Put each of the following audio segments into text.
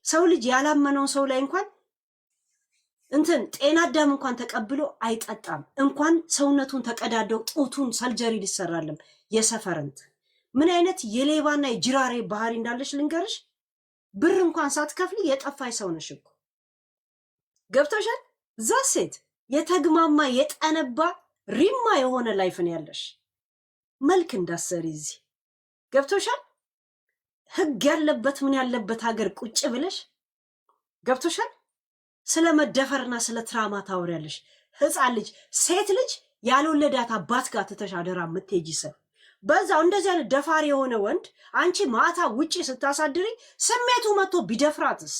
ሰው ልጅ ያላመነው ሰው ላይ እንኳን እንትን ጤና አዳም እንኳን ተቀብሎ አይጠጣም። እንኳን ሰውነቱን ተቀዳደው ጡቱን ሰርጀሪ ሊሰራለም የሰፈረንት ምን አይነት የሌባና የጅራሬ ባህሪ እንዳለሽ ልንገርሽ። ብር እንኳን ሳትከፍሊ የጠፋይ ሰው ነሽ እኮ ገብቶሻል። ዛሴት የተግማማ የጠነባ ሪማ የሆነ ላይፍን ያለሽ መልክ እንዳሰሪ እዚህ ገብቶሻል። ህግ ያለበት ምን ያለበት ሀገር ቁጭ ብለሽ ገብቶሻል። ስለ መደፈርና ስለ ትራማ ታወሪያለሽ። ህፃን ልጅ ሴት ልጅ ያልወለዳት አባት ጋር ትተሽ አደራ የምትሄጂ ሰው በዛው እንደዚህ አይነት ደፋሪ የሆነ ወንድ አንቺ ማታ ውጪ ስታሳድሪ ስሜቱ መጥቶ ቢደፍራትስ?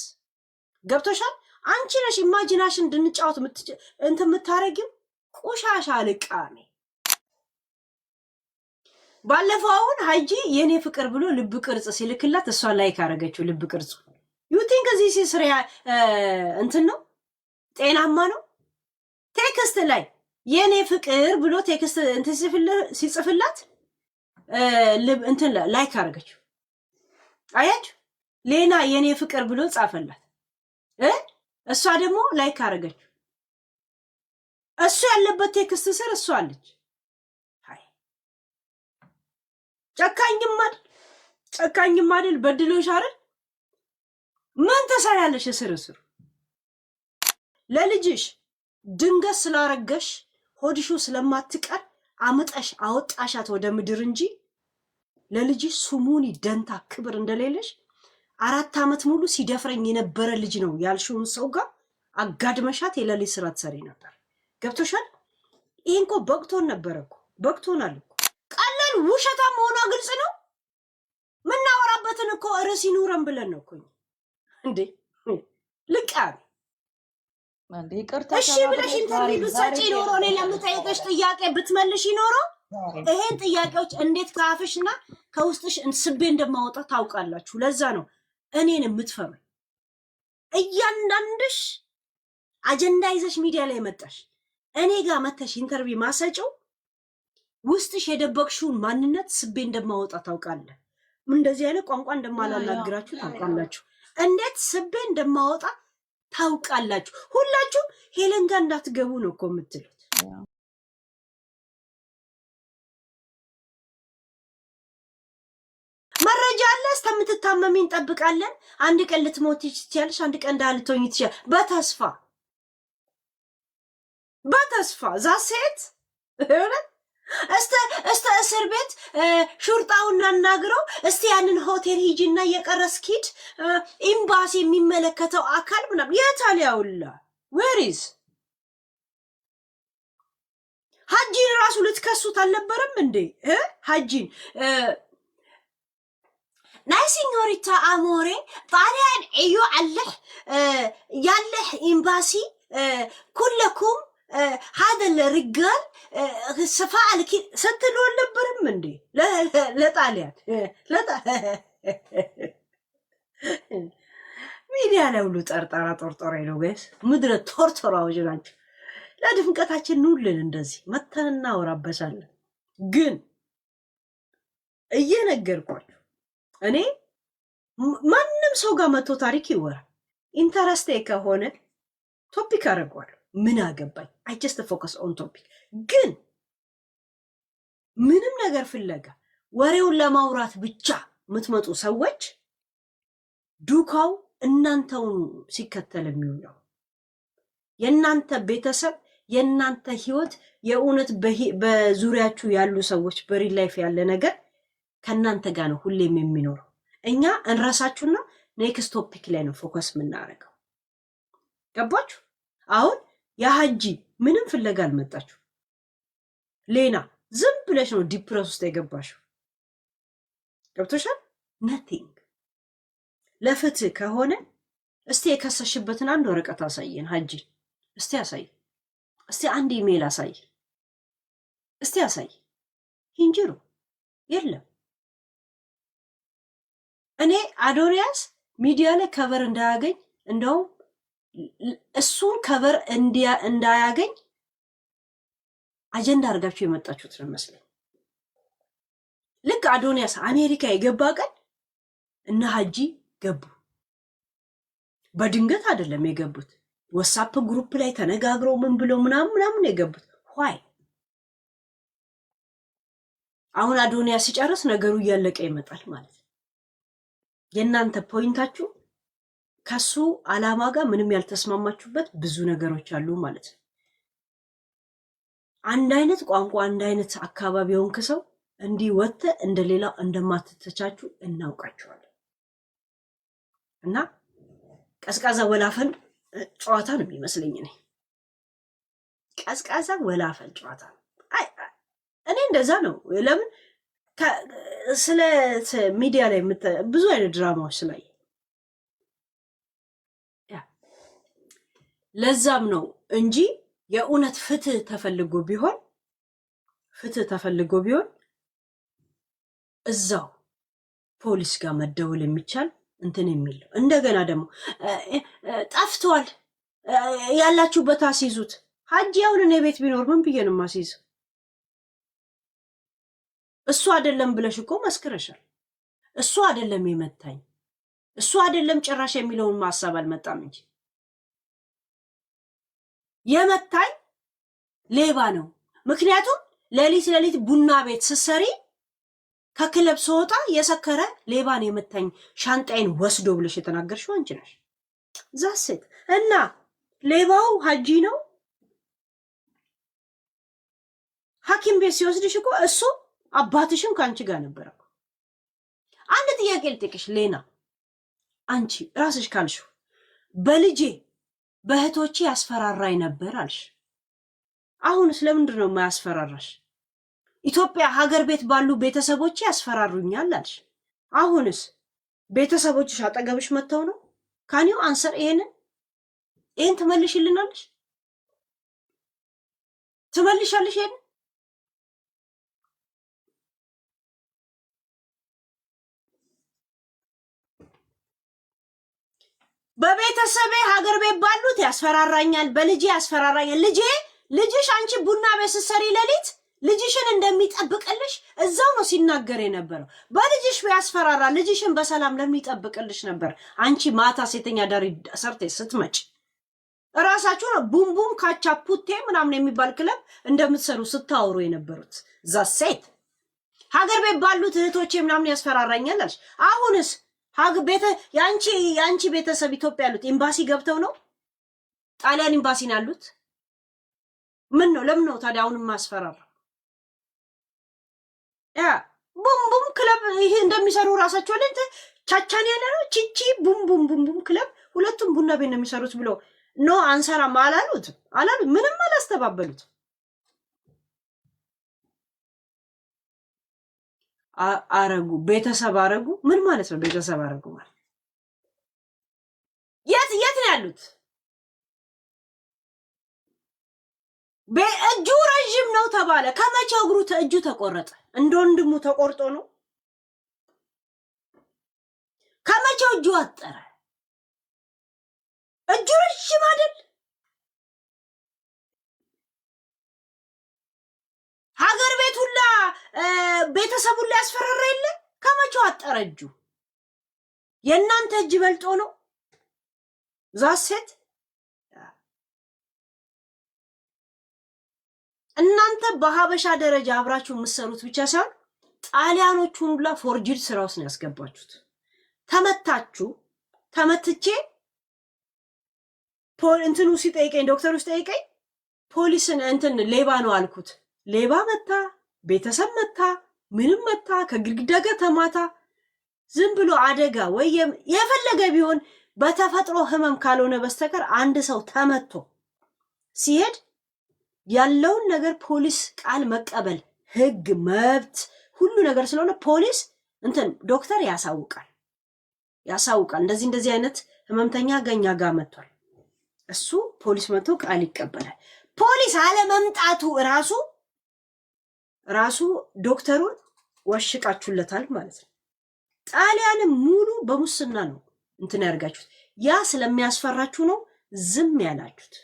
ገብቶሻል። አንቺ ነሽ ኢማጂናሽን እንድንጫወት እንትን የምታረጊው ቆሻሻ ልቃሜ። ባለፈው አሁን ሀጂ የኔ ፍቅር ብሎ ልብ ቅርጽ ሲልክላት እሷ ላይክ አረገችው ልብ ቅርጹ። ዩ ቲንክ እዚህ ሲስሪያ እንትን ነው ጤናማ ነው? ቴክስት ላይ የኔ ፍቅር ብሎ ቴክስት እንትን ሲጽፍላት እንትን ላይክ አረገችው። አያችሁ ሌና የኔ ፍቅር ብሎ ጻፈላት እሷ ደግሞ ላይክ አረገችው። እሱ ያለበት ቴክስት ስር እሷ አለች። አይ ጨካኝም አይደል በድሎሽ አይደል? ምን ተሰራለሽ? እስር ለልጅሽ ድንገት ስላረገሽ ሆድሹ ስለማትቀር አመጣሽ አወጣሻት ወደ ምድር እንጂ ለልጅሽ ሱሙኒ ደንታ ክብር እንደሌለሽ 4 ዓመት ሙሉ ሲደፍረኝ የነበረ ልጅ ነው ያልሽውን ሰው ጋር አጋድመሻት የሌሊት ስራ ትሰሪ ነበር። ገብቶሻል። ይሄን እኮ በቅቶን ነበር እኮ በቅቶናል እኮ። ቀላል ውሸታ መሆኗ ግልጽ ነው። ምናወራበትን እኮ ርዕስ ይኑረን ብለን ነው እኮ እንዴ ልቃም አንዴ ይቅርታ እሺ ብለሽ ኢንተርቪው ብትሰጪ ኖሮ እኔ ለምጠይቅሽ ጥያቄ ብትመልሽ ኖሮ ይሄን ጥያቄዎች እንዴት ካፍሽና ከውስጥሽ እንስቤ እንደማወጣ ታውቃላችሁ። ለዛ ነው እኔን የምትፈሩ። እያንዳንድሽ አጀንዳ ይዘሽ ሚዲያ ላይ መጣሽ እኔ ጋር መተሽ ኢንተርቪው ማሰጪው ውስጥሽ የደበቅሽውን ማንነት ስቤ እንደማወጣ ታውቃለህ። እንደዚህ አይነት ቋንቋ እንደማላናግራችሁ ታውቃላችሁ። እንዴት ስቤ እንደማወጣ ታውቃላችሁ። ሁላችሁ ሄለን ጋር እንዳትገቡ ነው እኮ የምትሉት። መረጃ አለ። እስከምትታመሚ እንጠብቃለን። አንድ ቀን ልትሞት ትችያለሽ፣ አንድ ቀን እንዳልትሆኚ ትችያለሽ። በተስፋ ዛሴት እስተ እስር ቤት ሹርጣውና እናግረው እስቲ ያንን ሆቴል ሂጂና የቀረስክ ሂድ ኤምባሲ የሚመለከተው አካል ምናምን የታሊያውላ ዌሪዝ ሀጂን ራሱ ልትከሱት አልነበረም እንዴ? ሀጂን ናይ ሲኞሪታ አሞሬ ጣሊያን እዩ አለህ ያለህ ኤምባሲ ኩለኩም هذا الرجال سفاعل كي ستلو البرم مندي لا طاليان ميديا لولو طرطره ነው ጋይስ ምድረ ቶርቶራዎች ናቸው። ለድፍንቀታችን ኑልን እንደዚህ መተን እናወራበሳለን። ግን እየነገርኳችሁ እኔ ማንንም ሰው ጋር መጥቶ ታሪክ ይወራ ኢንተረስቴ ከሆነ ቶፒክ አደርገዋለሁ። ምን አገባኝ? I just focus on topic። ግን ምንም ነገር ፍለጋ ወሬውን ለማውራት ብቻ የምትመጡ ሰዎች ዱካው እናንተውን ሲከተል የሚውለው የእናንተ ቤተሰብ የእናንተ ህይወት የእውነት በዙሪያችሁ ያሉ ሰዎች በሪል ላይፍ ያለ ነገር ከእናንተ ጋር ነው ሁሌም የሚኖረው። እኛ እንራሳችሁና ኔክስት ቶፒክ ላይ ነው ፎከስ የምናደርገው። ገባችሁ? አሁን የሀጂ ምንም ፍለጋ አልመጣችሁ። ሌና ዝም ብለሽ ነው ዲፕረስ ውስጥ የገባሽው። ገብቶሻል? ነቲንግ ለፍትህ ከሆነ እስቲ የከሰሽበትን አንድ ወረቀት አሳየን። ሀጂ እስቲ አሳይ፣ እስቲ አንድ ኢሜል አሳይ፣ እስቲ አሳይ። ሂንጅሩ የለም። እኔ አዶንያስ ሚዲያ ላይ ከቨር እንዳያገኝ እንደውም እሱን ከቨር እንዳያገኝ አጀንዳ አድርጋችሁ የመጣችሁት ነው መስለኝ። ልክ አዶንያስ አሜሪካ የገባ ቀን እና ሀጂ ገቡ። በድንገት አይደለም የገቡት። ዋትስአፕ ግሩፕ ላይ ተነጋግረው ምን ብለው ምናምን የገቡት። ዋይ አሁን አዶንያ ሲጨርስ ነገሩ እያለቀ ይመጣል ማለት ነው። የእናንተ ፖይንታችሁ ከሱ አላማ ጋር ምንም ያልተስማማችሁበት ብዙ ነገሮች አሉ ማለት ነው። አንድ አይነት ቋንቋ፣ አንድ አይነት አካባቢ የሆንክ ሰው እንዲህ ወጥተህ እንደሌላው እንደማትተቻችሁ እናውቃችኋለን። እና ቀዝቃዛ ወላፈን ጨዋታ ነው የሚመስለኝ እኔ። ቀዝቃዛ ወላፈን ጨዋታ ነው። እኔ እንደዛ ነው። ለምን ስለ ሚዲያ ላይ ብዙ አይነት ድራማዎች ስላየ ለዛም ነው እንጂ የእውነት ፍትህ ተፈልጎ ቢሆን እዛው ፖሊስ ጋር መደወል የሚቻል እንትን የሚለው። እንደገና ደግሞ ጠፍቷል ያላችሁበት አስይዙት። ሀጂ አሁን እኔ ቤት ቢኖር ምን ብዬ ነው የማስይዘው? እሱ አይደለም ብለሽ እኮ መስክረሻል። እሱ አይደለም የመታኝ፣ እሱ አይደለም ጭራሽ የሚለውን ማሰብ አልመጣም እንጂ የመታኝ ሌባ ነው። ምክንያቱም ሌሊት ቡና ቤት ስትሰሪ ከክለብ ስወጣ የሰከረ ሌባ ነው የመታኝ ሻንጣይን ወስዶ ብለሽ የተናገርሽው አንቺ ነሽ። ዛሴት እና ሌባው ሀጂ ነው። ሐኪም ቤት ሲወስድሽ እኮ እሱ አባትሽም ከአንቺ ጋር ነበረ። አንድ ጥያቄ ልጠይቅሽ ሌና፣ አንቺ ራስሽ ካልሽው በልጄ በእህቶቼ ያስፈራራኝ ነበር አልሽ። አሁንስ ለምንድን ነው የማያስፈራራሽ? ኢትዮጵያ ሀገር ቤት ባሉ ቤተሰቦቼ ያስፈራሩኛል አልሽ። አሁንስ ቤተሰቦችሽ አጠገብሽ መጥተው ነው? ካኒው አንሰር ይሄን ትመልሽልናለሽ? ትመልሻለሽ? ይሄን በቤተሰቤ ሀገር ቤት ባሉት ያስፈራራኛል፣ በልጄ ያስፈራራኛል። ልጅሽ አንቺ ቡና ቤት ስትሰሪ ሌሊት ልጅሽን እንደሚጠብቅልሽ እዛው ነው ሲናገር የነበረው። በልጅሽ ቢያስፈራራ ልጅሽን በሰላም ለሚጠብቅልሽ ነበር። አንቺ ማታ ሴተኛ ዳሪ ሰርተሽ ስትመጪ እራሳችሁ ነው ቡምቡም ካቻፑቴ ምናምን የሚባል ክለብ እንደምትሰሩ ስታወሩ የነበሩት። ዛሴት ሀገር ቤት ባሉት እህቶቼ ምናምን ያስፈራራኛል አልሽ። አሁንስ የአንቺ ቤተሰብ ኢትዮጵያ ያሉት ኤምባሲ ገብተው ነው? ጣሊያን ኤምባሲ ነው ያሉት? ምን ነው? ለምን ነው ታዲያ አሁንም ማስፈራራ? ቡምቡም ክለብ ይሄ እንደሚሰሩ ራሳቸው ላይ ቻቻን ያለ ነው። ቺቺ ቡምቡም ክለብ ሁለቱም ቡና ቤት ነው የሚሰሩት ብሎ ኖ አንሰራም አላሉት። ምንም አላስተባበሉት። አረጉ ቤተሰብ አረጉ። ምን ማለት ነው ቤተሰብ አረጉ ማለት? የት ነው ያሉት? እጁ ረዥም ነው ተባለ። ከመቼው እጁ ተቆረጠ? እንደ ወንድሙ ተቆርጦ ነው? ከመቼው እጁ አጠረ? እጁ ረዥም አይደል? ሀገር ቤት ሁላ ቤተሰብ ሁላ ያስፈራራ የለ? ከመቼው አጠረ እጁ? የእናንተ እጅ በልጦ ነው? ዛሴት እናንተ በሀበሻ ደረጃ አብራችሁ የምትሰሩት ብቻ ሳይሆን ጣሊያኖቹን ሁላ ፎርጅድ ስራ ውስጥ ነው ያስገባችሁት። ተመትቼ እንትኑ ሲጠይቀኝ ዶክተሩ ሲጠይቀኝ ፖሊስን እንትን ሌባ ነው አልኩት። ሌባ መታ፣ ቤተሰብ መታ፣ ምንም መታ፣ ከግድግዳ ጋር ተማታ። ዝም ብሎ አደጋ ወይ የፈለገ ቢሆን በተፈጥሮ ህመም ካልሆነ በስተቀር አንድ ሰው ተመቶ ሲሄድ ያለውን ነገር ፖሊስ ቃል መቀበል ህግ፣ መብት ሁሉ ነገር ስለሆነ ፖሊስ እንትን ዶክተር ያሳውቃል። እንደዚህ አይነት ህመምተኛ ገኛ ጋር መጥቷል። እሱ ፖሊስ መጥቶ ቃል ይቀበላል። ፖሊስ አለመምጣቱ ራሱ ዶክተሩን ወሽቃችሁለታል ማለት ነው። ጣሊያንም ሙሉ በሙስና ነው እንትን ያርጋችሁት። ያ ስለሚያስፈራችሁ ነው ዝም ያላችሁት።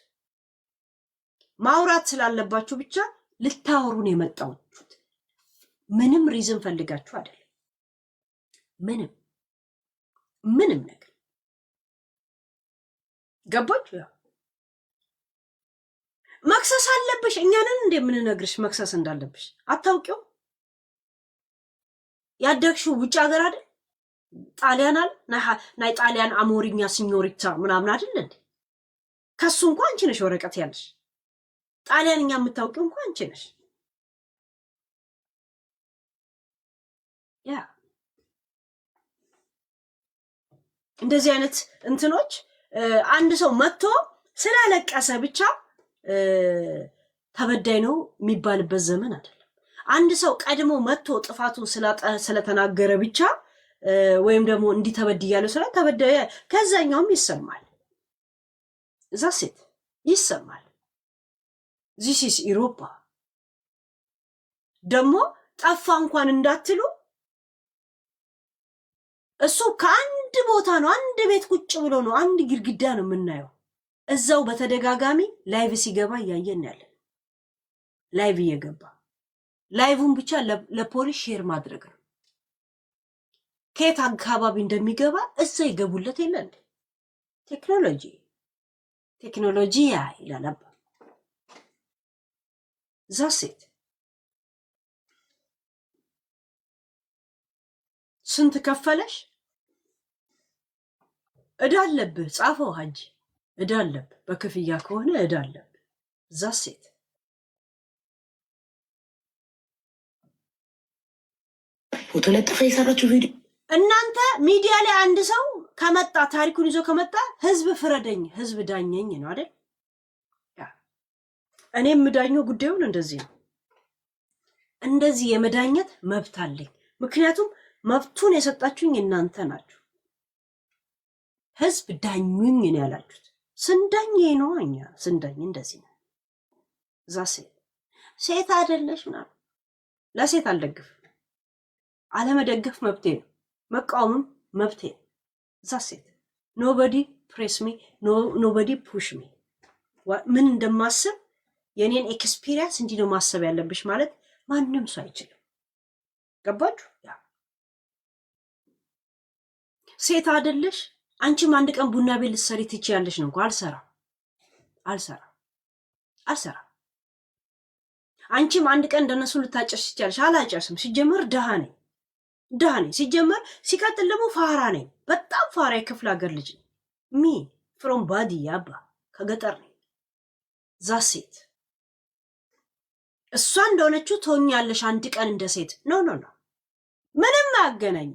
ማውራት ስላለባችሁ ብቻ ልታወሩን የመጣችሁት። ምንም ሪዝን ፈልጋችሁ አይደለም። ምንም ነገር ገባችሁ? ያ መክሰስ አለብሽ። እኛንን እንደምንነግርሽ መክሰስ እንዳለብሽ አታውቂው? ያደግሽው ውጭ ሀገር አይደል? ጣሊያን አለ ናይ ጣሊያን አሞሪኛ ሲኞሪታ ምናምን አይደል እንዴ? ከሱ እንኳን አንቺ ነሽ ወረቀት ያለሽ። ጣሊያንኛ የምታውቂው እንኳን አንቺ ነሽ። ያ እንደዚህ አይነት እንትኖች አንድ ሰው መጥቶ ስላለቀሰ ብቻ ተበዳይ ነው የሚባልበት ዘመን አይደለም። አንድ ሰው ቀድሞ መጥቶ ጥፋቱን ስለተናገረ ብቻ ወይም ደግሞ እንዲህ ተበድያለሁ ስለ ተበዳይ ከዛኛውም ይሰማል። እዛ ሴት ይሰማል። ዚስ ኢዝ ኢሮፓ። ደግሞ ጠፋ እንኳን እንዳትሉ እሱ ከአንድ ቦታ ነው፣ አንድ ቤት ቁጭ ብሎ ነው፣ አንድ ግድግዳ ነው የምናየው። እዛው በተደጋጋሚ ላይቭ ሲገባ እያየን ያለን ላይቭ እየገባ ላይቭን ብቻ ለፖሊስ ሼር ማድረግ ነው። ከየት አካባቢ እንደሚገባ እዛ ይገቡለት የለ እንዴ? ቴክኖሎጂ ያ ይላል አባ። እዛ ሴት ስንት ከፈለሽ? እዳ አለብህ፣ ጻፈው ሀጂ። እዳ አለብህ፣ በክፍያ ከሆነ እዳ አለብህ። እዛ ሴት ፎቶ ለጥፋ የሰራችው ቪዲዮ። እናንተ ሚዲያ ላይ አንድ ሰው ከመጣ ታሪኩን ይዞ ከመጣ ህዝብ ፍረደኝ፣ ህዝብ ዳኘኝ ነው አይደል? እኔ የምዳኘው ጉዳዩን እንደዚህ ነው። እንደዚህ የመዳኘት መብት አለኝ። ምክንያቱም መብቱን የሰጣችሁኝ እናንተ ናችሁ። ህዝብ ዳኙኝ ነው ያላችሁት። ስንዳኝ ነው እኛ ስንዳኝ እንደዚህ ነው። እዛ ሴት አይደለሽ ምናምን ለሴት አልደግፍም። አለመደገፍ መብቴ ነው፣ መቃወምም መብቴ ነው። እዛ ሴት ኖበዲ ፕሬስ ሚ ኖበዲ ፑሽ ሚ። ምን እንደማስብ የኔን ኤክስፒሪየንስ እንዲህ ነው ማሰብ ያለብሽ ማለት ማንም ሰው አይችልም። ገባችሁ? ያ ሴት አይደለሽ አንቺም አንድ ቀን ቡና ቤት ልትሰሪ ትችያለሽ ነው። አልሰራም። አንቺም አንድ ቀን እንደነሱ ልታጨስ ትችያለሽ። አላጨስም። ሲጀመር ድሃ ነኝ። ሲጀመር ሲቀጥል ደግሞ ፋራ ነኝ። በጣም ፋራ የክፍለ ሀገር ልጅ ነኝ። ፍሮም ባዲ አባ ከገጠር ነኝ። ዛ ሴት እሷ እንደሆነችው ትሆኛለሽ አንድ ቀን እንደ ሴት። ኖ ምንም አያገናኝ።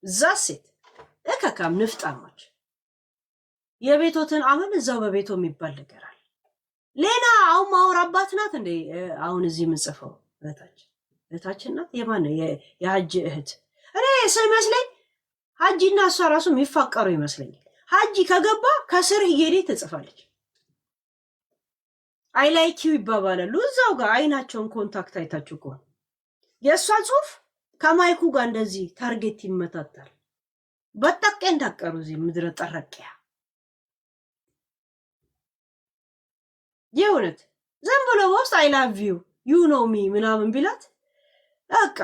ዛ ሴት እከካም ንፍጣሞች የቤቶትን አመን እዛው በቤቶ የሚባል ነገር አለ። ሌላ አሁን ማወራባት ናት እንዴ? አሁን እዚህ የምንጽፈው እህታችን ናት። የማን ነው? የሀጂ እህት። እኔ ስለመስለኝ ሀጂና እሷ ራሱ የሚፋቀሩ ይመስለኛል። ሀጂ ከገባ ከስር ሄዴ ትጽፋለች። አይ ላይክ ዩ ይባባላሉ እዛው ጋር። አይናቸውን ኮንታክት አይታችሁ ከሆነ የእሷ ጽሁፍ ከማይኩ ጋር እንደዚህ ታርጌት ይመታታል። በጠቄ እንዳቀሩ እዚህ ምድረ ጠረቂያ የእውነት ዝም ብሎ በውስጥ አይ ላቭ ዩ ኖ ሚ ምናምን ቢላት በቃ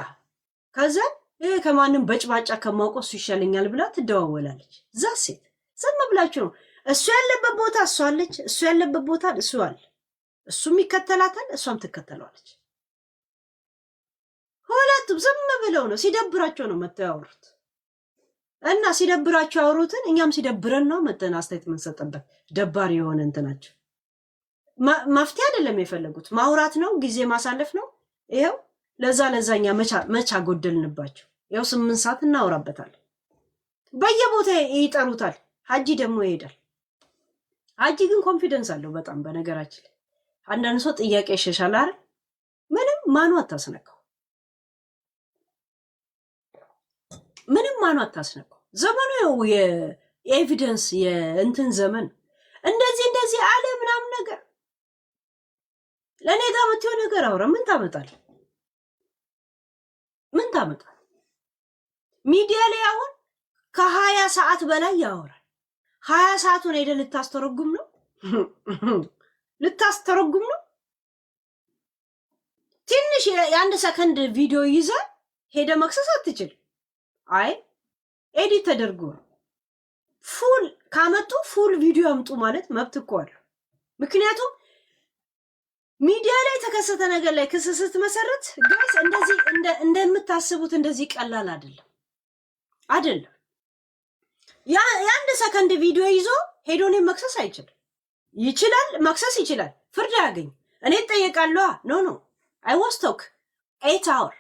ከዛ ይሄ ከማንም በጭባጫ ከማውቀው እሱ ይሻለኛል ብላ ትደዋወላለች። እዛ ሴት ዝም ብላችሁ ነው። እሱ ያለበት ቦታ እሷ አለች፣ እሱ ያለበት ቦታ እሱ አለ። እሱም ይከተላታል፣ እሷም ትከተለዋለች። ሁለቱም ዝም ብለው ነው፣ ሲደብራቸው ነው መተው ያወሩት። እና ሲደብራቸው ያወሩትን እኛም ሲደብረን ነው መተን አስተያየት የምንሰጥበት። ደባሪ የሆነ እንትናቸው መፍትሄ አይደለም የፈለጉት፣ ማውራት ነው፣ ጊዜ ማሳለፍ ነው። ይኸው ለዛኛ መቻ ጎደልንባቸው። ይኸው 8 ሰዓት እናወራበታለን። በየቦታ ይጠሩታል። ሀጂ ደግሞ ይሄዳል። ሀጂ ግን ኮንፊደንስ አለው በጣም። በነገራችን ላይ አንዳንድ ሰው ጥያቄ ይሸሻል አይደል? ምንም ማኑ አታስነካው። ዘመኑ የኤቪደንስ የእንትን ዘመን እንደዚህ አለ ምናምን ነገር። ለእኔ ጋር የምትይው ነገር አውራ። ምን ታመጣል? ሚዲያ ላይ አሁን ከ20 ሰዓት በላይ ያወራል። 20 ሰዓቱን ሄደ ልታስተረጉም ነው። ትንሽ የአንድ ሰከንድ ቪዲዮ ይዘ ሄደ መክሰስ አትችል። አይ ኤዲት ተደርጎ ፉል ካመጡ ፉል ቪዲዮ አምጡ ማለት መብት እኮ አለ። ምክንያቱም ሚዲያ ላይ የተከሰተ ነገር ላይ ክስ ስትመሰረት ጋይስ እንደዚህ እንደምታስቡት እንደዚህ ቀላል አይደለም። የአንድ ሰከንድ ቪዲዮ ይዞ ሄዶ እኔን መክሰስ አይችልም። ይችላል መክሰስ ይችላል፣ ፍርድ አያገኝ። እኔ እጠየቃለሁ። ኖ አይ ዋስ ቶክ 8 hour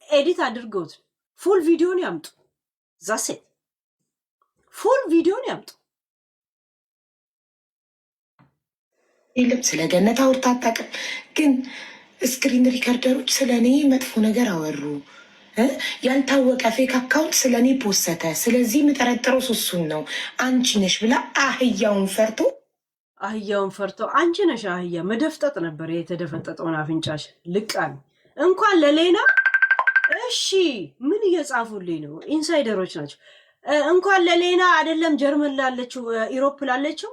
ኤዲት አድርገውት ፉል ቪዲዮን ያምጡ። ዛሴት ፉል ቪዲዮን ያምጡ። ይልም ስለ ገነት አውርታ አታውቅም፣ ግን ስክሪን ሪከርደሮች ስለ እኔ መጥፎ ነገር አወሩ። ያልታወቀ ፌክ አካውንት ስለ እኔ ፖሰተ። ስለዚህ የምጠረጥረው ሱሱን ነው አንቺ ነሽ ብላ አህያውን ፈርቶ አንቺ ነሽ አህያ መደፍጠጥ ነበር የተደፈጠጠውን አፍንጫሽ ልቃን እንኳን ለሌና እሺ ምን እየጻፉልኝ ነው? ኢንሳይደሮች ናቸው። እንኳን ለሌና አይደለም ጀርመን ላለችው ኢሮፕ ላለችው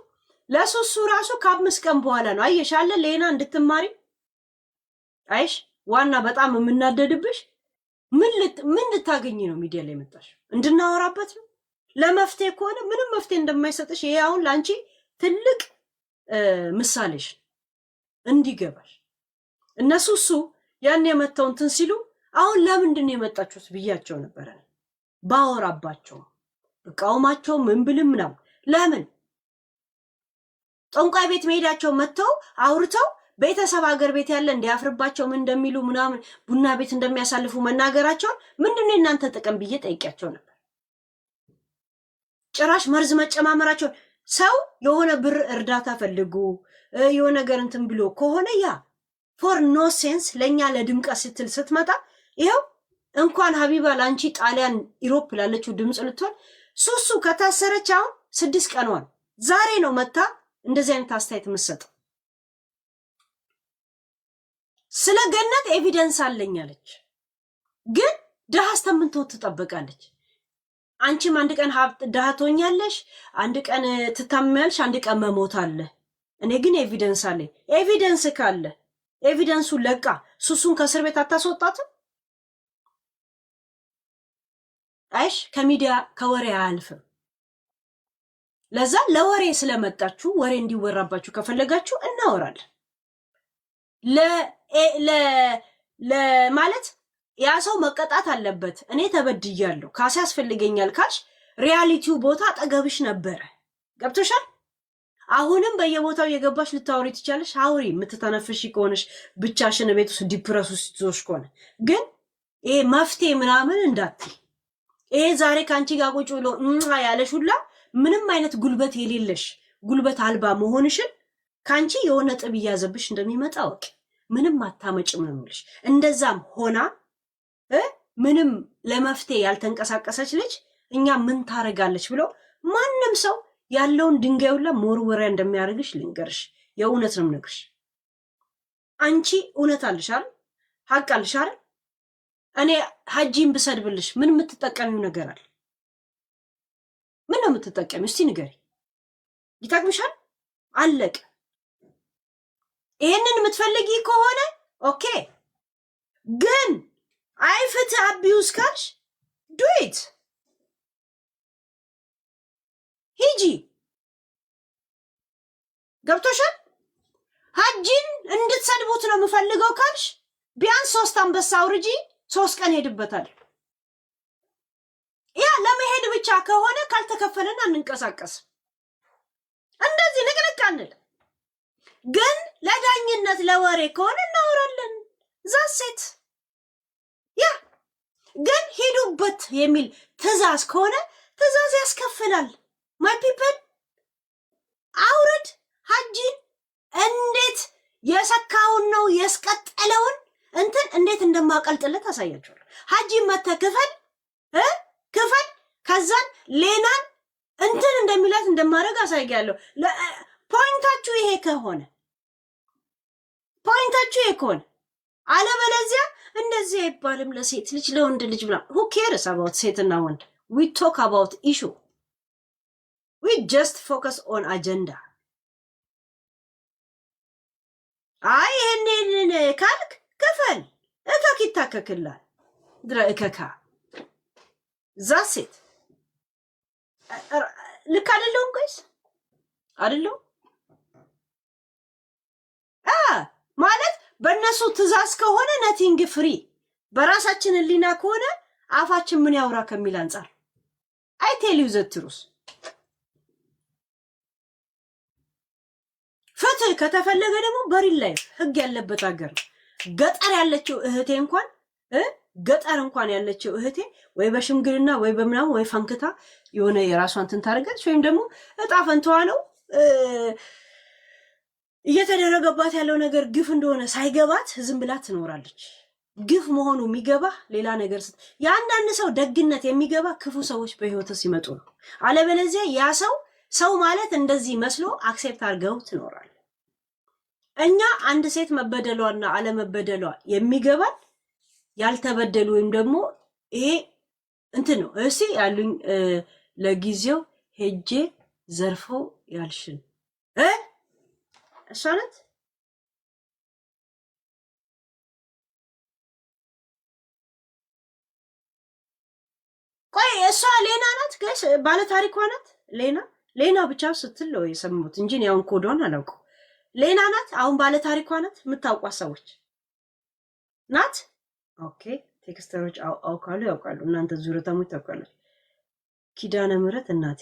ለሱሱ ራሱ ከ5 ቀን በኋላ ነው አየሻለ ሌና እንድትማሪ አይሽ ዋና በጣም የምናደድብሽ ምን ልታገኝ ነው ሚዲያ ላይ መጣሽ? እንድናወራበት ነው። ለመፍትሄ ከሆነ ምንም መፍትሄ እንደማይሰጥሽ ይሄ አሁን ላንቺ ትልቅ ምሳሌሽ እንዲገባሽ። እነሱ እሱ ያን የመተው እንትን ሲሉ አሁን ለምንድን ነው የመጣችሁት ብያቸው ነበረ። ባወራባቸው እቃውማቸው ምን ብልም ነው ለምን ጠንቋይ ቤት መሄዳቸው መተው አውርተው ቤተሰብ ሀገር ቤት ያለ እንዲያፍርባቸው ምን እንደሚሉ ምናምን ቡና ቤት እንደሚያሳልፉ መናገራቸው ምንድነው እናንተ ጥቅም ብዬ ጠይቂያቸው ነበር። ጭራሽ መርዝ መጨማመራቸው ሰው የሆነ ብር እርዳታ ፈልጉ የሆነ ነገር እንትን ብሎ ከሆነ ያ ፎር ኖ ሴንስ ለኛ ለድምቀት ስትል ስትመጣ ይሄው እንኳን ሀቢባ ላንቺ ጣሊያን ኢሮፕ ላለችው ድምጽ ልትሆን ሱሱ ከታሰረች አሁን 6 ቀኗን ዛሬ ነው መታ እንደዚህ አይነት አስተያየት መስጠት። ስለ ገነት ኤቪደንስ አለኝ አለች፣ ግን ደሃ እስከምትሆን ትጠብቃለች። አንቺም አንድ ቀን ደሃ ትሆኛለሽ፣ አንድ ቀን ትታመሚያለሽ፣ አንድ ቀን መሞት አለ። እኔ ግን ኤቪደንስ አለኝ። ኤቪደንስ ካለ ኤቪደንሱን ለቃ ሱሱን ከእስር ቤት አታስወጣትም? አይሽ ከሚዲያ ከወሬ አያልፍም። ለዛ ለወሬ ስለመጣችሁ ወሬ እንዲወራባችሁ ከፈለጋችሁ እናወራለን። ማለት ያ ሰው መቀጣት አለበት። እኔ ተበድያለሁ ካሳ ያስፈልገኛል ካልሽ ሪያሊቲው ቦታ አጠገብሽ ነበረ። ገብቶሻል? አሁንም በየቦታው የገባሽ ልታወሪ ትቻለሽ። አውሪ የምትተነፍሽ ከሆነሽ ብቻሽን ቤት ውስጥ ዲፕረስ ውስጥ ይዞሽ ከሆነ ግን ይሄ መፍትሄ ምናምን እንዳትይ። ይሄ ዛሬ ካንቺ ጋር ቁጭ ብሎ ያለሽ ሁላ ምንም አይነት ጉልበት የሌለሽ ጉልበት አልባ መሆንሽን ካንቺ የሆነ ጥብ እያዘብሽ እንደሚመጣ ወቅ ምንም አታመጭም ነው የምልሽ። እንደዛም ሆና ምንም ለመፍትሄ ያልተንቀሳቀሰች ልጅ እኛ ምን ታረጋለች ብሎ ማንም ሰው ያለውን ድንጋይ ሁላ መወርወሪያ እንደሚያደርግሽ ልንገርሽ። የእውነት ነው የምነግርሽ። አንቺ እውነት አለሽ አይደል? ሀቅ አለሽ አይደል? እኔ ሀጂን ብሰድብልሽ ምን የምትጠቀሚው ነገር አለ? ምን ነው የምትጠቀሚው? እስቲ ንገሪ። ይጠቅምሻል? አለቀ። ይሄንን የምትፈልጊ ከሆነ ኦኬ፣ ግን አይፍት አቢዩስ ካልሽ ዱኢት ሂጂ። ገብቶሻል? ሀጂን እንድትሰድቡት ነው የምፈልገው ካልሽ ቢያንስ 3 አንበሳ አውርጂ፣ 3 ቀን ሄድበታል። ያ ለመሄድ ብቻ ከሆነ ካልተከፈለን አንንቀሳቀስም። እንደዚህ ንቅንቅ አንል። ግን ለዳኝነት ለወሬ ከሆነ እናወራለን። ዛሴት ያ ግን ሂዱበት የሚል ትዕዛዝ ከሆነ ትዕዛዝ ያስከፍላል። ማይ ፒፕል አውረድ ሀጂን። እንዴት የሰካውን ነው ያስቀጠለውን እንትን እንዴት እንደማቀልጥለት አሳያችኋለሁ። ሀጂን መተህ ክፈል ከዛን ሌናን እንትን እንደሚላት እንደማድረግ አሳያለሁ። ፖይንታችሁ ይሄ ከሆነ አለበለዚያ እንደዚህ አይባልም። ለሴት ልጅ ለወንድ ልጅ ብላ who cares about ሴትና ወንድ? we talk about issue, we just focus on agenda. አይ ይሄንን ካልክ ክፈል እከክ ይታከክላል ድረ እከካ ዛሴት ልክ አይደለሁም ጋይስ? አይደለሁም ማለት በእነሱ ትእዛዝ ከሆነ ነቲንግ ፍሪ፣ በራሳችን ህሊና ከሆነ አፋችን ምን ያውራ ከሚል አንጻር አይ ቴል ዩ ዘ ትሩዝ። ፍትህ ከተፈለገ ደግሞ በሪል ላይ ህግ ያለበት ሀገር ገጠር ያለችው እህቴ እንኳን ገጠር እንኳን ያለችው እህቴ ወይ በሽምግልና ወይ በምናምን ወይ ፈንክታ የሆነ የራሷን እንትን ታደርጋለች፣ ወይም ደግሞ እጣ ፈንታዋ ነው እየተደረገባት ያለው ነገር ግፍ እንደሆነ ሳይገባት ዝም ብላ ትኖራለች። ግፍ መሆኑ የሚገባ ሌላ ነገር የአንዳንድ ሰው ደግነት የሚገባ ክፉ ሰዎች በህይወት ሲመጡ ነው። አለበለዚያ ያ ሰው ማለት እንደዚህ መስሎ አክሴፕት አድርገው ትኖራል። እኛ አንድ ሴት መበደሏና አለመበደሏ የሚገባል ያልተበደሉ ወይም ደግሞ ይሄ እንትን ነው። እስቲ ያሉኝ ለጊዜው ሄጄ ዘርፈው ያልሽን እሷ ናት። ቆይ እሷ ሌና ናት ጋይስ፣ ባለ ታሪኳ ናት። ሌና ብቻ ስትል ነው የሰሙት እንጂ ያውን ኮዷን አላውቀው። ሌና ናት አሁን ባለ ታሪኳ ናት። የምታውቋት ሰዎች ናት። ኦኬ ቴክስተሮች አውቃሉ ያውቃሉ። እናንተ ዙረታሞች ታውቃላችሁ። ኪዳነ ምህረት እናቴ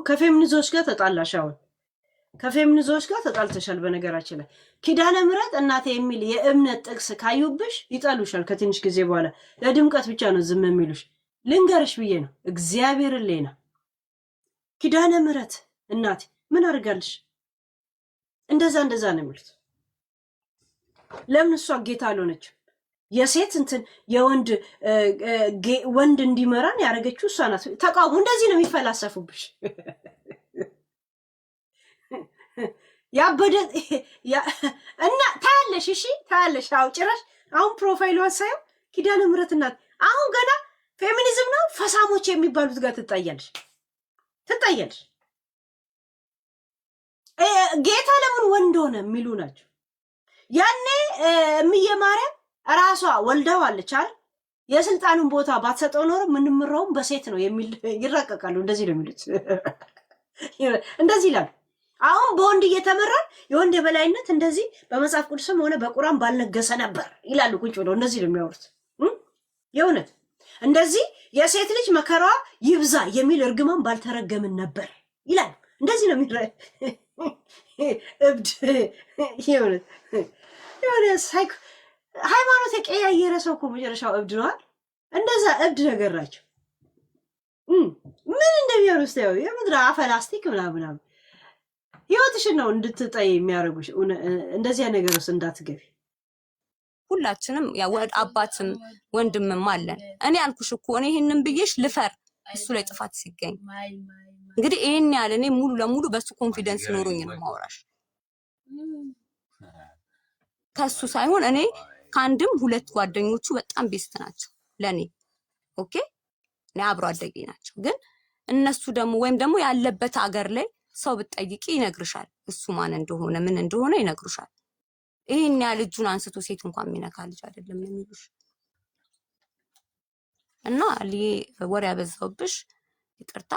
ከፌሚኒዞች ጋር ተጣላሽ። አሁን ከፌሚኒዞች ጋር ተጣልተሻል። በነገራችን ላይ ኪዳነ ምህረት እናቴ የሚል የእምነት ጥቅስ ካዩብሽ ይጠሉሻል። ከትንሽ ጊዜ በኋላ ለድምቀት ብቻ ነው ዝም የሚሉሽ። ልንገርሽ ብዬ ነው እግዚአብሔርን። ሌና ኪዳነ ምህረት እናቴ ምን አድርጋልሽ? እንደዛ ነው የሚሉት። ለምን እሷ ጌታ አልሆነችም? የሴት እንትን ወንድ እንዲመራን ያደረገችው እሷ ናት። ተቃውሞ እንደዚህ ነው የሚፈላሰፉብሽ። ያበደ እና ታያለሽ። እሺ ታያለሽ። አው ጭራሽ አሁን ፕሮፋይሏን ሳይው ኪዳነ ምህረት እናት አሁን ገና ፌሚኒዝም ነው ፈሳሞች የሚባሉት ጋር ትጣያለሽ። ጌታ ለምን ወንድ ሆነ የሚሉ ናቸው። ያኔ እምዬ ማርያም ራሷ ወልደዋለች አይደል? የስልጣኑን ቦታ ባትሰጠው ኖሮ ምንምራውም በሴት ነው የሚል ይራቀቃሉ። እንደዚህ ነው የሚሉት። እንደዚህ ይላሉ። አሁን በወንድ እየተመራን የወንድ የበላይነት እንደዚህ በመጽሐፍ ቅዱስም ሆነ በቁርአን ባልነገሰ ነበር ይላሉ። ቁጭ ብለው እንደዚህ ነው የሚያወሩት። የእውነት እንደዚህ የሴት ልጅ መከራዋ ይብዛ የሚል እርግማን ባልተረገምን ነበር ይላሉ። እንደዚህ ነው የሚራ እብድ የሆነ ሳይኮ ሃይማኖት የቀያየረ ሰው እኮ መጨረሻው እብድ ነዋል። እንደዛ እብድ ነገር ናቸው። ምን እንደሚሆን ውስጥ ያው የምድር አፈላስቲክ ምናምን ህይወትሽን ነው እንድትጠይ የሚያደርጉሽ። እንደዚያ ነገር ውስጥ እንዳትገቢ። ሁላችንም ያው አባትም ወንድምም አለን። እኔ አልኩሽ እኮ እኔ ይሄንን ብዬሽ ልፈር እሱ ላይ ጥፋት ሲገኝ እንግዲህ ይሄን ያለ እኔ ሙሉ ለሙሉ በሱ ኮንፊደንስ ኖሮኝ ነው ማውራሽ። ከሱ ሳይሆን እኔ ከአንድም ሁለት ጓደኞቹ በጣም ቤስት ናቸው ለኔ። ኦኬ እኔ አብሮ አደጌ ናቸው። ግን እነሱ ደግሞ ወይም ደግሞ ያለበት ሀገር ላይ ሰው ብትጠይቂ ይነግርሻል። እሱ ማን እንደሆነ ምን እንደሆነ ይነግሩሻል። ይሄን ያህል እጁን አንስቶ ሴት እንኳን የሚነካ ልጅ አይደለም የሚሉሽ። እና ወሬ ያበዛውብሽ ይቅርታ፣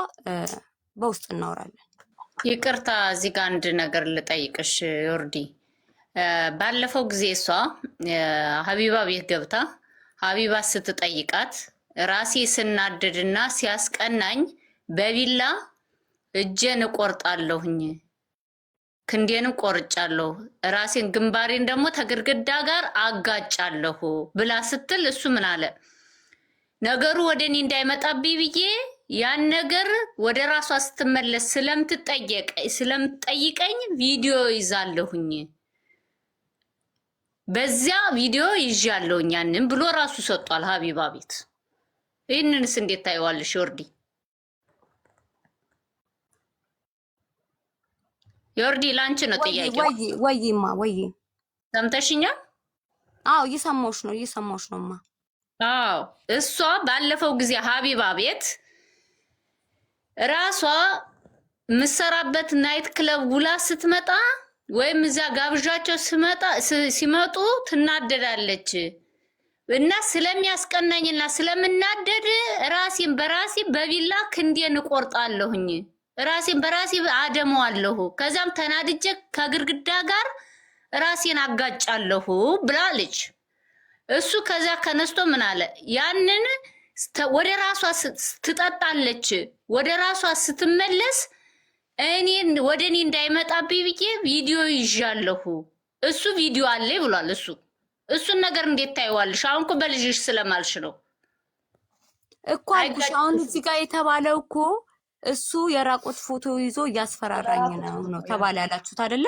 በውስጥ እናወራለን። ይቅርታ እዚህ ጋር አንድ ነገር ልጠይቅሽ ዮርዲ። ባለፈው ጊዜ እሷ ሀቢባ ቤት ገብታ ሀቢባ ስትጠይቃት ራሴ ስናደድና ሲያስቀናኝ በቢላ እጄን እቆርጣለሁኝ፣ ክንዴን ቆርጫለሁ፣ ራሴን ግንባሬን ደግሞ ተግርግዳ ጋር አጋጫለሁ ብላ ስትል እሱ ምን አለ? ነገሩ ወደ እኔ እንዳይመጣብኝ ብዬ ያን ነገር ወደ ራሷ ስትመለስ ስለምትጠይቀኝ ቪዲዮ ይዛለሁኝ፣ በዚያ ቪዲዮ ይዣለሁኝ ያንን ብሎ ራሱ ሰጧል ሀቢባ ቤት። ይህንንስ እንዴት ታይዋለሽ ዮርዲ? ዮርዲ ላንቺ ነው ጥያቄው። ወይማ ሰምተሽኛል? አዎ እየሰማሁሽ ነውማ። አዎ እሷ ባለፈው ጊዜ ሀቢባ ቤት ራሷ ምሰራበት ናይት ክለብ ውላ ስትመጣ ወይም እዚያ ጋብዣቸው ሲመጡ ትናደዳለች። እና ስለሚያስቀናኝና ስለምናደድ ራሴን በራሴ በቢላ ክንዴን እቆርጣለሁኝ። ራሴን በራሴ አደመዋለሁ። ከዛም ተናድጄ ከግድግዳ ጋር ራሴን አጋጫለሁ ብላለች። እሱ ከዛ ከነስቶ ምን አለ? ያንን ወደ ራሷ ትጠጣለች። ወደ ራሷ ስትመለስ እኔን ወደ እኔ እንዳይመጣብኝ ብዬ ቪዲዮ ይዣለሁ። እሱ ቪዲዮ አለ ብሏል። እሱን ነገር እንዴት ታይዋለሽ? አሁን እኮ በልጅሽ ስለማልሽ ነው እኮ አልኩሽ። አሁን እዚህ ጋር የተባለው እኮ እሱ የራቆት ፎቶ ይዞ እያስፈራራኝ ነው ተባለ ያላችሁት አይደለ?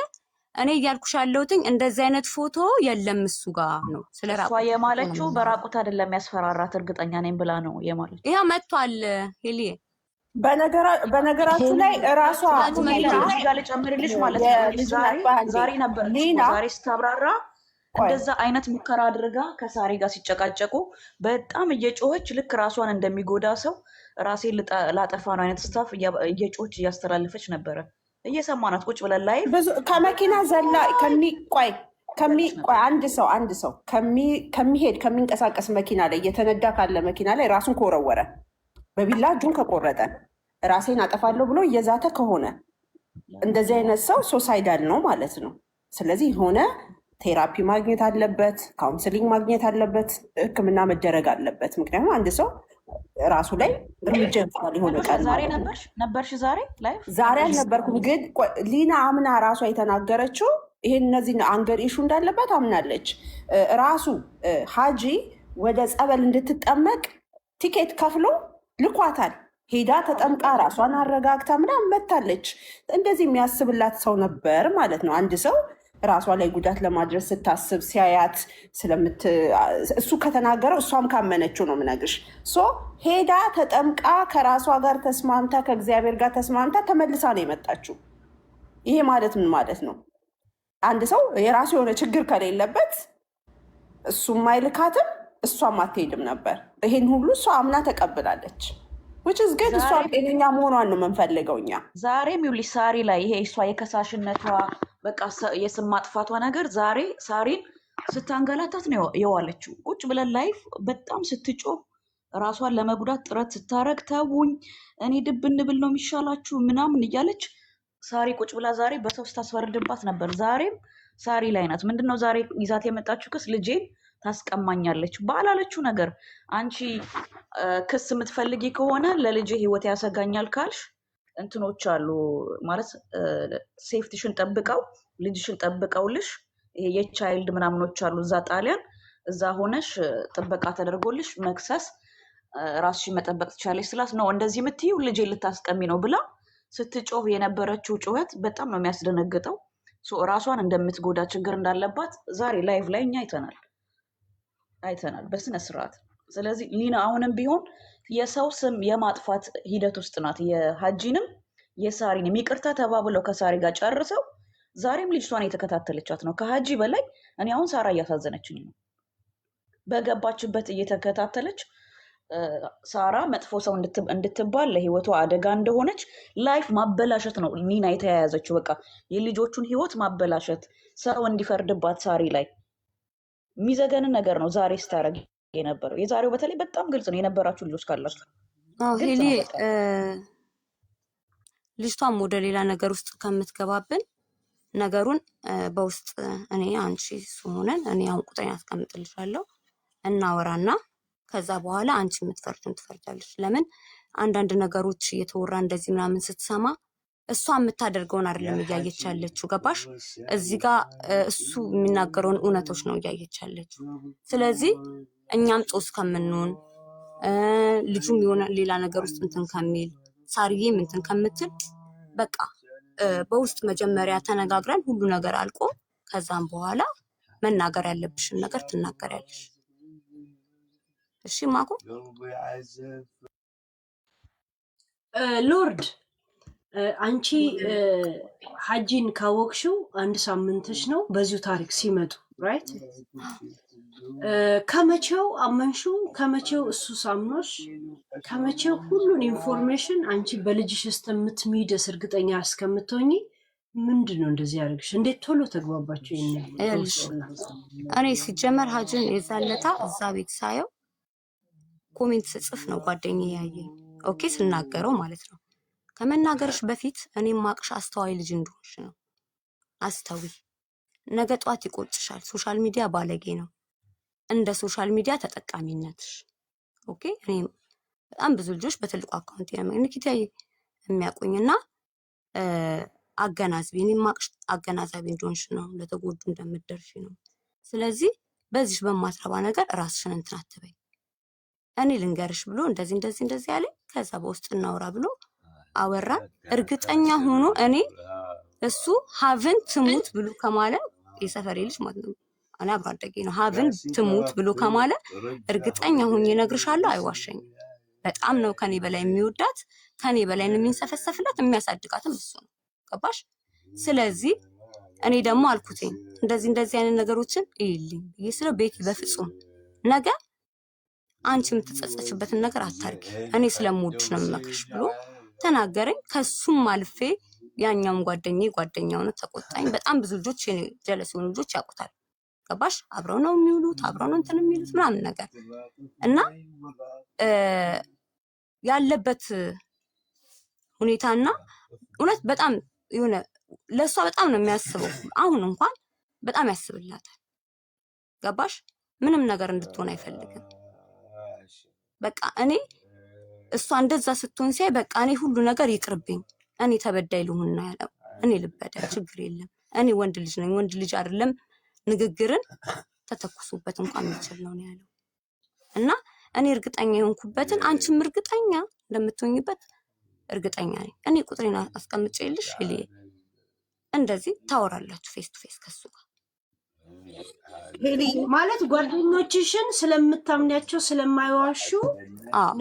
እኔ እያልኩሽ ያለሁትኝ እንደዚህ አይነት ፎቶ የለም እሱ ጋር ነው። ስለ ራቆት እሷ የማለችው በራቆት አይደለም ያስፈራራት እርግጠኛ ነኝ ብላ ነው የማለችው። ይሄ መጥቷል ሄሊ። በነገራችሁ ላይ እራሷ ጋር ልጨምርልሽ ማለት ነው። ዛሬ ነበር ዛሬ ስታብራራ እንደዛ አይነት ሙከራ አድርጋ ከሳሪ ጋር ሲጨቃጨቁ በጣም እየጮኸች ልክ ራሷን እንደሚጎዳ ሰው ራሴ ላጠፋ ነው አይነት ስታፍ እየጮኸች እያስተላለፈች ነበረ። እየሰማናት ቁጭ ብለን ላይ ከመኪና ዘላ አንድ ሰው ከሚንቀሳቀስ መኪና ላይ እየተነዳ ካለ መኪና ላይ ራሱን ከወረወረ በቢላ እጁን ከቆረጠ ራሴን አጠፋለሁ ብሎ እየዛተ ከሆነ እንደዚህ አይነት ሰው ሱሳይዳል ነው ማለት ነው። ስለዚህ የሆነ ቴራፒ ማግኘት አለበት፣ ካውንስሊንግ ማግኘት አለበት፣ ሕክምና መደረግ አለበት። ምክንያቱም አንድ ሰው ራሱ ላይ እርምጃ ይወስዳል። የሆነ ቀን ነበርሽ ዛሬ አልነበርኩም፣ ግን ሊና አምና ራሷ የተናገረችው ይሄን እነዚህን አንገር ኢሹ እንዳለባት አምናለች። ራሱ ሀጂ ወደ ጸበል እንድትጠመቅ ቲኬት ከፍሎ ልኳታል። ሄዳ ተጠምቃ ራሷን አረጋግታ ምናምን መታለች። እንደዚህ የሚያስብላት ሰው ነበር ማለት ነው። አንድ ሰው ራሷ ላይ ጉዳት ለማድረስ ስታስብ ሲያያት እሱ ከተናገረው እሷም ካመነችው ነው የምነግርሽ። ሄዳ ተጠምቃ ከራሷ ጋር ተስማምታ ከእግዚአብሔር ጋር ተስማምታ ተመልሳ ነው የመጣችው። ይሄ ማለት ምን ማለት ነው? አንድ ሰው የራሱ የሆነ ችግር ከሌለበት እሱም አይልካትም እሷም አትሄድም ነበር። ይሄን ሁሉ እሷ አምና ተቀብላለች። ግን እሷ ጤነኛ መሆኗን ነው የምንፈልገው እኛ። ዛሬም ይኸውልሽ ሳሪ ላይ ይሄ እሷ የከሳሽነቷ በቃ የስም ማጥፋቷ ነገር ዛሬ ሳሪን ስታንገላታት ነው የዋለችው። ቁጭ ብለን ላይፍ በጣም ስትጮህ ራሷን ለመጉዳት ጥረት ስታረግ ተውኝ እኔ ድብ እንብል ነው የሚሻላችሁ ምናምን እያለች ሳሪ ቁጭ ብላ ዛሬ በሰው ስታስፈርድባት ነበር። ዛሬም ሳሪ ላይ ናት። ምንድነው ዛሬ ይዛት የመጣችው ክስ? ልጄን ታስቀማኛለች ባላለችው ነገር። አንቺ ክስ የምትፈልጊ ከሆነ ለልጅ ህይወት ያሰጋኛል ካልሽ እንትኖች አሉ ማለት ሴፍቲሽን ጠብቀው ልጅሽን ጠብቀውልሽ ይሄ የቻይልድ ምናምኖች አሉ እዛ ጣሊያን እዛ ሆነሽ ጥበቃ ተደርጎልሽ መክሰስ ራስሽን መጠበቅ ትቻለሽ ስላት ነው እንደዚህ የምትይው ልጄ ልታስቀሚ ነው ብላ ስትጮህ የነበረችው ጩኸት በጣም ነው የሚያስደነግጠው። ራሷን እንደምትጎዳ ችግር እንዳለባት ዛሬ ላይቭ ላይ እኛ አይተናል በስነ ስርዓት። ስለዚህ ሊና አሁንም ቢሆን የሰው ስም የማጥፋት ሂደት ውስጥ ናት። የሀጂንም የሳሪንም ይቅርታ ተባብለው ከሳሪ ጋር ጨርሰው ዛሬም ልጅቷን የተከታተለቻት ነው። ከሀጂ በላይ እኔ አሁን ሳራ እያሳዘነችኝ ነው። በገባችበት እየተከታተለች ሳራ መጥፎ ሰው እንድትባል ለህይወቷ አደጋ እንደሆነች ላይፍ ማበላሸት ነው ኒና የተያያዘችው። በቃ የልጆቹን ህይወት ማበላሸት፣ ሰው እንዲፈርድባት ሳሪ ላይ የሚዘገንን ነገር ነው ዛሬ ስታረግ የነበረው። የዛሬው በተለይ በጣም ግልጽ ነው። የነበራችሁ ልጆች ካላችሁ ሄሊ ልጅቷም ወደ ሌላ ነገር ውስጥ ከምትገባብን ነገሩን በውስጥ እኔ አንቺ ሆነን እኔ አሁን ቁጥሬን አስቀምጥልሻለሁ እናወራና ከዛ በኋላ አንቺ የምትፈርጂውን ትፈርጃለሽ። ለምን አንዳንድ ነገሮች እየተወራ እንደዚህ ምናምን ስትሰማ እሷ የምታደርገውን አይደለም እያየች ያለችው። ገባሽ? እዚህ ጋር እሱ የሚናገረውን እውነቶች ነው እያየች ያለችው። ስለዚህ እኛም ጦስ ከምንሆን ልጁም የሆነ ሌላ ነገር ውስጥ እንትን ከሚል ሳርዬም እንትን ከምትል በቃ በውስጥ መጀመሪያ ተነጋግረን ሁሉ ነገር አልቆ ከዛም በኋላ መናገር ያለብሽን ነገር ትናገሪያለሽ። እሺ ማኮ ሎርድ አንቺ ሀጂን ካወቅሽው 1 ሳምንትሽ ነው በዚሁ ታሪክ ሲመጡ ራይት? ከመቼው አመንሽው? ከመቼው እሱ ሳምኖሽ? ከመቼው ሁሉን ኢንፎርሜሽን አንቺ በልጅሽ ውስጥ የምትሚደስ እርግጠኛ እስከምትሆኚ ምንድነው እንደዚህ ያደርግሽ? እንዴት ቶሎ ተግባባችሁ? እኔ ሲጀመር ሀጅን የዛለታ እዛ ቤት ሳየው ኮሜንት ስጽፍ ነው ጓደኛዬ ያየኝ። ኦኬ ስናገረው ማለት ነው። ከመናገርሽ በፊት እኔ ማቅሽ አስተዋይ ልጅ እንደሆንሽ ነው። አስተዊ ነገ ጧት ይቆጭሻል። ሶሻል ሚዲያ ባለጌ ነው። እንደ ሶሻል ሚዲያ ተጠቃሚነትሽ ኦኬ። እኔ በጣም ብዙ ልጆች በትልቁ አካውንት ንኪታይ የሚያውቁኝና አገናዝቢ እኔ ማቅሽ አገናዛቢ እንደሆንሽ ነው። ለተጎዱ እንደምትደርሺ ነው። ስለዚህ በዚህ በማትረባ ነገር ራስሽን እንትን አትበይ። እኔ ልንገርሽ ብሎ እንደዚህ ያለ ከዛ በውስጥ እናውራ ብሎ አወራን። እርግጠኛ ሆኖ እኔ እሱ ሀቭን ትሙት ብሎ ከማለ የሰፈሬ ልጅ ማለት ነው እኔ አብሮ አደጌ ነው። ሀቭን ትሙት ብሎ ከማለ እርግጠኛ ሆኜ እነግርሻለሁ አይዋሸኝም። በጣም ነው ከኔ በላይ የሚወዳት፣ ከኔ በላይ ነው የሚንሰፈሰፍላት፣ የሚያሳድጋትም እሱ ነው። ገባሽ? ስለዚህ እኔ ደግሞ አልኩትኝ እንደዚህ አይነት ነገሮችን ይልኝ ይስለው ቤት በፍጹም ነገ አንቺ የምትጸጸችበትን ነገር አታርጊ፣ እኔ ስለምወድሽ ነው የምመክርሽ ብሎ ተናገረኝ። ከሱም አልፌ ያኛውም ጓደኛው ነው ተቆጣኝ። በጣም ብዙ ልጆች ጀለስ የሆኑ ልጆች ያውቁታል። ገባሽ? አብረው ነው የሚውሉት፣ አብረው ነው እንትን የሚሉት ምናምን ነገር እና ያለበት ሁኔታና እውነት በጣም የሆነ ለሷ በጣም ነው የሚያስበው። አሁን እንኳን በጣም ያስብላታል። ገባሽ? ምንም ነገር እንድትሆን አይፈልግም። በቃ እኔ እሷ እንደዛ ስትሆን ሲያይ በቃ እኔ ሁሉ ነገር ይቅርብኝ፣ እኔ ተበዳይ ልሁንና ያለው እኔ ልበደል ችግር የለም። እኔ ወንድ ልጅ ነኝ፣ ወንድ ልጅ አይደለም ንግግርን ተተኩሱበት እንኳን የሚችል ነው ያለው። እና እኔ እርግጠኛ የሆንኩበትን አንቺም እርግጠኛ እንደምትሆኝበት እርግጠኛ ነኝ። እኔ ቁጥሬን አስቀምጬልሽ ይልይ እንደዚህ ታወራላችሁ ፌስ ቱ ፌስ ከሱ ጋር ማለት ጓደኞችሽን ስለምታምኛቸው ስለማይዋሹ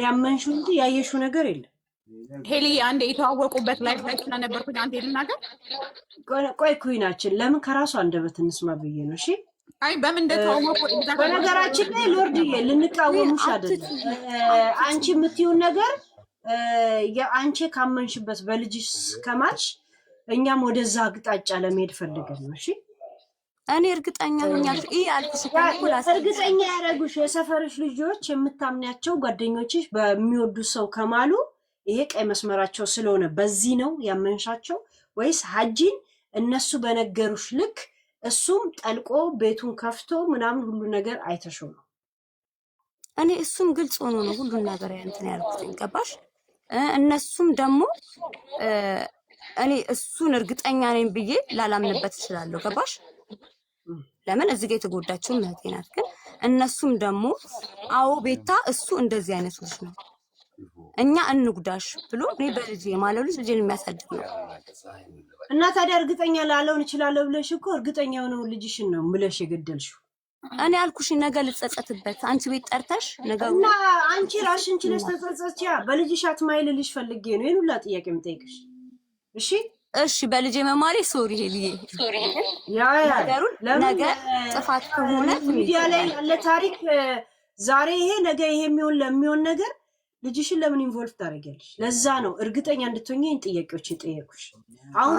ያመንሽው እንጂ ያየሽው ነገር የለም። ሄሊ አንድ የተዋወቁበት ላይፍ ላይ ስለነበርኩኝ አንተ ልናገር። ቆይ ኩይናችን ለምን ከራሱ አንደበት እንስማ ብዬ ነው። እሺ አይ በምን እንደተዋወቁ በነገራችን ላይ ሎርድዬ ልንቃወምሽ አይደለም። አንቺ የምትይውን ነገር የአንቺ ካመንሽበት በልጅሽ ከማልሽ እኛም ወደዛ አቅጣጫ ለመሄድ ፈልገን ነው። እሺ እኔ እርግጠኛ ሆኛል። አልኩሽ እርግጠኛ ያደረጉሽ የሰፈርሽ ልጆች የምታምኛቸው ጓደኞችሽ በሚወዱ ሰው ከማሉ ይሄ ቀይ መስመራቸው ስለሆነ በዚህ ነው ያመንሻቸው ወይስ ሀጂን እነሱ በነገሩሽ ልክ እሱም ጠልቆ ቤቱን ከፍቶ ምናምን ሁሉ ነገር አይተሽው ነው? እኔ እሱም ግልጽ ሆኖ ነው ሁሉ ነገር እንትን ያልኩት። ገባሽ? እነሱም ደግሞ እኔ እሱን እርግጠኛ ነኝ ብዬ ላላምንበት እችላለሁ። ገባሽ? ለምን እዚህ ጋር የተጎዳችው እህቴ ናት። ግን እነሱም ደግሞ አዎ ቤታ እሱ እንደዚህ አይነት ልጅ ነው እኛ እንጉዳሽ ብሎ እኔ በልጅ የማለው ልጅ ልጅን የሚያሳድግ ነው። እና ታዲያ እርግጠኛ ላለውን እችላለሁ ብለሽ እኮ እርግጠኛ የሆነው ልጅሽን ነው ብለሽ የገደልሽው። እኔ አልኩሽ ነገ ልጸጸትበት አንቺ ቤት ጠርተሽ ነገ እና አንቺ ራስሽን ችለሽ ተጸጸች። ያ በልጅሽ አትማይልልሽ ፈልጌ ነው ይሄን ሁላ ጥያቄ የምጠይቅሽ። እሺ በልጅ መማሌ ሶሪ ሄሊዬ ያ ነገ ጥፋት ከሆነ ሚዲያ ላይ ያለ ታሪክ ዛሬ ይሄ ነገ ይሄ ለሚሆን ነገር ልጅሽን ለምን ኢንቮልቭ ታደርጊያለሽ? ለዛ ነው እርግጠኛ እንድትሆኚ ጥያቄዎች የጠየኩሽ። አሁን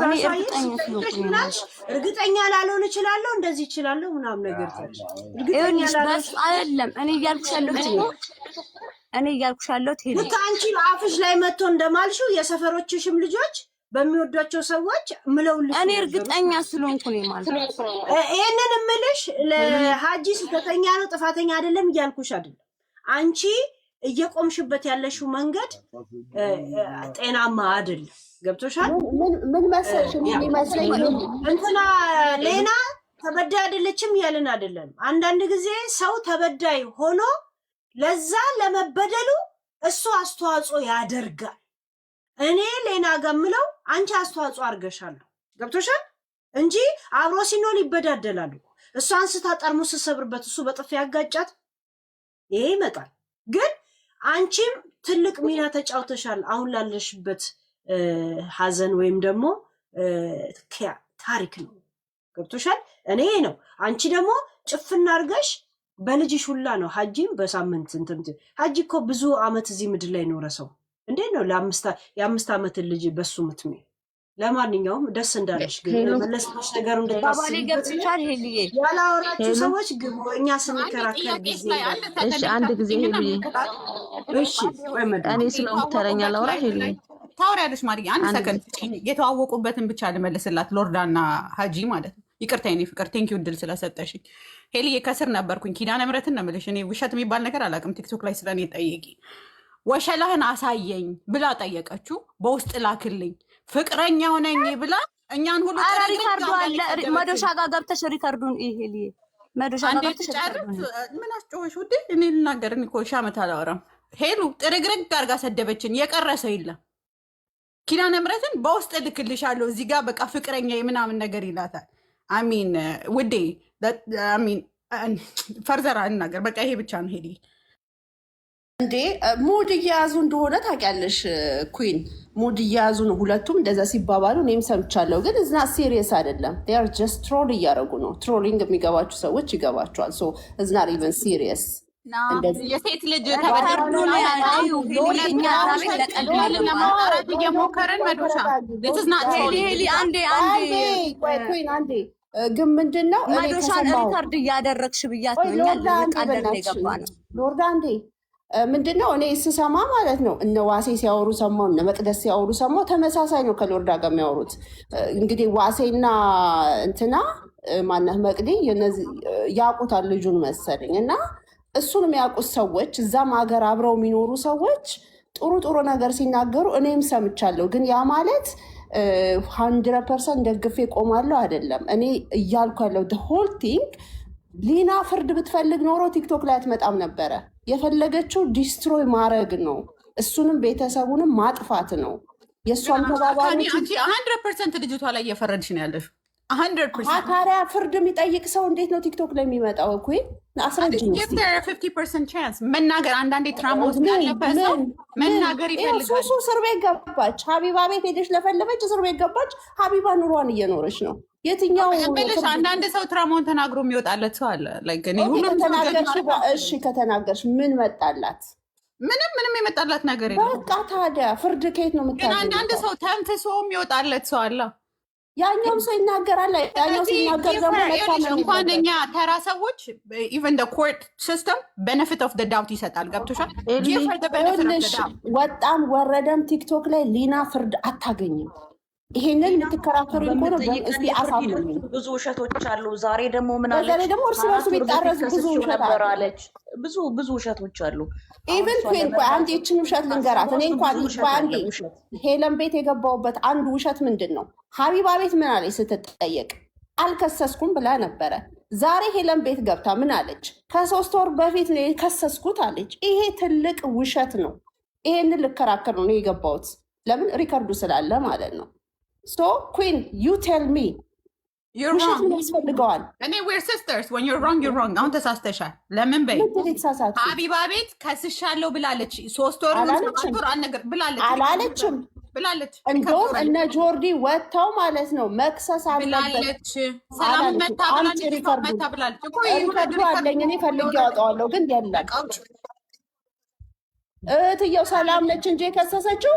ራሱ እርግጠኛ ላልሆን እችላለሁ እንደዚህ እችላለሁ ምናምን ነገር ታች እርግጠኛ ላልሆን አይደለም። እኔ እያልኩሽ ያለሁት ሄሊ ልክ አንቺ አፍሽ ላይ መጥቶ እንደማልሽው የሰፈሮችሽም ልጆች በሚወዷቸው ሰዎች ምለውልሽ እኔ እርግጠኛ ስለሆንኩ ነው ማለት ነው። ይሄንን እምልሽ ለሀጂ ስህተተኛ ነው ጥፋተኛ አይደለም እያልኩሽ አይደለም። አንቺ እየቆምሽበት ያለሽው መንገድ ጤናማ አይደለም። ገብቶሻል? ምን መሰልሽ የሚመስለኝ እንትና ሌና ተበዳይ አይደለችም ያልን አይደለም። አንዳንድ ጊዜ ሰው ተበዳይ ሆኖ ለዛ ለመበደሉ እሱ አስተዋጽኦ ያደርጋል። እኔ ሌና ገምለው አንቺ አስተዋጽኦ አድርገሻለሁ። ገብቶሻል? እንጂ አብሮ ሲኖር ይበዳደላሉ። እሷ አንስታ ጠርሙስ ሰብርበት እሱ በጥፊ ያጋጫት ይሄ ይመጣል። ግን አንቺም ትልቅ ሚና ተጫውተሻል አሁን ላለሽበት ሐዘን ወይም ደግሞ ታሪክ ነው። ገብቶሻል? እኔ ነው አንቺ ደግሞ ጭፍና አርገሽ በልጅሽ ሁላ ነው ሀጂም በሳምንት እንትን ሀጂ እኮ ብዙ አመት እዚህ ምድር ላይ ኖረ ሰው እንዴት ነው ለ5 ዓመት ልጅ በሱ ምትሜ ለማንኛውም ደስ እንዳለሽ ግን መለስሽ ነገሩ ባባሌ እንድታስቢበት ገብቶሻል። ሄልዬ ያላወራችሁ ሰዎች ግቡ። እኛ ስንከራከር ጊዜ እሺ አንድ ጊዜ ሄልዬ እሺ ወይ እኔ ስለሆንኩ ተረኛ ላውራ ሄልዬ ታወሪያለሽ ማርዬ። አንድ ሰከንድ የተዋወቁበትን ብቻ ልመልስላት። ሎርዳና ሀጂ ማለት ነው። ይቅርታ የኔ ፍቅር ቴንኪው እድል ስለሰጠሽኝ። ሄልዬ ከስር ነበርኩኝ። ኪዳነ ምሕረትን ነው የምልሽ። እኔ ውሸት የሚባል ነገር አላውቅም። ቲክቶክ ላይ ስለኔ ጠይቂ። ወሸላህን አሳየኝ ብላ ጠየቀችው። በውስጥ ላክልኝ ፍቅረኛ ሆነኝ ብላ እኛን ሁሉ ሪካርዱ አለ። መዶሻ ጋር ገብተሽ ሪካርዱን ሄልዬ መዶሻ ጋር ገብተሽ ምን አስጮኸሽ ውዴ? እኔ ልናገር እኮ ሺህ ዓመት አላወራም። ሄሉ ጥርግርግ አድርጋ ሰደበችን። የቀረሰ የለም። ኪዳነ ምሕረትን በውስጥ ልክልሻለሁ እዚህ ጋር በቃ ፍቅረኛ የምናምን ነገር ይላታል። አሚን ውዴ አሚን ፈርዘራ እናገር በቃ ይሄ ብቻ ነው። ሄዲ እንዴ ሙድ እየያዙ እንደሆነ ታውቂያለሽ ኩን፣ ሙድ እየያዙ ነው ሁለቱም እንደዛ ሲባባሉ እኔም ሰምቻለሁ። ግን እዝና ሲሪየስ አይደለም። ር ጀስት ትሮል እያደረጉ ነው። ትሮሊንግ የሚገባቸው ሰዎች ይገባቸዋል። ሶ እዝና ኢቨን ሲሪየስ የሴት ልጅ ለማዋራት እየሞከርን መዶሻ አንዴ ግን ምንድን ነው መዶሻን ሪካርድ እያደረግሽ ብያት ነው። እኛ ልንቃለን የገባ ነው። ሎርዳ አንዴ ምንድን ነው እኔ ስሰማ ማለት ነው እነ ዋሴ ሲያወሩ ሰማው፣ እነ መቅደስ ሲያወሩ ሰማው። ተመሳሳይ ነው ከሎርዳ ጋር የሚያወሩት። እንግዲህ ዋሴና እንትና ማነህ መቅዲ ያውቁታል ልጁን መሰለኝ እና እሱን የሚያውቁት ሰዎች እዛም ሀገር አብረው የሚኖሩ ሰዎች ጥሩ ጥሩ ነገር ሲናገሩ እኔም ሰምቻለሁ። ግን ያ ማለት 100% ደግፌ ቆማለሁ አይደለም። እኔ እያልኩ ያለው ሆል ቲንግ ሊና ፍርድ ብትፈልግ ኖሮ ቲክቶክ ላይ አትመጣም ነበረ። የፈለገችው ዲስትሮይ ማድረግ ነው፣ እሱንም ቤተሰቡንም ማጥፋት ነው። የእሷም ተባባሪዎች 100% ልጅቷ ላይ እየፈረድሽ ነው ያለሽ። 100% ታዲያ ፍርድ የሚጠይቅ ሰው እንዴት ነው ቲክቶክ ላይ የሚመጣው? እኮ አስረጅኝ። 50% ቻንስ መናገር አንዳንዴ ትራማ ውስጥ ያለበት ሰው መናገር ይፈልጋል። ሱሱ እስር ቤት ገባች። ሀቢባ ቤት ሄደሽ ለፈለፈች እስር ቤት ገባች። ሀቢባ ኑሯን እየኖረች ነው። የትኛው ብልሽ አንዳንድ ሰው ትራማውን ተናግሮ የሚወጣለት ሰው አለ። እሺ ከተናገርሽ ምን መጣላት? ምንም የመጣላት ነገር የለም። በቃ ታዲያ ፍርድ ከየት ነው የምታገኘው? ግን አንዳንድ ሰው ተንፍሶ የሚወጣለት ሰው አለ። ያኛውም ሰው ይናገራል። ያኛው ሲናገር ደግሞ እንኳን እኛ ተራ ሰዎች ኢቨን ኮርት ሲስተም ቤኔፊት ኦፍ ዳውት ይሰጣል። ገብቶሻል? ወጣም ወረደም ቲክቶክ ላይ ሊና ፍርድ አታገኝም። ይሄንን የምትከራከሩ ከሆነ እስቲ አሳምኑኝ። ብዙ ውሸቶች አሉ። ዛሬ ደግሞ ምን አለች? ዛሬ ደግሞ እርስ በርሱ ቢጣረሱ ብዙ ውሸት አለች። ብዙ ውሸቶች አሉ። ኢቨን ኩን አንድ ይችን ውሸት ልንገራት። እኔ እንኳን በአንዴ ሄለን ቤት የገባሁበት አንዱ ውሸት ምንድን ነው? ሀቢባ ቤት ምን አለች ስትጠየቅ አልከሰስኩም ብላ ነበረ። ዛሬ ሄለን ቤት ገብታ ምን አለች? ከ3 ወር በፊት ነው የከሰስኩት አለች። ይሄ ትልቅ ውሸት ነው። ይሄንን ልከራከር ነው የገባሁት። ለምን? ሪከርዱ ስላለ ማለት ነው። ሶ ኩን ዩ ቴል ሚ ውሸት ምን ያስፈልገዋል? እኔ ዌር ሲስተርስ ወን ዩር ሮንግ ዩር ሮንግ። አሁን ተሳስተሻል። ለምን በይ ሀቢባ ቤት ከስሻለሁ ብላለች። 3 ወር አላለችም ብላለች። እንደውም እነ ጆርዲ ወጥተው ማለት ነው መክሰስ አለበት። ሰላም መታ ብላለች። ሪከርዱ አለኝ እኔ ፈልጌ ያወጣዋለሁ፣ ግን የለም። እህትየው ሰላም ነች እንጂ የከሰሰችው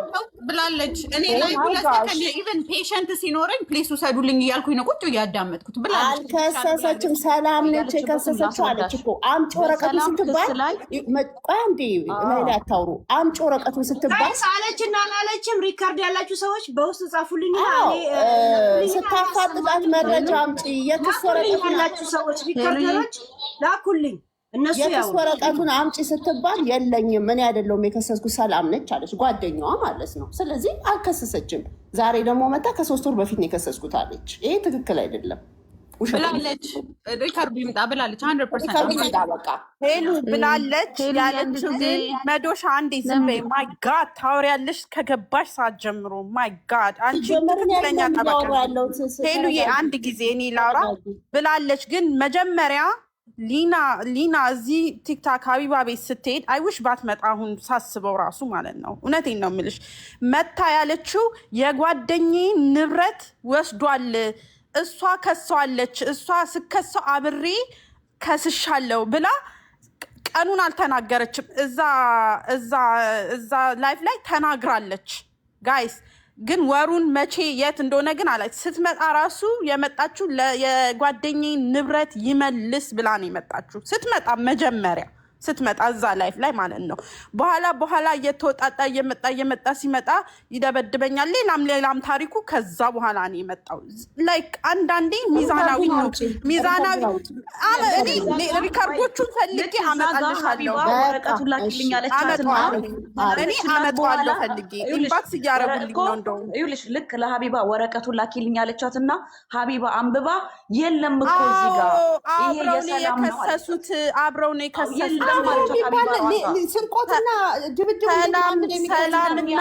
ብላለች። እኔ ላይ ኢቨን ፔሸንት ሲኖረኝ ፕሌስ ውሰዱልኝ እያልኩኝ ነው ቁጭ እያዳመጥኩት ብላለች። አልከሰሰችም። ሰላም ነች የከሰሰችው አለች እኮ። አምጪ ወረቀቱን ስትባል አንዴ ላይ አታውሩ። አምጪ ወረቀቱን ስትባል አለች እና አላለችም። ሪካርድ ያላችሁ ሰዎች በውስጥ ጻፉልኝ። ስታፋጥጣት መረጃ አምጪ። የክስ ወረቀት ያላችሁ ሰዎች ሪካርደሮች ላኩልኝ። የክስ ወረቀቱን አምጪ ስትባል የለኝም እኔ አይደለሁም የከሰስኩ ሰላም ነች አለች፣ ጓደኛዋ ማለት ነው። ስለዚህ አልከሰሰችም። ዛሬ ደግሞ መጣ ከ3 ወር በፊት ነው የከሰስኩት አለች። ይሄ ትክክል አይደለም ብላለች። ሪካርዱ ይምጣ ብላለች። 100% በቃ ሄሉ ብላለች ያለችው። ግን መዶሻ አንዴ ዝም በይ። ማይ ጋድ ታወሪያለሽ ከገባሽ ሰዓት ጀምሮ። ማይ ጋድ አንቺ ትክክለኛ ጠበቃ ሄሉዬ። አንድ ጊዜ እኔ ላውራ ብላለች። ግን መጀመሪያ ሊና እዚህ ቲክታክ ሀቢባ ቤት ስትሄድ አይውሽ ባትመጣ አሁን ሳስበው ራሱ ማለት ነው። እውነቴን ነው የምልሽ። መታ ያለችው የጓደኛዬ ንብረት ወስዷል፣ እሷ ከሰዋለች፣ እሷ ስከሰው አብሬ ከስሻለው ብላ ቀኑን አልተናገረችም። እዛ ላይፍ ላይ ተናግራለች። ጋይስ ግን ወሩን መቼ የት እንደሆነ ግን አላ ስትመጣ ራሱ የመጣችሁ የጓደኛዬ ንብረት ይመልስ ብላ ነው የመጣችሁ። ስትመጣ መጀመሪያ ስትመጣ እዛ ላይፍ ላይ ማለት ነው። በኋላ እየተወጣጣ እየመጣ ሲመጣ ይደበድበኛል። ሌላም ታሪኩ ከዛ በኋላ ነው የመጣው። ላይክ አንዳንዴ ሚዛናዊ ነው ሚዛናዊ። እኔ ሪካርዶቹን ፈልጌ አመጣልሻለሁ። እኔ አመጣዋለሁ ፈልጌ ኢንባክስ እያረጉልኝ ነው። እንደውም ይኸውልሽ ልክ ለሀቢባ ወረቀቱን ላኪልኝ አለቻትና ሀቢባ አንብባ የለም እኮ እዚህ ጋር ይሄ የሰላም ነው የከሰሱት አብረው ነው የከሰሱት ስርቆትና ድብድብ ሰላምና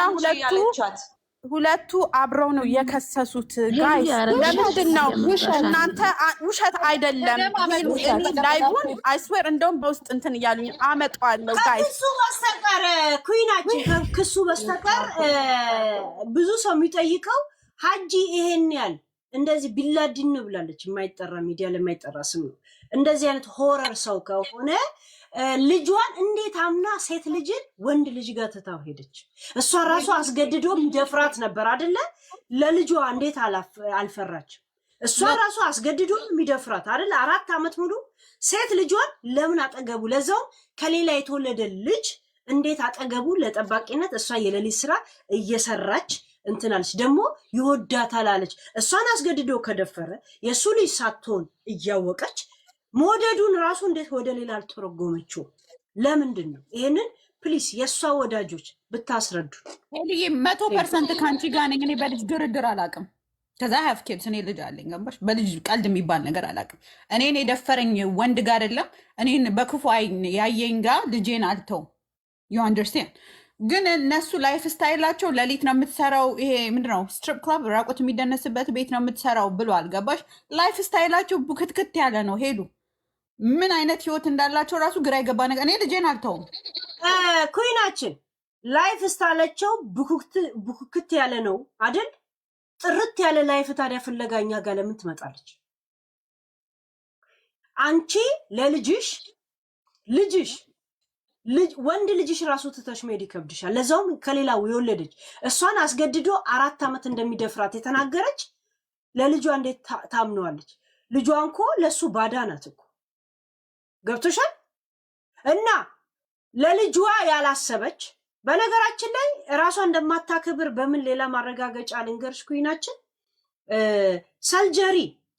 ሁለቱ አብረው ነው የከሰሱት። ጋይስ ለምንድን ነው እናንተ ውሸት አይደለም ላይቡን አይስዌር እንደውም በውስጥ እንትን እያሉኝ አመጣዋለሁ። ጋይስ ክሱ በስተቀር ኩይናችን ከክሱ በስተቀር ብዙ ሰው የሚጠይቀው ሀጂ ይሄን ያህል እንደዚህ ቢላዲን ነው ብላለች። የማይጠራ ሚዲያ ለማይጠራ ስም ነው። እንደዚህ አይነት ሆረር ሰው ከሆነ ልጇን እንዴት አምና ሴት ልጅን ወንድ ልጅ ጋር ትታው ሄደች? እሷ ራሱ አስገድዶ ደፍራት ነበር አይደለ? ለልጇ እንዴት አልፈራች? እሷ ራሱ አስገድዶ የሚደፍራት አይደለ? 4 ዓመት ሙሉ ሴት ልጇን ለምን አጠገቡ፣ ለዛው ከሌላ የተወለደ ልጅ እንዴት አጠገቡ ለጠባቂነት እሷ የሌሊት ስራ እየሰራች እንትናለች። ደግሞ ይወዳታል አለች። እሷን አስገድዶ ከደፈረ የሱ ልጅ ሳትሆን እያወቀች ሞደዱን ራሱ እንዴት ወደ ሌላ አልተረጎመችው? ለምንድን ነው? ይሄንን ፕሊስ የእሷ ወዳጆች ብታስረዱ። ሄልዬ 100% ከአንቺ ጋር ነኝ። እኔ በልጅ ድርድር አላውቅም። ከዛ ሀፍ ኬድስ እኔ ልጅ አለኝ። ገባሽ? በልጅ ቀልድ የሚባል ነገር አላውቅም። እኔን የደፈረኝ ወንድ ጋር አይደለም እኔን በክፉ አይን ያየኝ ጋር ልጄን አልተውም። ዩ አንደርስታንድ? ግን እነሱ ላይፍ ስታይላቸው ሌሊት ነው የምትሰራው። ይሄ ምንድነው ስትሪፕ ክለብ ራቁት የሚደነስበት ቤት ነው የምትሰራው ብሏል። ገባሽ? ላይፍ ስታይላቸው ቡክትክት ያለ ነው። ሄዱ ምን አይነት ህይወት እንዳላቸው ራሱ ግራ የገባ ነገር። እኔ ልጄን አልተውም። ኩይናችን ላይፍ ስታይላቸው ቡክክት ያለ ነው አይደል? ጥርት ያለ ላይፍ ታዲያ ፍለጋኛ ጋር ለምን ትመጣለች? አንቺ ለልጅሽ ወንድ ልጅሽ ራሱ ትተሽ መሄድ ይከብድሻል። ለዛውም ከሌላው የወለደች እሷን አስገድዶ 4 ዓመት እንደሚደፍራት የተናገረች ለልጇ እንዴት ታምነዋለች? ልጇ እኮ ለሱ ባዳ ናት እኮ ገብቶሻል? እና ለልጇ ያላሰበች በነገራችን ላይ ራሷ እንደማታከብር በምን ሌላ ማረጋገጫ ልንገርሽ ኩይናችን።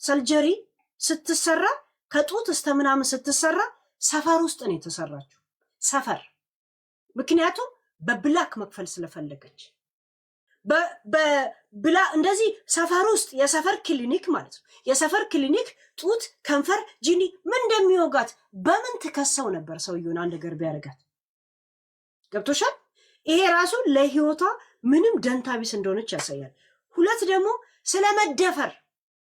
ሰልጀሪ ስትሰራ ከጡት እስከ ምናምን ስትሰራ ሰፈር ውስጥ ነው የተሰራችው። ሰፈር ምክንያቱም በብላክ መክፈል ስለፈለገች በብላ እንደዚህ ሰፈር ውስጥ የሰፈር ክሊኒክ ማለት ነው። የሰፈር ክሊኒክ ጡት፣ ከንፈር፣ ጂኒ ምን እንደሚወጋት በምን ትከሰው ነበር? ሰውየውን አንድ ነገር ቢያደርጋት ገብቶሻል? ይሄ ራሱ ለህይወቷ ምንም ደንታቢስ እንደሆነች ያሳያል። ሁለት ደግሞ ስለመደፈር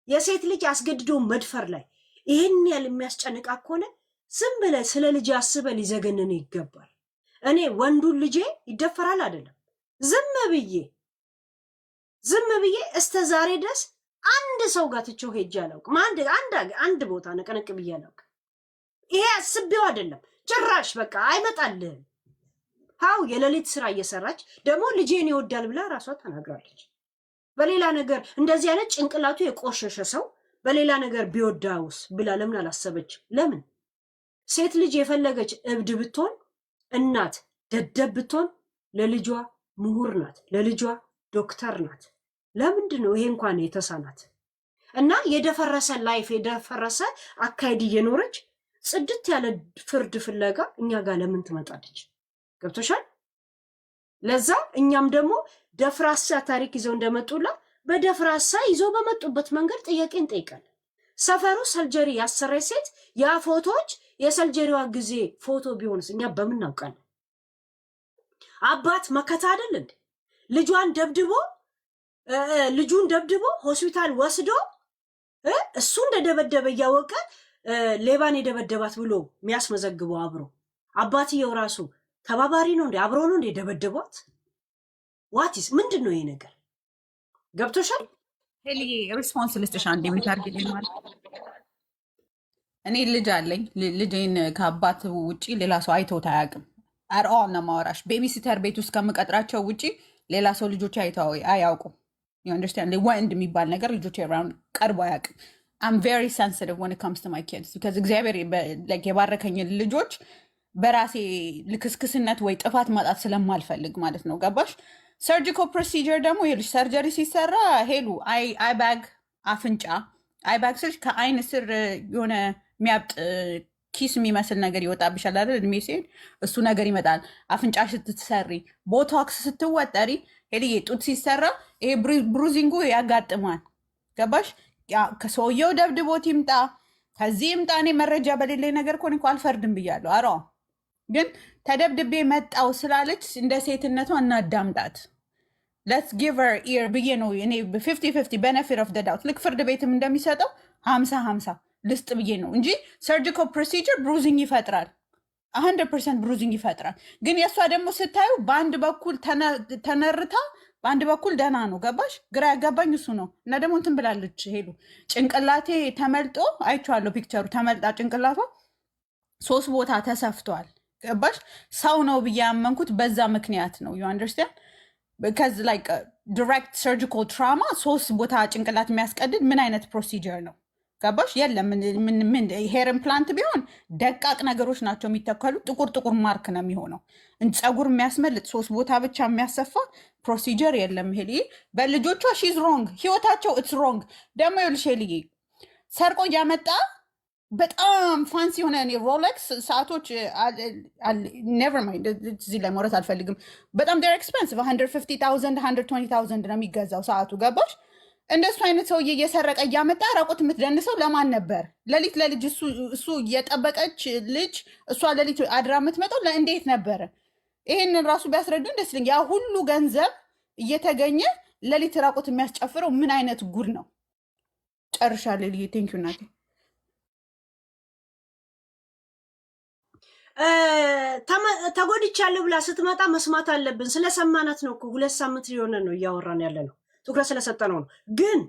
የሴት ልጅ አስገድዶ መድፈር ላይ ይሄን ያህል የሚያስጨንቃ ከሆነ ዝም ብለህ ስለ ልጅ አስበህ ሊዘገንን ይገባል። እኔ ወንዱን ልጄ ይደፈራል አይደለም ዝም ብዬ እስከ ዛሬ ድረስ አንድ ሰው ጋር ትቼው ሄጄ አላውቅም። አንድ ቦታ ነቀነቅ ብዬ አላውቅም። ይሄ አስቤው አይደለም ጭራሽ። በቃ አይመጣልህም። ሀው የሌሊት ስራ እየሰራች ደግሞ ልጄን ይወዳል ብላ ራሷ ተናግራለች። በሌላ ነገር እንደዚህ አይነት ጭንቅላቱ የቆሸሸ ሰው በሌላ ነገር ቢወዳውስ ብላ ለምን አላሰበችም? ለምን ሴት ልጅ የፈለገች እብድ ብትሆን እናት ደደብ ብትሆን ለልጇ ምሁር ናት፣ ለልጇ ዶክተር ናት። ለምንድን ነው ይሄ እንኳን የተሳናት? እና የደፈረሰ ላይፍ የደፈረሰ አካሄድ እየኖረች ጽድት ያለ ፍርድ ፍለጋ እኛ ጋር ለምን ትመጣለች? ገብቶሻል? ለዛ እኛም ደግሞ ደፍራሳ ታሪክ ይዘው እንደመጡላ በደፍራሳ ይዘው በመጡበት መንገድ ጥያቄ እንጠይቃለን። ሰፈሩ ሰልጀሪ ያሰረች ሴት ያ ፎቶዎች የሰልጀሪዋ ጊዜ ፎቶ ቢሆንስ እኛ በምን እናውቃለን? አባት መከታ አይደል እንዴ? ልጁን ደብድቦ ሆስፒታል ወስዶ እሱ እንደደበደበ እያወቀ ሌባን የደበደባት ብሎ የሚያስመዘግበው አብሮ አባትየው ራሱ ተባባሪ ነው እንዴ? አብሮ ነው እንዴ ደበደቧት? ዋቲስ ምንድን ነው ይሄ ነገር? ገብቶሻል? ሄልዬ ሪስፖንስ ልስጥሽ አንድ የሚታርግልኝ ማለት እኔ ልጅ አለኝ። ልጄን ከአባት ውጪ ሌላ ሰው አይተውት አያውቅም። አርአም ነው ማወራሽ። ቤቢሲተር ቤት ውስጥ ከምቀጥራቸው ውጪ ሌላ ሰው ልጆች አይተው አያውቁም። you understand ወንድ የሚባል ነገር ልጆች around ቀርቦ አያውቅም I'm very sensitive when it comes to my kids because እግዚአብሔር like የባረከኝ ልጆች በራሴ ልክስክስነት ወይ ጥፋት ማጣት ስለማልፈልግ ማለት ነው ገባሽ surgical procedure ደግሞ ይልሽ ሰርጀሪ ሲሰራ ሄሉ አይ ባግ አፍንጫ አይ ባግ ስልሽ ከአይን ስር የሆነ የሚያብጥ ኪስ የሚመስል ነገር ይወጣብሻል አይደል እድሜ ሲሄድ እሱ ነገር ይመጣል አፍንጫሽ ስትሰሪ ቦቶክስ ስትወጠሪ ሄልዬ ጡት ሲሰራ ይሄ ብሩዚንጉ ያጋጥማል ገባሽ ከሰውየው ደብድቦት ይምጣ ከዚህ ይምጣ እኔ መረጃ በሌለኝ ነገር እኮ እንኳን አልፈርድም ብያለሁ አሮ ግን ተደብድቤ መጣው ስላለች እንደ ሴትነቷ እናዳምጣት let's give her ear ብዬ ነው እኔ 50-50 benefit of the doubt ልክ ፍርድ ቤትም እንደሚሰጠው 50-50 ልስጥ ብዬ ነው እንጂ surgical procedure bruising ይፈጥራል 100% bruising ይፈጥራል ግን የሷ ደግሞ ስታዩ በአንድ በኩል ተነርታ በአንድ በኩል ደህና ነው ገባሽ ግራ ያጋባኝ እሱ ነው እና ደግሞ እንትን ብላለች ሄሉ ጭንቅላቴ ተመልጦ አይቼዋለሁ ፒክቸሩ ተመልጣ ጭንቅላቷ 3 ቦታ ተሰፍቷል ገባሽ ሰው ነው ብዬ ያመንኩት በዛ ምክንያት ነው you understand because like direct surgical trauma 3 ቦታ ጭንቅላት የሚያስቀድድ ምን አይነት procedure ነው ገባሽ የለም ምን ሄር ኢምፕላንት ቢሆን ደቃቅ ነገሮች ናቸው የሚተከሉ ጥቁር ማርክ ነው የሚሆነው ጸጉር የሚያስመልጥ 3 ቦታ ብቻ የሚያሰፋ ፕሮሲጀር የለም ሄሊ በልጆቿ she's wrong ህይወታቸው it's wrong ደግሞ ይልሽ ሄሊ ሰርቆ ያመጣ በጣም ፋንሲ ሆነ እኔ ሮሌክስ ሰዓቶች never mind እዚህ ላይ ማውራት አልፈልግም በጣም they're expensive 150,000 120,000 ነው የሚገዛው ሰዓቱ ገባሽ እንደሱ አይነት ሰው እየሰረቀ ያመጣ ራቆት የምትደንሰው ለማን ነበር ለሊት ለልጅ እሱ እየጠበቀች ልጅ እሷ ለሊት አድራ የምትመጣው ለእንዴት ነበር ይሄንን ራሱ ቢያስረዱን ደስ ይለኛል ያ ሁሉ ገንዘብ እየተገኘ ለሊት ራቆት የሚያስጨፍረው ምን አይነት ጉድ ነው ጨርሻለሁ ልዬ ቴንክ ዩ ናቲ ተጎድቻለሁ ብላ ስትመጣ መስማት አለብን ስለሰማናት ነው እኮ 2 ሳምንት ሊሆነ ነው እያወራን ያለ ነው ትኩረት ስለሰጠነው ነው ግን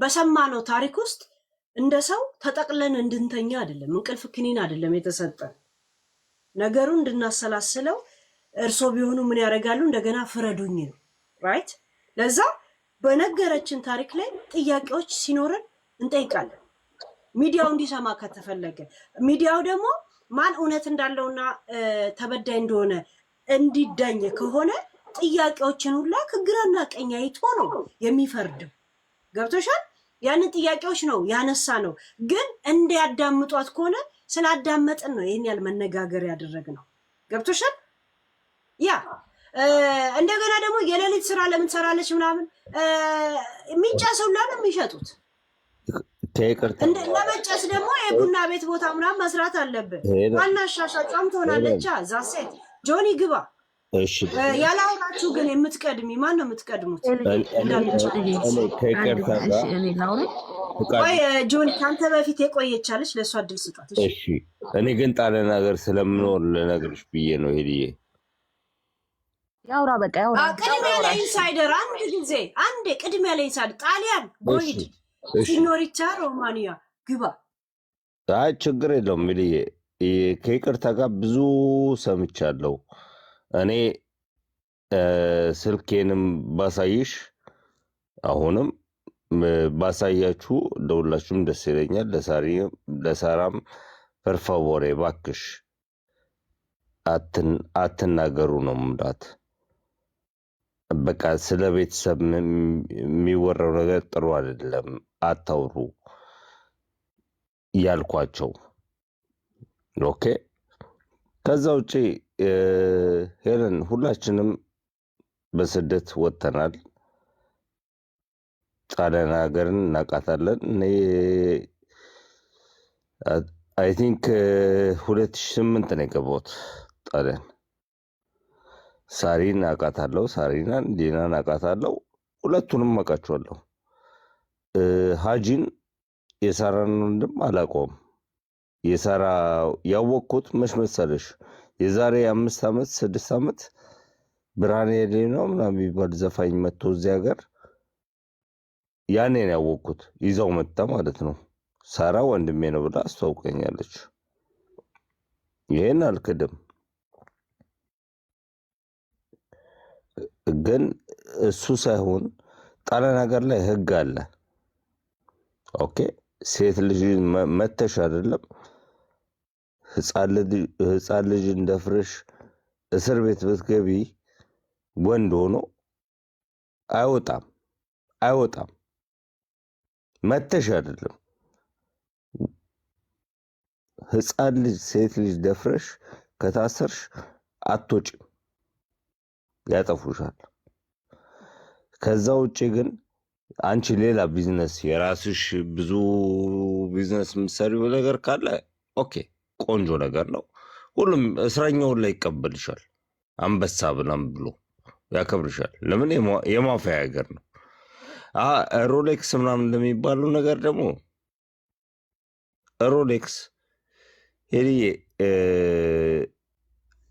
በሰማነው ታሪክ ውስጥ እንደ ሰው ተጠቅለን እንድንተኛ አይደለም እንቅልፍ ክኒን አይደለም የተሰጠን ነገሩን እንድናሰላስለው እርሶ ቢሆኑ ምን ያደርጋሉ እንደገና ፍረዱኝ ነው ራይት ለዛ በነገረችን ታሪክ ላይ ጥያቄዎች ሲኖረን እንጠይቃለን ሚዲያው እንዲሰማ ከተፈለገ ሚዲያው ደግሞ ማን እውነት እንዳለውና ተበዳይ እንደሆነ እንዲዳኝ ከሆነ ጥያቄዎችን ሁላ ከግራና ቀኝ አይቶ ነው የሚፈርደው ገብቶሻል ያንን ጥያቄዎች ነው ያነሳ ነው ግን እንዲያዳምጧት ከሆነ ስላዳመጥን ነው ይሄን ያል መነጋገር ያደረግነው ገብቶሻል ያ እንደገና ደግሞ የሌሊት ስራ ለምን ሰራለች ምናምን የሚጫሰውላ ነው የሚሸጡት ለመጨስ ደግሞ የቡና ቤት ቦታ ምናምን መስራት አለብን ዋና ሻሻጫም ትሆናለች ዛሴት ጆኒ ግባ እሺ ያላውራችሁ ግን የምትቀድሚ ማን ነው የምትቀድሙት ወይ ጆኒ ካንተ በፊት የቆየቻለች ለሷ እድል ስጣት እሺ እኔ ግን ጣሊያን ሀገር ስለምኖር ለነገርሽ ብዬ ነው ሄድዬ ያውራ በቃ ያውራ ቅድሚያ ላይ ኢንሳይደር አንድ ቅድሚያ ላይ ኢንሳይደር ጣሊያን ጎይድ ሲኖሪቻ ሮማኒያ ግባ አይ ችግር የለውም ሄድዬ ከይቅርታ ጋር ብዙ ሰምቻለሁ እኔ ስልኬንም ባሳይሽ አሁንም ባሳያችሁ ለሁላችሁም ደስ ይለኛል ለሳራም ፐርፋቮሬ ባክሽ አትናገሩ ነው ምላት በቃ ስለ ቤተሰብ የሚወራው ነገር ጥሩ አይደለም አታውሩ ያልኳቸው ኦኬ ከዛ ውጪ ሄለን ሁላችንም በስደት ወጥተናል ጣሊያን ሀገርን እናውቃታለን እኔ አይ ቲንክ 2008 ነው የገባሁት ጣሊያን ሳሪን አውቃታለሁ ሳሪናን ዲናን አውቃታለሁ ሁለቱንም አውቃቸዋለሁ ሀጂን የሳራን ወንድም አላውቀውም የሳራ ያወቅኩት መች መሰለሽ የዛሬ 5 ዓመት 6 ዓመት ብርሃኔ ነው ምናምን የሚባል ዘፋኝ መጥቶ እዚህ ሀገር ያኔ ነው ያወቅኩት ይዘው መጣ ማለት ነው ሳራ ወንድሜ ነው ብላ አስተዋውቀኛለች ይሄን አልክድም ግን እሱ ሳይሆን ጣሊያን ሀገር ላይ ህግ አለ። ኦኬ ሴት ልጅ መተሽ አይደለም ህፃን ልጅ እንደፍረሽ እስር ቤት ብትገቢ ወንድ ሆኖ አይወጣም። መተሽ አይደለም ህፃን ልጅ ሴት ልጅ ደፍረሽ ከታሰርሽ አትወጪም፣ ያጠፉሻል። ከዛ ውጭ ግን አንቺ ሌላ ቢዝነስ የራስሽ ብዙ ቢዝነስ የምትሰሪው ነገር ካለ ኦኬ ቆንጆ ነገር ነው። ሁሉም እስረኛውን ላይ ይቀበልሻል። አንበሳ ምናምን ብሎ ያከብርሻል። ለምን የማፊያ ሀገር ነው። ሮሌክስ ምናምን እንደሚባለው ነገር ደግሞ ሮሌክስ ሄድዬ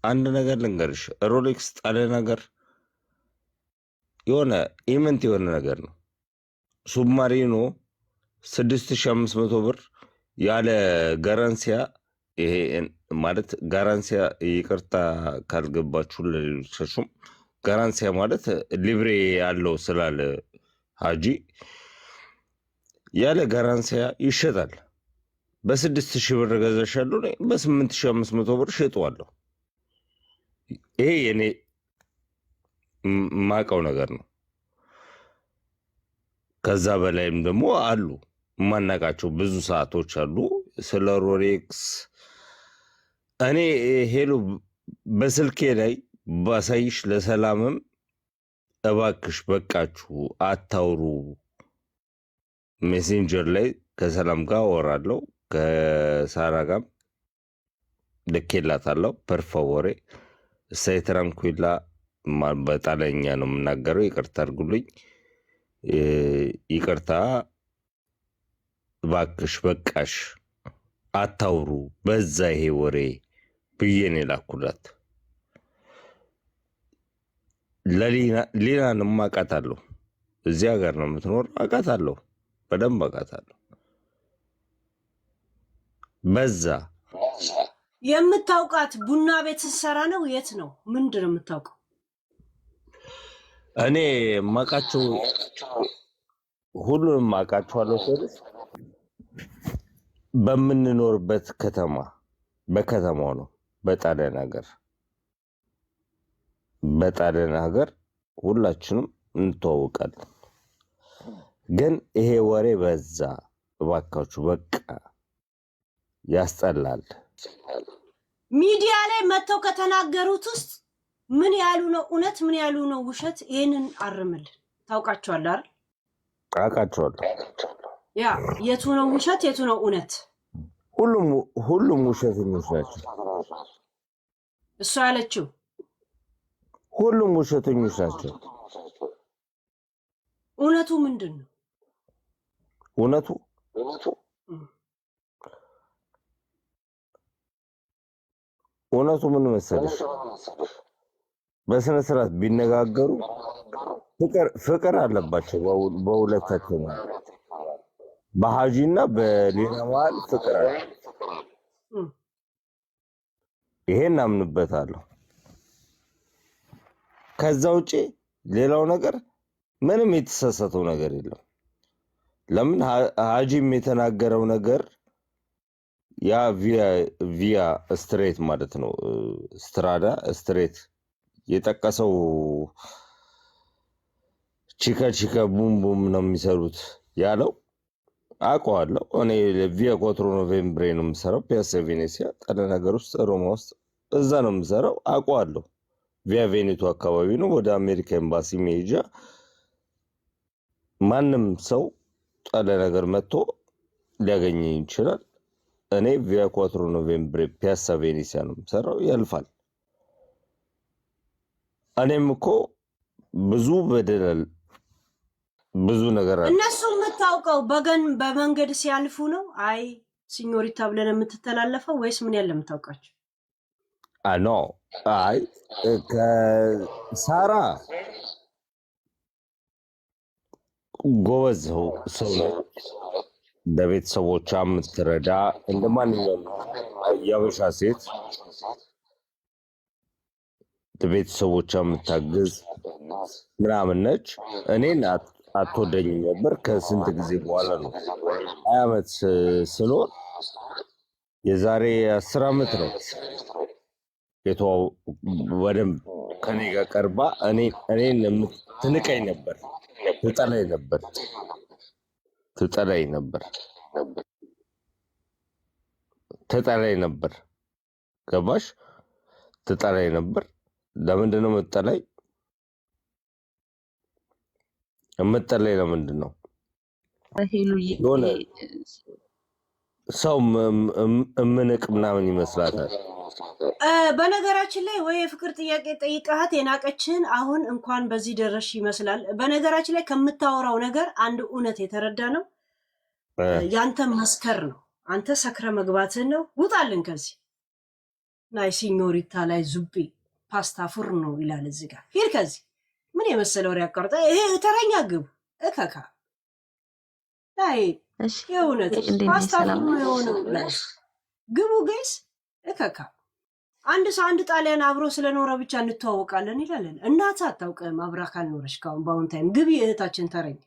አንድ ነገር ልንገርሽ፣ ሮሌክስ ጣሊያን ሀገር የሆነ ኢመንት የሆነ ነገር ነው። ሱብማሪኖ 6500 ብር ያለ ጋራንሲያ፣ ይሄ ማለት ጋራንሲያ ይቅርታ ካልገባችሁ ለሌሎቻችሁም፣ ጋራንሲያ ማለት ሊብሬ ያለው ስላለ ሀጂ ያለ ጋራንሲያ ይሸጣል። በ6000 ብር ገዛሻለሁ፣ በ8500 ብር ሸጠዋለሁ። ይሄ የኔ ማቀው ነገር ነው። ከዛ በላይም ደግሞ አሉ የማናቃቸው ብዙ ሰዓቶች አሉ ስለ ሮሌክስ። እኔ ሄሎ በስልኬ ላይ ባሳይሽ ለሰላምም እባክሽ በቃችሁ አታውሩ። ሜሴንጀር ላይ ከሰላም ጋር አወራለሁ፣ ከሳራ ጋር ልኬላታለሁ። ፐርፋወሬ እሳይ ትራንኩላ በጣሊያኛ ነው የምናገረው፣ ይቅርታ አድርጉልኝ። ይቅርታ እባክሽ በቃሽ አታውሩ፣ በዛ ይሄ ወሬ ብዬን የላኩላት። ሊናንም አውቃታለሁ፣ እዚህ ሀገር ነው የምትኖር፣ አውቃታለሁ፣ በደንብ አውቃታለሁ። በዛ የምታውቃት ቡና ቤት ስትሰራ ነው? የት ነው? ምንድን ነው የምታውቀው? እኔ የማውቃቸው ሁሉንም አውቃቸዋለሁ ስልሽ በምንኖርበት ከተማ በከተማው ነው። በጣሊያን ሀገር ሁላችንም እንተዋወቃለን። ግን ይሄ ወሬ በዛ፣ እባካችሁ በቃ ያስጠላል። ሚዲያ ላይ መጥተው ከተናገሩት ውስጥ ምን ያሉ ነው እውነት፣ ምን ያሉ ነው ውሸት? ይህንን አርምልን። ታውቃቸዋለህ አይደል? አውቃቸዋለሁ። ያ የቱ ነው ውሸት፣ የቱ ነው እውነት? ሁሉም ውሸተኞች ናቸው። እሷ ያለችው ሁሉም ውሸተኞች ናቸው። እውነቱ ምንድን ነው? እውነቱ ምን መሰለሽ፣ በስነ ስርዓት ቢነጋገሩ ፍቅር አለባቸው በሁለታቸው ማለት በሀጂና በሌላ መሀል ፍቅር አለ። ይሄን አምንበታለሁ። ከዛ ውጪ ሌላው ነገር ምንም የተሳሳተው ነገር የለም። ለምን ሀጂም የተናገረው ነገር ያ ቪያ ስትሬት ማለት ነው፣ ስትራዳ ስትሬት የጠቀሰው ቺካ ቡም ቡም ነው የሚሰሩት ያለው አውቀዋለሁ። እኔ ቪያ 4 ኖቬምብሬ ነው የምሰራው፣ ፒያሳ ቬኔሲያ ጣሊያን ሀገር ውስጥ ሮማ ውስጥ እዛ ነው የምሰራው፣ አውቀዋለሁ። ቪያ ቬኔቶ አካባቢ ነው፣ ወደ አሜሪካ ኤምባሲ መሄጃ። ማንም ሰው ጣሊያን ሀገር መጥቶ ሊያገኘኝ ይችላል። እኔ ቪያ 4 ኖቬምብሬ ፒያሳ ቬኔሲያ ነው የምሰራው፣ ያልፋል። እኔም እኮ ብዙ በደላል ብዙ ነገር አለ። እነሱ የምታውቀው በመንገድ ሲያልፉ ነው? አይ ሲኞሪታ ብለን የምትተላለፈው ወይስ ምን ያለ የምታውቃቸው? ኖ አይ ከሳራ ጎበዝ ሰው ነው፣ ለቤተሰቦቿ የምትረዳ እንደ ማንኛውም የአበሻ ሴት ለቤተሰቦቿ የምታግዝ ምናምን ነች። እኔን አትወደኝም ነበር። ከስንት ጊዜ በኋላ ነው 20 ዓመት ስኖር የዛሬ 10 ዓመት ነው በደንብ ከኔ ጋር ቀርባ እኔን ትንቀኝ ነበር፣ ትጠላኝ ነበር። ገባሽ? ትጠላኝ ነበር። ለምንድን ነው የምጠላኝ? ለምንድን ነው የሆነ ሰው እምንቅ ምናምን ይመስላታል። በነገራችን ላይ ወይ የፍቅር ጥያቄ ጠይቃሃት የናቀችን አሁን እንኳን በዚህ ደረሽ ይመስላል። በነገራችን ላይ ከምታወራው ነገር አንድ እውነት የተረዳ ነው። ያንተ መስከር ነው። አንተ ሰክረ መግባትህን ነው። ውጣልን ከዚህ ናይ ሲኞሪታ ላይ ዙቤ ፓስታ ፉር ነው ይላል እዚህ ጋር። ሂድ ከዚህ ምን የመሰለ ወሬ ያቀርጣ። ይሄ ተረኛ ግቡ እከካ ናይ የእውነት ፓስታ ፉር ነው የሆነው ግቡ ገይስ እከካ። አንድ ሰው አንድ ጣሊያን አብሮ ስለኖረ ብቻ እንተዋወቃለን ይላለን። እናት አታውቅም አብራ ካልኖረች ካሁን በአሁን ታይም ግቢ እህታችን ተረኝ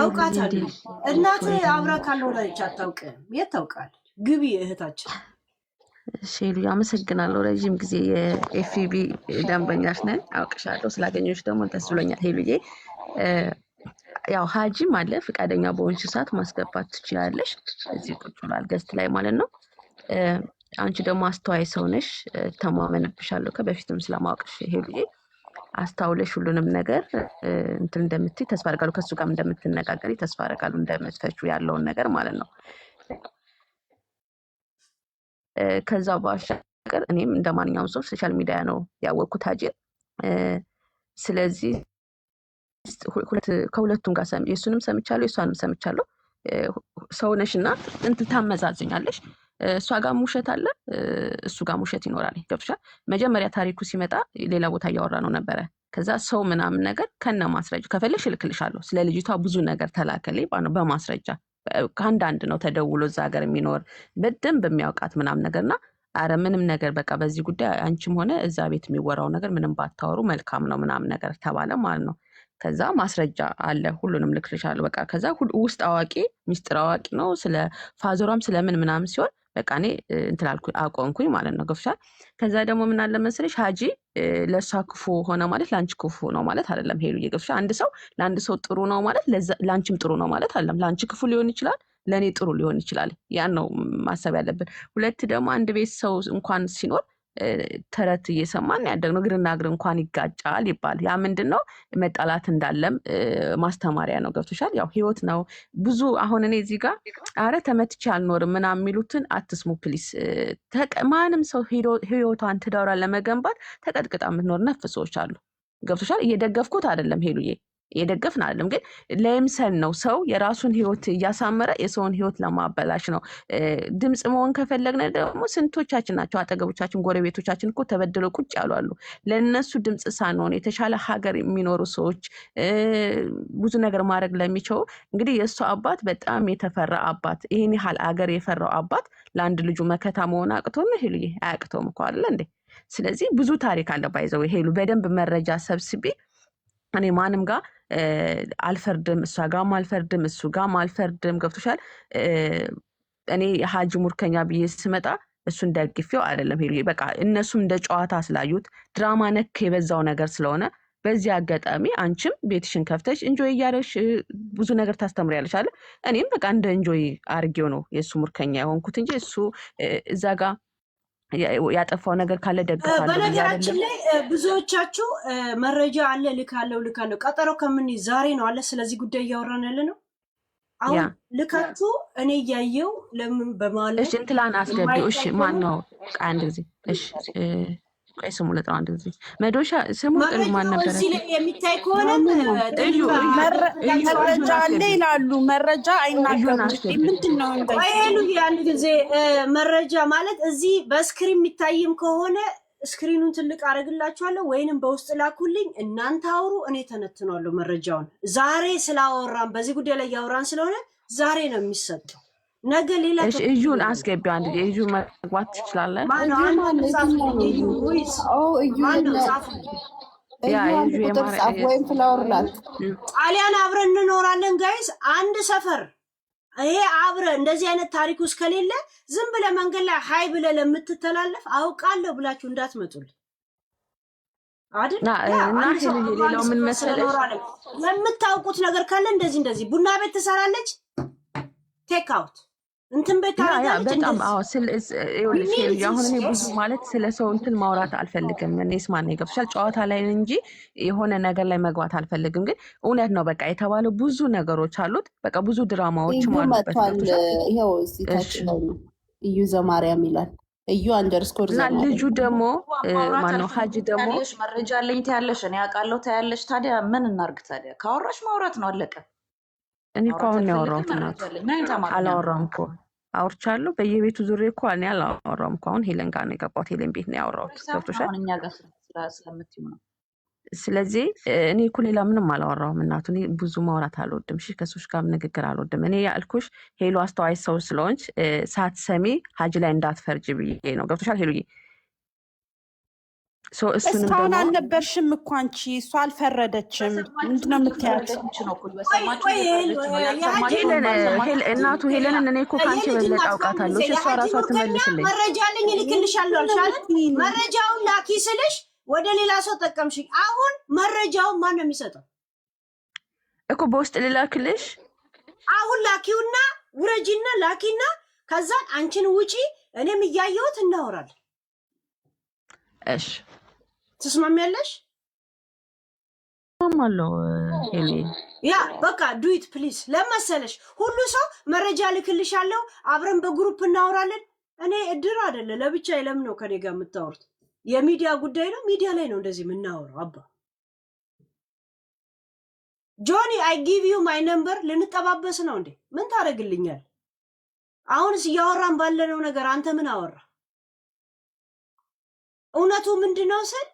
አውቃታለሁ። እናት አብራ ካልኖረች አታውቅም። የት ታውቃለች? ግቢ እህታችን። ሼሉ አመሰግናለሁ። ረዥም ጊዜ የኤፍቢ ደንበኛሽ ነን። አውቅሻለሁ። ስላገኘሁሽ ደግሞ ደስ ብሎኛል ሄሉዬ። ያው ሀጂም አለ ፈቃደኛ በሆንሽ ሰዓት ማስገባት ትችላለሽ። እዚህ ቁጭ ብሏል ገስት ላይ ማለት ነው። አንቺ ደግሞ አስተዋይ ሰው ነሽ፣ ተማመንብሻለሁ ከበፊትም ስለማውቅሽ ሄሉዬ። አስታውለሽ ሁሉንም ነገር እንትን እንደምትይ ተስፋ አደርጋለሁ። ከሱ ጋር እንደምትነጋገሪ ተስፋ አደርጋለሁ፣ እንደምትፈቹ ያለውን ነገር ማለት ነው። ከዛ ባሻገር እኔም እንደማንኛውም ሰው ሶሻል ሚዲያ ነው ያወቅኩት ሀጂን። ስለዚህ ከሁለቱም ጋር የእሱንም ሰምቻለሁ የእሷንም ሰምቻለሁ። ሰው ነሽና እንትን ታመዛዝኛለሽ። እሷ ጋር ውሸት አለ፣ እሱ ጋር ውሸት ይኖራል። ገብቶሻል? መጀመሪያ ታሪኩ ሲመጣ ሌላ ቦታ እያወራ ነው ነበረ። ከዛ ሰው ምናምን ነገር ከነ ማስረጃ ከፈለሽ እልክልሻለሁ። ስለ ልጅቷ ብዙ ነገር ተላከልኝ በማስረጃ ከአንዳንድ ነው ተደውሎ እዛ ሀገር የሚኖር በደንብ የሚያውቃት ምናምን ነገርና አረ ምንም ነገር በቃ በዚህ ጉዳይ አንቺም ሆነ እዛ ቤት የሚወራው ነገር ምንም ባታወሩ መልካም ነው ምናምን ነገር ተባለ ማለት ነው። ከዛ ማስረጃ አለ ሁሉንም ልክልሻለሁ። በቃ ከዛ ውስጥ አዋቂ ሚስጥር አዋቂ ነው። ስለ ፋዞሯም ስለምን ምናምን ሲሆን በቃ እኔ እንትላልኩ አቆንኩኝ ማለት ነው። ገብቶሻል? ከዛ ደግሞ ምን አለ መሰለሽ ሀጂ ለእሷ ክፉ ሆነ ማለት ለአንቺ ክፉ ነው ማለት አይደለም ሄሉዬ። ገብቶሻል? አንድ ሰው ለአንድ ሰው ጥሩ ነው ማለት ለአንቺም ጥሩ ነው ማለት አይደለም። ለአንቺ ክፉ ሊሆን ይችላል፣ ለእኔ ጥሩ ሊሆን ይችላል። ያን ነው ማሰብ ያለብን። ሁለት ደግሞ አንድ ቤት ሰው እንኳን ሲኖር ተረት እየሰማን ያደግነው እግርና እግር እንኳን ይጋጫል ይባል። ያ ምንድን ነው መጣላት እንዳለም ማስተማሪያ ነው። ገብቶሻል? ያው ህይወት ነው። ብዙ አሁን እኔ እዚህ ጋር አረ ተመትቼ አልኖርም ምናምን የሚሉትን አትስሙ ፕሊስ። ማንም ሰው ህይወቷን ትዳሯን ለመገንባት ተቀጥቅጣ የምትኖር ነፍ ሰዎች አሉ። ገብቶሻል? እየደገፍኩት አይደለም ሄሉዬ፣ እየደገፍን አይደለም፣ ግን ለምሰል ነው። ሰው የራሱን ህይወት እያሳመረ የሰውን ህይወት ለማበላሽ ነው። ድምፅ መሆን ከፈለግነ ደግሞ ስንቶቻችን ናቸው አጠገቦቻችን፣ ጎረቤቶቻችን እኮ ተበድለው ቁጭ ያሉ አሉ። ለእነሱ ድምፅ ሳንሆን የተሻለ ሀገር የሚኖሩ ሰዎች ብዙ ነገር ማድረግ ለሚችለው እንግዲህ የእሱ አባት በጣም የተፈራ አባት፣ ይህን ያህል ሀገር የፈራው አባት ለአንድ ልጁ መከታ መሆን አቅቶ ነው ሄሉዬ? አያቅተውም እኮ አይደለ እንዴ? ስለዚህ ብዙ ታሪክ አለ ባይዘው ሄሉ። በደንብ መረጃ ሰብስቤ እኔ ማንም ጋር አልፈርድም፣ እሷ ጋም አልፈርድም፣ እሱ ጋም አልፈርድም። ገብቶሻል? እኔ ሀጂ ሙርከኛ ብዬ ስመጣ እሱን ደግፌው አይደለም ሄሉዬ። በቃ እነሱም እንደ ጨዋታ ስላዩት ድራማ ነክ የበዛው ነገር ስለሆነ በዚህ አጋጣሚ አንቺም ቤትሽን ከፍተሽ እንጆይ እያደረግሽ ብዙ ነገር ታስተምሪያለሽ አለ። እኔም በቃ እንደ እንጆይ አርጌው ነው የእሱ ሙርከኛ የሆንኩት እንጂ እሱ እዛ ጋር ያጠፋው ነገር ካለ ደግፋለሁ። በነገራችን ላይ ብዙዎቻችሁ መረጃ አለ ልካለው ቀጠሮ ከምን ዛሬ ነው አለ ስለዚህ ጉዳይ እያወራን ያለ ነው። አሁን ልካችሁ እኔ እያየው ለምን በማለት እሺ እንትላን አስገቢው። እሺ ማን ነው አንድ ጊዜ እሺ ቆይ ስሙ ለጣው አንድ ጊዜ መዶሻ ስሙ ጥሩ ማን ነበር? እዚህ ላይ የሚታይ ከሆነ መረጃ አለ ይላሉ። መረጃ አይናገሩም። ምንድነው አይሉ አንድ ጊዜ መረጃ ማለት እዚህ በስክሪን የሚታይም ከሆነ ስክሪኑን ትልቅ አደርግላችኋለሁ ወይንም በውስጥ ላኩልኝ፣ እናንተ አውሩ፣ እኔ ተነትኗለሁ መረጃውን። ዛሬ ስላወራን በዚህ ጉዳይ ላይ ያወራን ስለሆነ ዛሬ ነው የሚሰጠው። ነገ ሌላ እዩን አስገቢው። አንድ ጊዜ እዩ መግባት ትችላለህ። ያ አንድ የጁ ቁጥር ጻፍ ወይም ፍላወር ላት ጣሊያን አብረን እንኖራለን ጋይስ፣ አንድ ሰፈር። ይሄ አብረ እንደዚህ አይነት ታሪክ ውስጥ ከሌለ ዝም ብለ መንገድ ላይ ሃይ ብለ ለምትተላለፍ አውቃለሁ ብላችሁ እንዳትመጡልኝ አይደል? እና ሌላው ምን መሰለሽ የምታውቁት ነገር ካለ እንደዚህ ቡና ቤት ትሰራለች፣ ቴክ አውት እንትን ቤት ታደርጋለች። በጣም ይኸውልሽ አሁን እኔ ብዙ ማለት ስለ ሰው እንትን ማውራት አልፈልግም። እኔስ ማን ይገብሻል ጨዋታ ላይ እንጂ የሆነ ነገር ላይ መግባት አልፈልግም። ግን እውነት ነው በቃ የተባለው ብዙ ነገሮች አሉት። በቃ ብዙ ድራማዎች አሉበት። ይኸው እዚህ ታች ላይ ነው እዩ ዘማርያም ይላል። እዩ አንደርስኮር እና ልጁ ደግሞ ማነው ሀጂ ደግሞ መረጃ አለኝ ታያለሽ፣ እኔ አውቃለሁ ታያለሽ። ታዲያ ምን እናርግ ታዲያ? ካወራሽ ማውራት ነው አለቀ። እኔ እኮ አሁን ያወራሁት እናቱ አላወራም እኮ አውርቻለሁ። በየቤቱ ዙሬ እኮ እኔ አላወራም እኮ። አሁን ሄለን ጋር ነው የገባሁት። ሄለን ቤት ነው ያወራሁት። ገብቶሻል? እኛ ጋር ስለምትይው ነው። ስለዚህ እኔ እኮ ሌላ ምንም አላወራሁም እናቱ። እኔ ብዙ ማውራት አልወድም። እሺ ከሶች ጋር ንግግር አልወድም። እኔ ያልኩሽ ሄሎ አስተዋይ ሰው ስለሆንሽ ሳትሰሚ ሀጂ ላይ እንዳትፈርጅ ብዬ ነው። ገብቶሻል ሄሉዬ? እስካሁን አልነበርሽም እኮ አንቺ። እሷ አልፈረደችም። ምንድን ነው የምትያት? እናቱ ሄለንን እኔ እኮ ከአንቺ የበለጠ አውቃታለሁ። እሷ ራሷ ትመልስልኝ። መረጃ አለኝ እልክልሻለሁ አልሻለ? መረጃውን ላኪ ስልሽ ወደ ሌላ ሰው ጠቀምሽኝ። አሁን መረጃውን ማን ነው የሚሰጠው እኮ? በውስጥ ልላክልሽ። አሁን ላኪውና ውረጂና ላኪና ከዛን አንቺን ውጪ፣ እኔም እያየሁት እናወራለን። እሺ ትስማሚያለሽ? ማማለው ሄሊ ያ በቃ ዱይት ፕሊዝ። ለመሰለሽ ሁሉ ሰው መረጃ ልክልሻለሁ፣ አብረን በግሩፕ እናወራለን። እኔ እድር አይደለ ለብቻ ለምን ነው ከኔ ጋር የምታወሩት? የሚዲያ ጉዳይ ነው። ሚዲያ ላይ ነው እንደዚህ የምናወራው። አባ ጆኒ አይ ጊቭ ዩ ማይ ነምበር። ልንጠባበስ ነው እንዴ? ምን ታደርግልኛል? አሁንስ እያወራን ባለነው ነገር አንተ ምን አወራ? እውነቱ ምንድነው ስል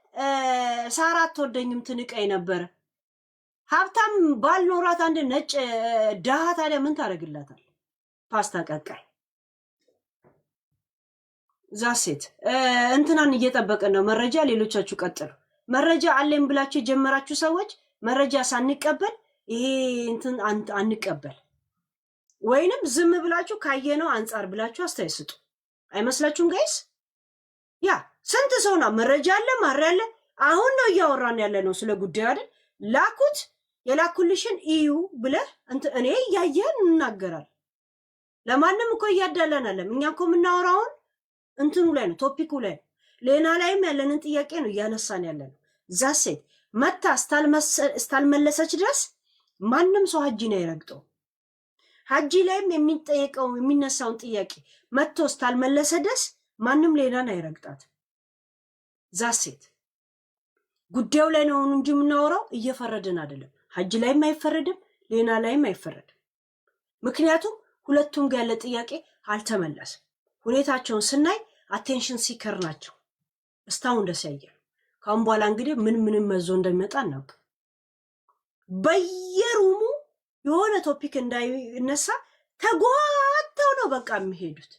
ሳራ አትወደኝም ትንቀኝ ነበረ። ሀብታም ባልኖራት አንድ ነጭ ድሃ ታዲያ ምን ታደርግላታል? ፓስታ ቀቃይ ዛሴት እንትናን እየጠበቀን ነው። መረጃ ሌሎቻችሁ ቀጥሉ። መረጃ አለኝ ብላችሁ የጀመራችሁ ሰዎች መረጃ ሳንቀበል ይሄ እንትን አንቀበል፣ ወይንም ዝም ብላችሁ ካየነው አንጻር ብላችሁ አስተያየት ስጡ። አይመስላችሁም ጋይስ? ያ ስንት ሰው ነው መረጃ አለ ማሪያ አለ። አሁን ነው እያወራን ያለ ነው ስለ ጉዳዩ አይደል? ላኩት። የላኩልሽን እዩ ብለህ እኔ እያየን እናገራለን። ለማንም እኮ እያዳለን አለም። እኛ እኮ የምናወራውን እንትኑ ላይ ነው፣ ቶፒኩ ላይ ነው። ሌና ላይም ያለንን ጥያቄ ነው እያነሳን ያለ ነው። ዛሴት መታ እስታልመለሰች ድረስ ማንም ሰው ሀጂ ነው አይረግጠው። ሀጂ ላይም የሚጠየቀው የሚነሳውን ጥያቄ መጥቶ እስታልመለሰ ድረስ ማንም ሌናን አይረግጣት። ዛሴት ጉዳዩ ላይ ነው እንጂ የምናወራው እየፈረድን አይደለም። ሀጂ ላይም አይፈረድም፣ ሌና ላይም አይፈረድም። ምክንያቱም ሁለቱም ጋር ያለ ጥያቄ አልተመለሰም። ሁኔታቸውን ስናይ አቴንሽን ሲከር ናቸው እስካሁን ደስ ያያል። ካሁን በኋላ እንግዲህ ምን መዞ እንደሚመጣ እናውቅ። በየሩሙ የሆነ ቶፒክ እንዳይነሳ ተጓተው ነው በቃ የሚሄዱት።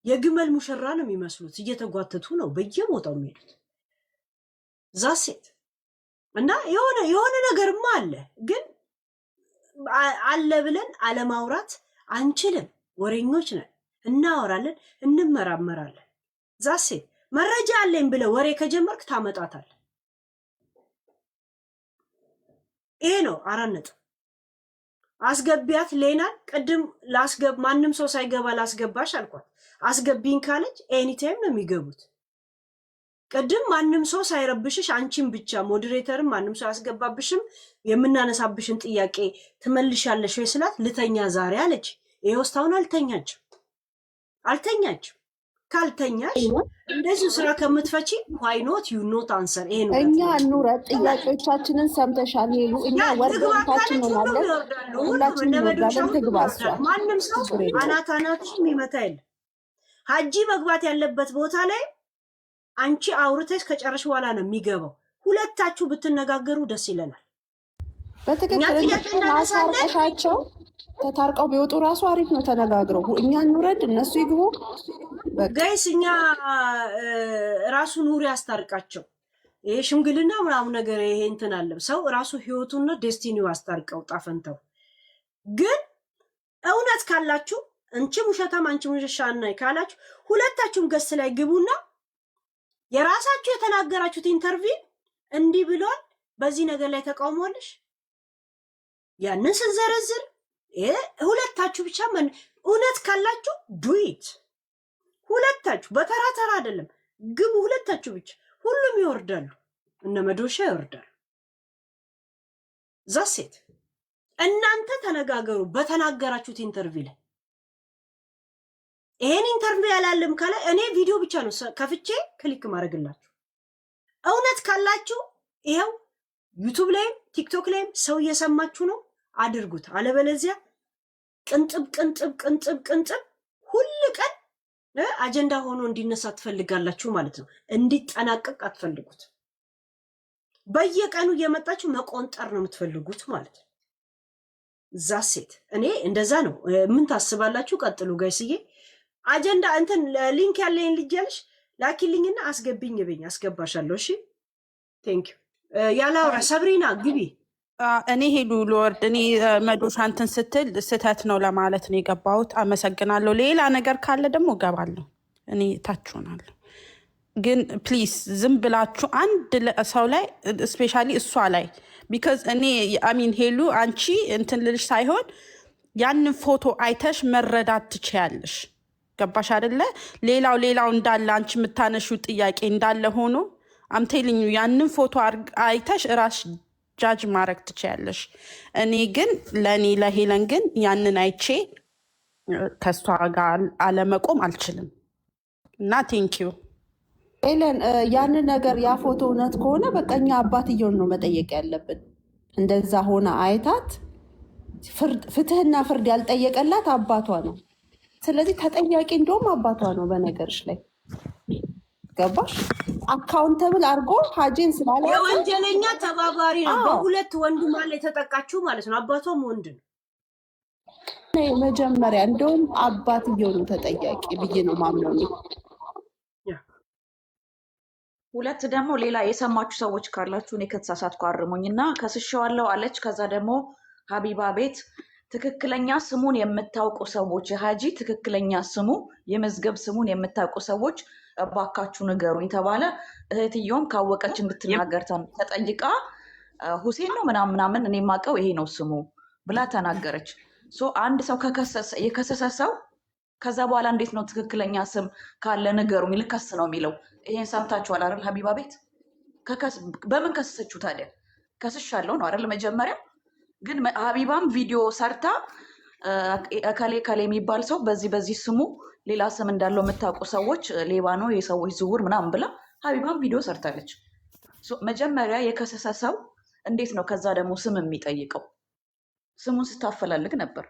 የግመል ሙሽራ ነው የሚመስሉት፣ እየተጓተቱ ነው በየቦታው የሚሄዱት። ዛሴት እና የሆነ ነገርማ አለ፣ ግን አለ ብለን አለማውራት አንችልም። ወሬኞች ነን፣ እናወራለን፣ እንመራመራለን። ዛሴት መረጃ አለኝ ብለህ ወሬ ከጀመርክ ታመጣታለህ። ይሄ ነው 4 ነጥብ። አስገቢያት ሌናን ቅድም ማንም ሰው ሳይገባ ላስገባሽ አልኳት። አስገቢኝ ካለች ኤኒታይም ነው የሚገቡት። ቅድም ማንም ሰው ሳይረብሽሽ አንቺን ብቻ ሞዴሬተርም ማንም ሰው ያስገባብሽም የምናነሳብሽን ጥያቄ ትመልሻለሽ ወይ ስላት ልተኛ ዛሬ አለች። ይሄው እስካሁን አልተኛችም። ካልተኛሽ እንደዚህ ስራ ከምትፈቺ why not you not answer? ይሄ ነው እኛ እንውረድ። ጥያቄዎቻችንን ሰምተሻል ሄሉ። እኛ ወርደታችን ነው ማለት ሁላችን እንወርዳለን። ትግባሷ ማንም ሰው አናታናችን የሚመታ የለም። ሀጂ መግባት ያለበት ቦታ ላይ አንቺ አውርተሽ ከጨረሽ በኋላ ነው የሚገባው። ሁለታችሁ ብትነጋገሩ ደስ ይለናል። በትክክል ማሳረሻቸው ተታርቀው ቢወጡ ራሱ አሪፍ ነው። ተነጋግረው እኛ እንውረድ እነሱ ይግቡ። ጋይስ እኛ ራሱ ኑሪ ያስታርቃቸው። ይሄ ሽምግልና ምናምን ነገር ይሄ እንትን አለ። ሰው ራሱ ህይወቱና ዴስቲኒው አስታርቀው ጣፈንተው። ግን እውነት ካላችሁ አንቺም ውሸታም አንቺም ውሸሻና ካላችሁ ሁለታችሁም ገስ ላይ ግቡና የራሳችሁ የተናገራችሁት ኢንተርቪው እንዲህ ብሏል፣ በዚህ ነገር ላይ ተቃውሟለሽ ያንን ስንዘረዝር ሁለታችሁ ብቻ እውነት ካላችሁ ዱይት ሁለታችሁ በተራ ተራ አይደለም ግቡ። ሁለታችሁ ብቻ ሁሉም ይወርዳሉ፣ እነ መዶሻ ይወርዳሉ። ዛሴት እናንተ ተነጋገሩ በተናገራችሁት ኢንተርቪው ላይ። ይሄን ኢንተርቪው ያላለም ካለ እኔ ቪዲዮ ብቻ ነው ከፍቼ ክሊክ ማድረግላችሁ። እውነት ካላችሁ ይሄው ዩቲዩብ ላይም ቲክቶክ ላይም ሰው እየሰማችሁ ነው አድርጉት። አለበለዚያ ቅንጥብ ቅንጥብ ቅንጥብ ቅንጥብ ሁሉ ቀን አጀንዳ ሆኖ እንዲነሳ ትፈልጋላችሁ ማለት ነው። እንዲጠናቀቅ አትፈልጉት። በየቀኑ እየመጣችሁ መቆንጠር ነው የምትፈልጉት ማለት ነው። ዛሴት እኔ እንደዛ ነው። ምን ታስባላችሁ? ቀጥሉ ጋይስዬ። አጀንዳ እንትን ሊንክ ያለኝ ልጅ ያልሽ ላኪልኝና አስገብኝ ብኝ አስገባሻለሁ። እሺ ቴንክ ዩ። ያላውራ ሰብሪና ግቢ። እኔ ሄሉ ሎርድ እኔ መዶሻ እንትን ስትል ስህተት ነው ለማለት ነው የገባሁት። አመሰግናለሁ። ሌላ ነገር ካለ ደግሞ እገባለሁ። እኔ ታችሁናለሁ። ግን ፕሊዝ ዝም ብላችሁ አንድ ሰው ላይ ስፔሻሊ እሷ ላይ ቢካዝ እኔ አሚን ሄሉ አንቺ እንትን ልልሽ ሳይሆን ያንን ፎቶ አይተሽ መረዳት ትችያለሽ። ገባሽ አይደለ? ሌላው እንዳለ አንቺ የምታነሺው ጥያቄ እንዳለ ሆኖ አምቴልኝ ያንን ፎቶ አይተሽ ራስ ጃጅ ማድረግ ትችያለሽ። እኔ ግን ለሄለን ግን ያንን አይቼ ከሷ ጋር አለመቆም አልችልም እና ቴንኪዩ ሄለን። ያንን ነገር ያ ፎቶ እውነት ከሆነ በቃ እኛ አባትየውን ነው መጠየቅ ያለብን። እንደዛ ሆነ አይታት ፍትህና ፍርድ ያልጠየቀላት አባቷ ነው። ስለዚህ ተጠያቂ እንደውም አባቷ ነው በነገርሽ ላይ ገባሽ? አካውንተብል አድርጎ ሀጂን ስላለ የወንጀለኛ ተባባሪ ነው። በሁለት ወንድ ማለት የተጠቃችው ማለት ነው። አባቷም ወንድ ነው። መጀመሪያ እንደውም አባትየው ነው ተጠያቂ ብዬ ነው ማምነው። ሁለት ደግሞ ሌላ የሰማችሁ ሰዎች ካላችሁ እኔ ከተሳሳትኩ አርሙኝ እና ከስሸዋለሁ አለች። ከዛ ደግሞ ሀቢባ ቤት ትክክለኛ ስሙን የምታውቁ ሰዎች የሀጂ ትክክለኛ ስሙ የመዝገብ ስሙን የምታውቁ ሰዎች እባካችሁ ንገሩኝ ተባለ። እህትየውም ካወቀች እንድትናገር ተጠይቃ ሁሴን ነው ምናምን እኔ የማውቀው ይሄ ነው ስሙ ብላ ተናገረች። አንድ ሰው የከሰሰ ሰው ከዛ በኋላ እንዴት ነው ትክክለኛ ስም ካለ ንገሩኝ ልከስ ነው የሚለው? ይሄን ሰምታችኋል አይደል? ሀቢባ ቤት በምን ከሰሰችው ታዲያ? ከስሻለሁ ነው አይደል? መጀመሪያ ግን ሀቢባም ቪዲዮ ሰርታ ከሌ የሚባል ሰው በዚህ ስሙ ሌላ ስም እንዳለው የምታውቁ ሰዎች ሌባ ነው የሰዎች ዝውውር ምናምን ብላ ሀቢባም ቪዲዮ ሰርታለች። መጀመሪያ የከሰሰ ሰው እንዴት ነው ከዛ ደግሞ ስም የሚጠይቀው? ስሙን ስታፈላልግ ነበር።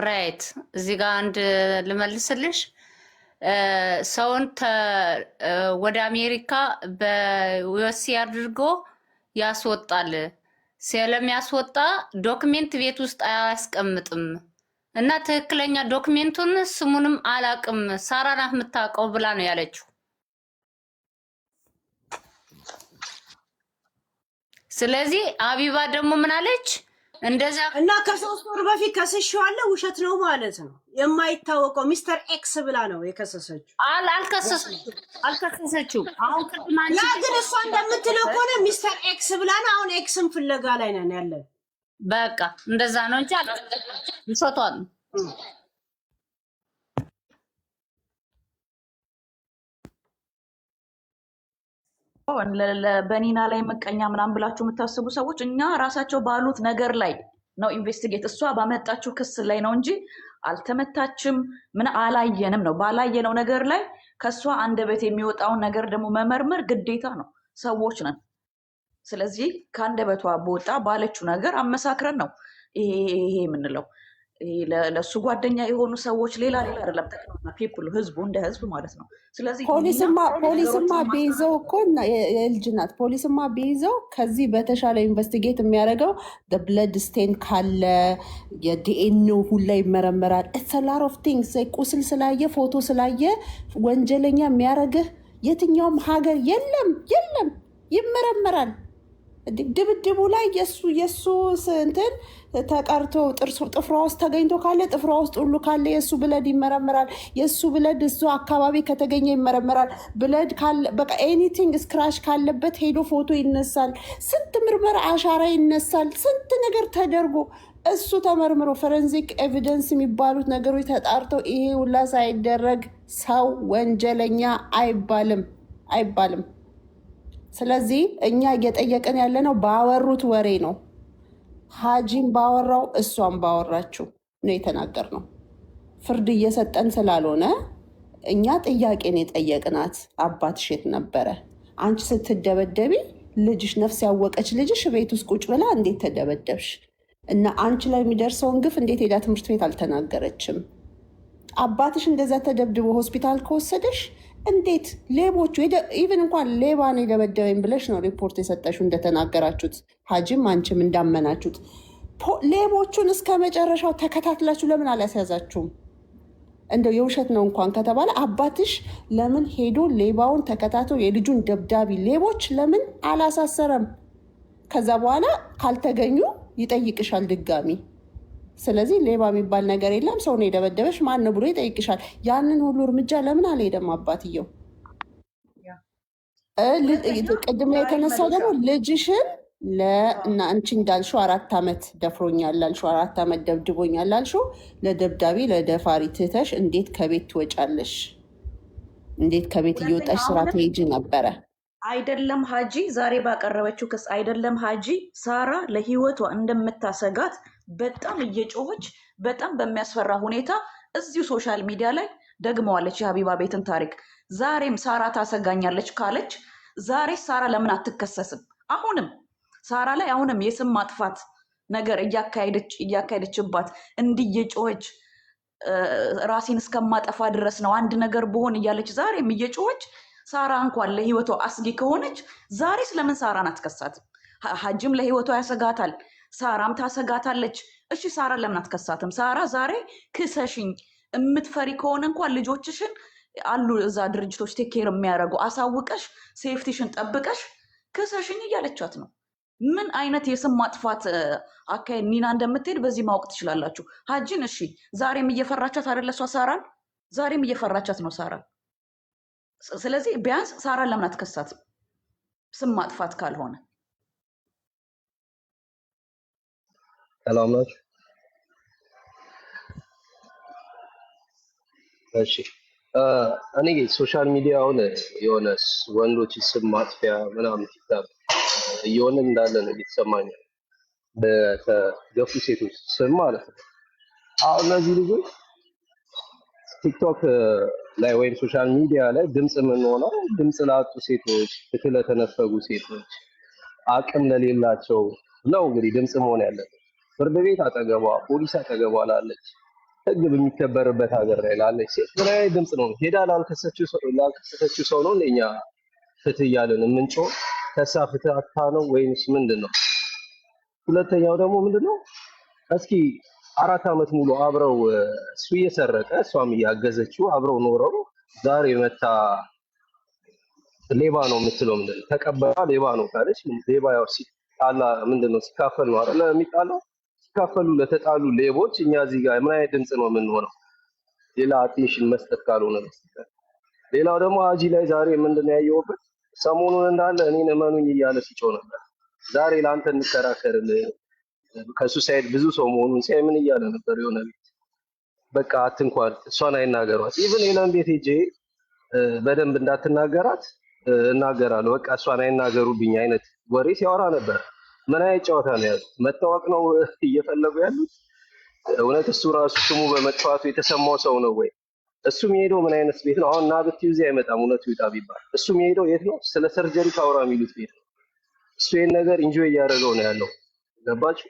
ራይት እዚህ ጋር አንድ ልመልስልሽ። ሰውን ወደ አሜሪካ በዩኤስ አድርጎ ያስወጣል። ስለሚያስወጣ ዶክሜንት ቤት ውስጥ አያስቀምጥም እና ትክክለኛ ዶክሜንቱን ስሙንም አላቅም ሳራ ናት የምታውቀው ብላ ነው ያለችው። ስለዚህ አቢባ ደግሞ ምን አለች? እንደዛ እና ከ3 ወር በፊት ከስሽዋለሁ ውሸት ነው ማለት ነው። የማይታወቀው ሚስተር ኤክስ ብላ ነው የከሰሰችው። አልከሰሰችው። አሁን ያ ግን እሷ እንደምትለው ከሆነ ሚስተር ኤክስ ብላ ነው። አሁን ኤክስን ፍለጋ ላይ ነን ያለን። በቃ እንደዛ ነው እንጂ ውሸቷን ነው። በኒና ላይ መቀኛ ምናምን ብላችሁ የምታስቡ ሰዎች እኛ ራሳቸው ባሉት ነገር ላይ ነው ኢንቨስቲጌት። እሷ ባመጣችው ክስ ላይ ነው እንጂ አልተመታችም፣ ምን አላየንም ነው። ባላየነው ነገር ላይ ከእሷ አንደበት የሚወጣውን ነገር ደግሞ መመርመር ግዴታ ነው። ሰዎች ነን። ስለዚህ ከአንደበቷ በወጣ ባለችው ነገር አመሳክረን ነው ይሄ የምንለው። ለሱ ጓደኛ የሆኑ ሰዎች ሌላ አይደለም፣ ጠቅላላ ፒፕል ህዝቡ እንደ ህዝብ ማለት ነው። ስለዚህ ፖሊስማ ቢይዘው እኮ የልጅ ናት። ፖሊስማ ቢይዘው ከዚህ በተሻለ ኢንቨስቲጌት የሚያደርገው ብለድ ስቴን ካለ የዲኤንኤ ሁላ ይመረመራል። ላር ኦፍ ቲንግስ ቁስል ስላየ ፎቶ ስላየ ወንጀለኛ የሚያደርግህ የትኛውም ሀገር የለም፣ ይመረመራል። ድብድቡ ላይ የሱ እንትን ተቀርቶ ጥፍሯ ውስጥ ተገኝቶ ካለ ጥፍሯ ውስጥ ሁሉ ካለ የእሱ ብለድ ይመረመራል። የእሱ ብለድ እሱ አካባቢ ከተገኘ ይመረመራል። ብለድ ካለ በቃ ኤኒቲንግ ስክራች ካለበት ሄዶ ፎቶ ይነሳል። ስንት ምርመራ አሻራ ይነሳል። ስንት ነገር ተደርጎ እሱ ተመርምሮ ፎረንሲክ ኤቪደንስ የሚባሉት ነገሮች ተጣርተው ይሄ ሁላ ሳይደረግ ሰው ወንጀለኛ አይባልም። ስለዚህ እኛ እየጠየቅን ያለነው ባወሩት ወሬ ነው። ሀጂም ባወራው እሷም ባወራችው ነው የተናገርነው። ፍርድ እየሰጠን ስላልሆነ እኛ ጥያቄን የጠየቅናት አባትሽ የት ነበረ? አንቺ ስትደበደቢ ልጅሽ ነፍስ ያወቀች ልጅሽ ቤት ውስጥ ቁጭ ብላ እንዴት ተደበደብሽ? እና አንቺ ላይ የሚደርሰውን ግፍ እንዴት ሄዳ ትምህርት ቤት አልተናገረችም? አባትሽ እንደዛ ተደብድቦ ሆስፒታል ከወሰደሽ እንዴት ሌቦቹ ኢቨን እንኳን ሌባን የደበደበኝ ብለሽ ነው ሪፖርት የሰጠሽው እንደተናገራችሁት፣ ሀጂም አንቺም እንዳመናችሁት። ሌቦቹን እስከ መጨረሻው ተከታትላችሁ ለምን አላስያዛችሁም? እንደው የውሸት ነው እንኳን ከተባለ አባትሽ ለምን ሄዶ ሌባውን ተከታትሎ የልጁን ደብዳቢ ሌቦች ለምን አላሳሰረም? ከዛ በኋላ ካልተገኙ ይጠይቅሻል ድጋሚ። ስለዚህ ሌባ የሚባል ነገር የለም። ሰው ነው የደበደበሽ ማን ነው ብሎ ይጠይቅሻል። ያንን ሁሉ እርምጃ ለምን አልሄደም አባትየው? ቅድም ላይ የተነሳው ደግሞ ልጅሽን እና አንቺ እንዳልሽው 4 ዓመት ደፍሮኛል ላልሽው 4 ዓመት ደብድቦኛል ላልሽው ለደብዳቤ ለደፋሪ ትተሽ እንዴት ከቤት ትወጫለሽ? እንዴት ከቤት እየወጣሽ ስራ ትሄጂ ነበረ? አይደለም ሀጂ ዛሬ ባቀረበችው ክስ አይደለም ሀጂ ሳራ ለህይወቷ እንደምታሰጋት በጣም እየጮኸች በጣም በሚያስፈራ ሁኔታ እዚሁ ሶሻል ሚዲያ ላይ ደግመዋለች የሀቢባ ቤትን ታሪክ። ዛሬም ሳራ ታሰጋኛለች ካለች ዛሬ ሳራ ለምን አትከሰስም? አሁንም ሳራ ላይ አሁንም የስም ማጥፋት ነገር እያካሄደችባት እንዲህ እየጮኸች ራሴን እስከማጠፋ ድረስ ነው አንድ ነገር ብሆን እያለች ዛሬም እየጮኸች ሳራ እንኳን ለህይወቷ አስጊ ከሆነች ዛሬ ስለምን ሳራን አትከሳትም? ሀጂም ለህይወቷ ያሰጋታል፣ ሳራም ታሰጋታለች። እሺ ሳራ ለምን አትከሳትም? ሳራ ዛሬ ክሰሽኝ የምትፈሪ ከሆነ እንኳን ልጆችሽን አሉ እዛ ድርጅቶች ቴኬር የሚያደርጉ አሳውቀሽ ሴፍቲሽን ጠብቀሽ ክሰሽኝ እያለቻት ነው። ምን አይነት የስም ማጥፋት አካሄድ ኒና እንደምትሄድ በዚህ ማወቅ ትችላላችሁ። ሀጂን እሺ ዛሬም እየፈራቻት አይደለሷ ሳራን? ዛሬም እየፈራቻት ነው ሳራን። ስለዚህ ቢያንስ ሳራን ለምን አትከሳትም? ስም ማጥፋት ካልሆነ። ሰላም ናችሁ? እሺ እኔ ሶሻል ሚዲያውን የሆነ ወንዶች ስም ማጥፊያ ምናምን ቲክታክ እየሆነ እንዳለ ነው እየተሰማኝ፣ በተገፉ ሴቶች ስም ማለት ነው። አሁን እነዚህ ልጆች ቲክቶክ ላይ ወይም ሶሻል ሚዲያ ላይ ድምፅ የምንሆነው ድምፅ ላጡ ሴቶች፣ ፍትህ ለተነፈጉ ሴቶች፣ አቅም ለሌላቸው ነው እንግዲህ ድምፅ መሆን ያለበት። ፍርድ ቤት አጠገቧ፣ ፖሊስ አጠገቧ ላለች፣ ህግ በሚከበርበት ሀገር ላይ ላለች ሴት ምን አይነት ድምፅ ነው? ሄዳ ላልከሰሰችው ሰው ነው ለኛ ፍትህ እያለን የምንጮህ? ከሳ ፍትህ አታ ነው ወይንስ ምንድን ነው? ሁለተኛው ደግሞ ምንድን ነው? እስኪ 4 ዓመት ሙሉ አብረው እሱ እየሰረቀ እሷም እያገዘችው አብረው ኖረው ዛሬ መታ ሌባ ነው የምትለው ምንድን ነው? ተቀበላ ሌባ ነው ካለች ሌባ ያው ሲጣላ ምንድን ነው ሲካፈል ነው አይደል የሚጣላው? ሲካፈሉ ለተጣሉ ሌቦች እኛ እዚህ ጋር ምን አይነት ድምፅ ነው የምንሆነው? ሌላ አቴንሽን መስጠት ካልሆነ በስተቀር። ሌላው ደግሞ ሀጂ ላይ ዛሬ ምንድን ነው ያየሁበት? ሰሞኑን እንዳለ እኔን እመኑኝ እያለ ሲጮህ ነበር። ዛሬ ለአንተ እንከራከርልህ ከሱሳይድ ብዙ ሰው መሆኑን ሲያይ ምን እያለ ነበር? የሆነ ቤት በቃ አትንኳል፣ እሷን አይናገሯት። ኢቭን የለም ቤት ሄጄ በደንብ እንዳትናገራት እናገራለሁ፣ በቃ እሷን አይናገሩብኝ አይነት ወሬ ሲያወራ ነበር። ምን አይነት ጨዋታ ነው ያሉት? መታወቅ ነው እየፈለጉ ያሉት? እውነት እሱ ራሱ ስሙ በመጥፋቱ የተሰማው ሰው ነው ወይ? እሱ የሚሄደው ምን አይነት ቤት ነው? አሁን ና ብትይው እዚህ አይመጣም። እውነቱ ይውጣ ቢባል እሱ የሚሄደው የት ነው? ስለ ሰርጀሪ ካወራ የሚሉት ቤት ነው። እሱ ይሄን ነገር ኢንጆይ እያደረገው ነው ያለው። ገባችሁ?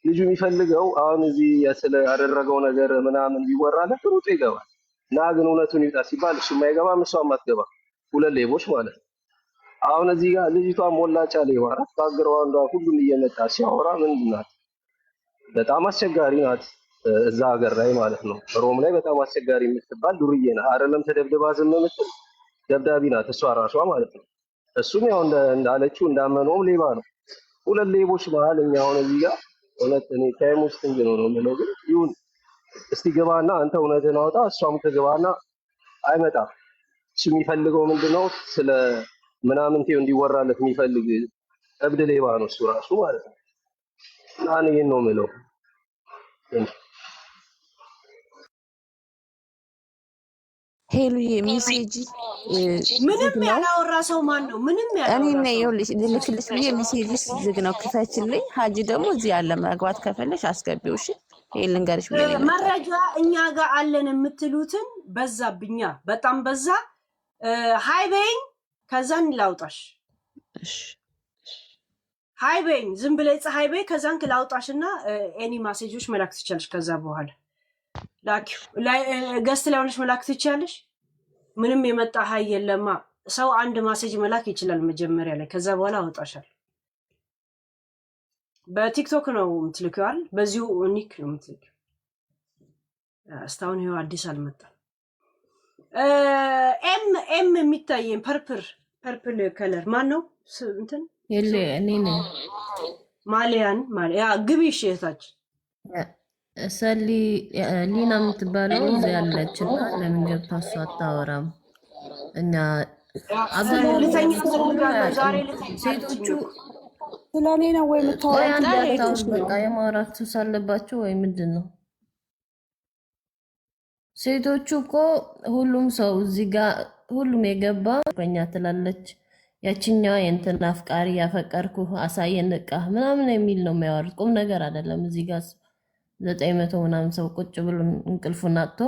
ልጁ የሚፈልገው አሁን እዚህ ስለ ያደረገው ነገር ምናምን ቢወራለት ሩጦ ይገባል። እና ግን እውነቱን ይውጣ ሲባል እሱም አይገባም እሷም አትገባም። ሁለት ሌቦች ማለት ነው። አሁን እዚህ ጋር ልጅቷ ሞላጫ ሌባ ናት። ባግራውንዷ ሁሉም እየመጣ ሲያወራ ምንድን ናት? በጣም አስቸጋሪ ናት። እዛ ሀገር ላይ ማለት ነው ሮም ላይ በጣም አስቸጋሪ የምትባል ዱርዬ ናት። አይደለም ተደብድባ ዝም የምትል ደብዳቢ ናት እሷ ራሷ ማለት ነው። እሱም ያው እንዳለችው እንዳመነውም ሌባ ነው። ሁለት ሌቦች መሀል እኛ አሁን እዚህ ጋር እውነት እኔ ታይም ውስጥ እንጂ ነው የምለው። ግን ይሁን እስቲ ግባና አንተ እውነትን አውጣ፣ እሷም ትግባና አይመጣም። እሱ የሚፈልገው ምንድነው ስለ ምናምን እንዲወራለት የሚፈልግ እብድ ሌባ ነው እሱ ራሱ ማለት ነው። እና እኔ ይሄን ነው የምለው። ሄሉዬ ሜሴጅ ምንም ያላወራ ሰው ማን ነው? ምንም ያላወራ እኔ ሰው ነኝ። ይኸውልሽ ልክልሽ ብዬ ሜሴጅ ዝግ ነው፣ ክፈችልኝ። ሀጂ ደግሞ እዚህ ያለ መግባት ከፈለሽ አስገቢው። እሺ ይሄ ልንገርሽ ብዬ ነው የመጣሁት። መረጃ እኛ ጋር አለን የምትሉትን በዛብኛ፣ በጣም በዛ። ሃይ በይኝ፣ ከዛን ላውጣሽ። እሺ ሃይ በይኝ፣ ዝም ብለሽ ፀሐይ በይ፣ ከዛን ላውጣሽና ኤኒ ማሴጆች መላክ ትችያለሽ። ከዛ በኋላ ላኪው ገስት ላይ ሆነሽ መላክ ትችያለሽ። ምንም የመጣ ሀይ የለማ። ሰው አንድ ማሴጅ መላክ ይችላል መጀመሪያ ላይ፣ ከዛ በኋላ አወጣሻል። በቲክቶክ ነው የምትልኪው አይደል? በዚሁ ኒክ ነው የምትልኪው። እስካሁን ይኸው አዲስ አልመጣም። ኤም የሚታየን ፐርፕል ከለር ማን ነው? እንትን የለ እኔ ነኝ። ማሊያን ማሊያ ግቢ እህታች ሰሊ ሊና የምትባለው እዚህ ያለች እና ለምን ገብታ እሷ አታወራም? እኛ ሴቶቹ ስለ እኔ ነው ወይ የምታወራው? በቃ የማውራት ሱስ አለባቸው ወይ ምንድን ነው? ሴቶቹ እኮ ሁሉም ሰው እዚህ ጋር ሁሉም የገባ በእኛ ትላለች። ያችኛዋ የእንትን አፍቃሪ ያፈቀርኩ አሳየን እቃ ምናምን የሚል ነው የሚያወሩት። ቁም ነገር አይደለም። እዚህ ጋር 900 ምናምን ሰው ቁጭ ብሎ እንቅልፉን አጥቶ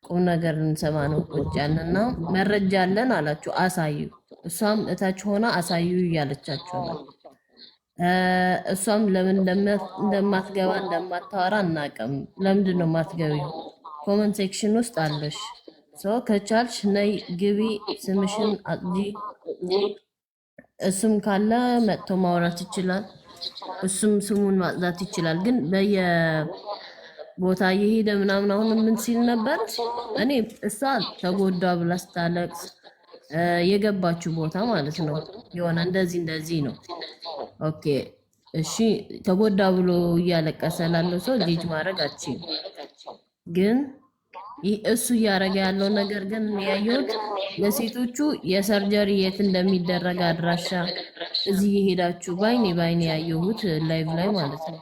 ቁም ነገር እንሰማ ነው ቁጭ ያለና መረጃ አለን አላችሁ አሳዩ። እሷም እታች ሆና አሳዩ እያለቻቸው ነው። እሷም ለምን እንደማትገባ እንደማታወራ እናቀም። ለምንድን ነው የማትገቢው? ኮመንት ሴክሽን ውስጥ አለሽ። ሰው ከቻልሽ ነይ ግቢ፣ ስምሽን አጥጂ። እሱም ካለ መጥቶ ማውራት ይችላል። እሱም ስሙን ማጽዳት ይችላል። ግን በየቦታ እየሄደ ምናምን አሁን ምን ሲል ነበር? እኔ እሷ ተጎዳ ብላ ስታለቅስ የገባችው ቦታ ማለት ነው የሆነ እንደዚህ ነው። ኦኬ እሺ፣ ተጎዳ ብሎ እያለቀሰ ላለው ሰው ሊጅ ማድረግ አትችይም። ግን እሱ እያደረገ ያለው ነገር ግን ያየሁት ለሴቶቹ የሰርጀሪ የት እንደሚደረግ አድራሻ እዚህ የሄዳችሁ ባይኔ ያየሁት ላይቭ ላይ ማለት ነው።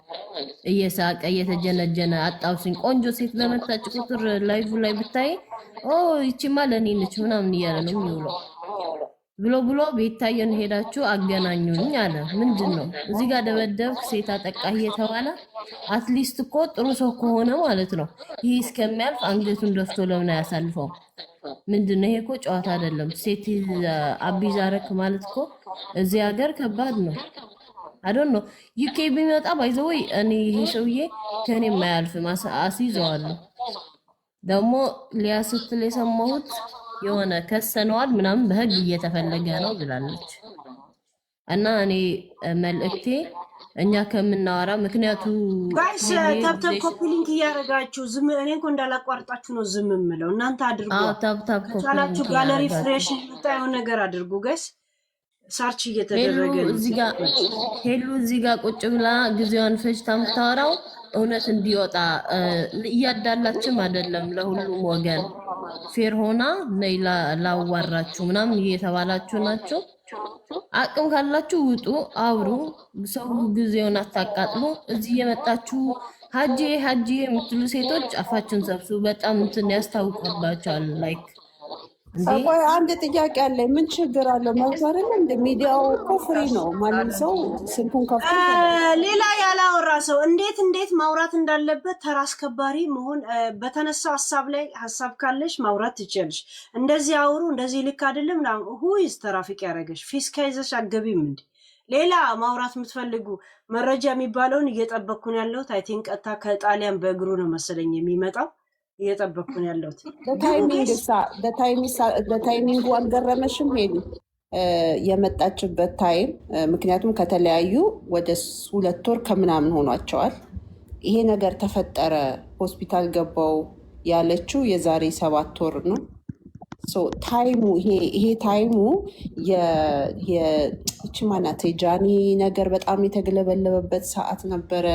እየሳቀ እየተጀነጀነ አጣውስኝ ቆንጆ ሴት በመጣች ቁጥር ላይቭ ላይ ብታይ ይቺማ ለእኔ ነች ምናምን እያለ ነው የሚውለው። ብሎ ቤታየን ሄዳችሁ አገናኙኝ አለ። ምንድን ነው እዚህ ጋር ደበደብክ ሴት አጠቃህ እየተባለ አትሊስት እኮ ጥሩ ሰው ከሆነ ማለት ነው ይህ እስከሚያልፍ አንገቱን ደፍቶ ለምን አያሳልፈው? ምንድን ነው ይሄ? እኮ ጨዋታ አይደለም። ሴት አቢዛረክ ማለት እኮ እዚህ ሀገር ከባድ ነው። አዶን ነው ዩኬ ቢመጣ ባይዘወይ እኔ ይሄ ሰውዬ ከኔ የማያልፍ አስይዘዋለሁ። ደግሞ ሊያ ስትል የሰማሁት የሆነ ከሰነዋል ምናምን በህግ እየተፈለገ ነው ብላለች። እና እኔ መልእክቴ እኛ ከምናወራ ምክንያቱ ጋይስ ታፕታፕ ኮፒ ሊንክ እያደረጋችሁ ዝም እኔ እኮ እንዳላቋርጣችሁ ነው ዝም የምለው። እናንተ አድርጉ። ታፕታፕ ኮፒ ቻላችሁ ጋለሪ ፍሬሽ የምታየው ነገር አድርጉ ጋይስ። ሳርች እየተደረገ ሄሉ እዚህ ጋር ቁጭ ብላ ጊዜዋን ፈጅታ የምታወራው እውነት እንዲወጣ እያዳላችም አይደለም። ለሁሉም ወገን ፌር ሆና ነይ ላዋራችሁ ምናምን እየተባላችሁ ናቸው። አቅም ካላችሁ ውጡ፣ አውሩ። ሰው ጊዜውን አታቃጥሉ። እዚህ የመጣችሁ ሀጂ የምትሉ ሴቶች አፋችን ሰብሱ። በጣም እንትን ያስታውቅባቸዋል። ላይክ ቆይ አንድ ጥያቄ አለኝ። ምን ችግር አለው? መብት አይደለ እንደ ሚዲያው እኮ ፍሪ ነው። ማንም ሰው ስልኩን ከፍቶ ሌላ ያላወራ ሰው እንዴት ማውራት እንዳለበት ተራ አስከባሪ መሆን በተነሳው ሀሳብ ላይ ሀሳብ ካለሽ ማውራት ትችላለሽ። እንደዚህ አውሩ፣ እንደዚህ ልክ አይደለም። ሁይዝ ተራፊቅ ያደረገሽ ፊስካ ይዘሽ አገቢም እንዴ? ሌላ ማውራት የምትፈልጉ መረጃ የሚባለውን እየጠበቅኩን ያለሁት አይ ቲንክ ቀጥታ ከጣሊያን በእግሩ ነው መሰለኝ የሚመጣው። እየጠበቅኩን ያለሁት ታይሚንጉ አልገረመሽም ሄዱ? የመጣችበት ታይም ምክንያቱም ከተለያዩ ወደ 2 ወር ከምናምን ሆኗቸዋል። ይሄ ነገር ተፈጠረ ሆስፒታል ገባው ያለችው የዛሬ 7 ወር ነው። ታይሙ ይሄ ታይሙ ይቺ ማናት ጃኒ ነገር በጣም የተገለበለበበት ሰዓት ነበረ።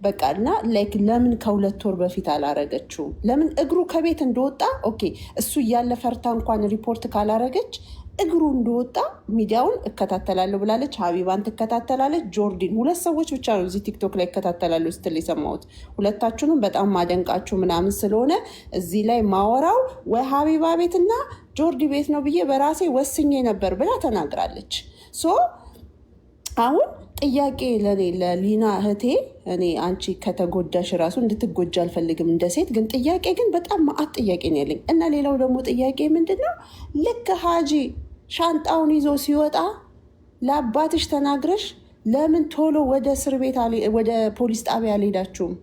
በቃ እና ላይክ ለምን ከ2 ወር በፊት አላረገችው? ለምን እግሩ ከቤት እንደወጣ ኦኬ እሱ እያለ ፈርታ እንኳን ሪፖርት ካላረገች እግሩ እንደወጣ ሚዲያውን እከታተላለሁ ብላለች። ሀቢባን ትከታተላለች። ጆርዲን 2 ሰዎች ብቻ ነው እዚህ ቲክቶክ ላይ እከታተላለሁ ስትል የሰማሁት። ሁለታችሁንም በጣም ማደንቃችሁ ምናምን ስለሆነ እዚህ ላይ ማወራው ወይ ሀቢባ ቤትና ጆርዲ ቤት ነው ብዬ በራሴ ወስኜ ነበር ብላ ተናግራለች። ሶ አሁን ጥያቄ ለኔ ለሊና እህቴ፣ እኔ አንቺ ከተጎዳሽ ራሱ እንድትጎጃ አልፈልግም እንደ ሴት፣ ግን ጥያቄ ግን በጣም ማአት ጥያቄ ነው ያለኝ። እና ሌላው ደግሞ ጥያቄ ምንድነው ልክ ሀጂ ሻንጣውን ይዞ ሲወጣ ለአባትሽ ተናግረሽ ለምን ቶሎ ወደ እስር ቤት ወደ ፖሊስ ጣቢያ አልሄዳችሁም?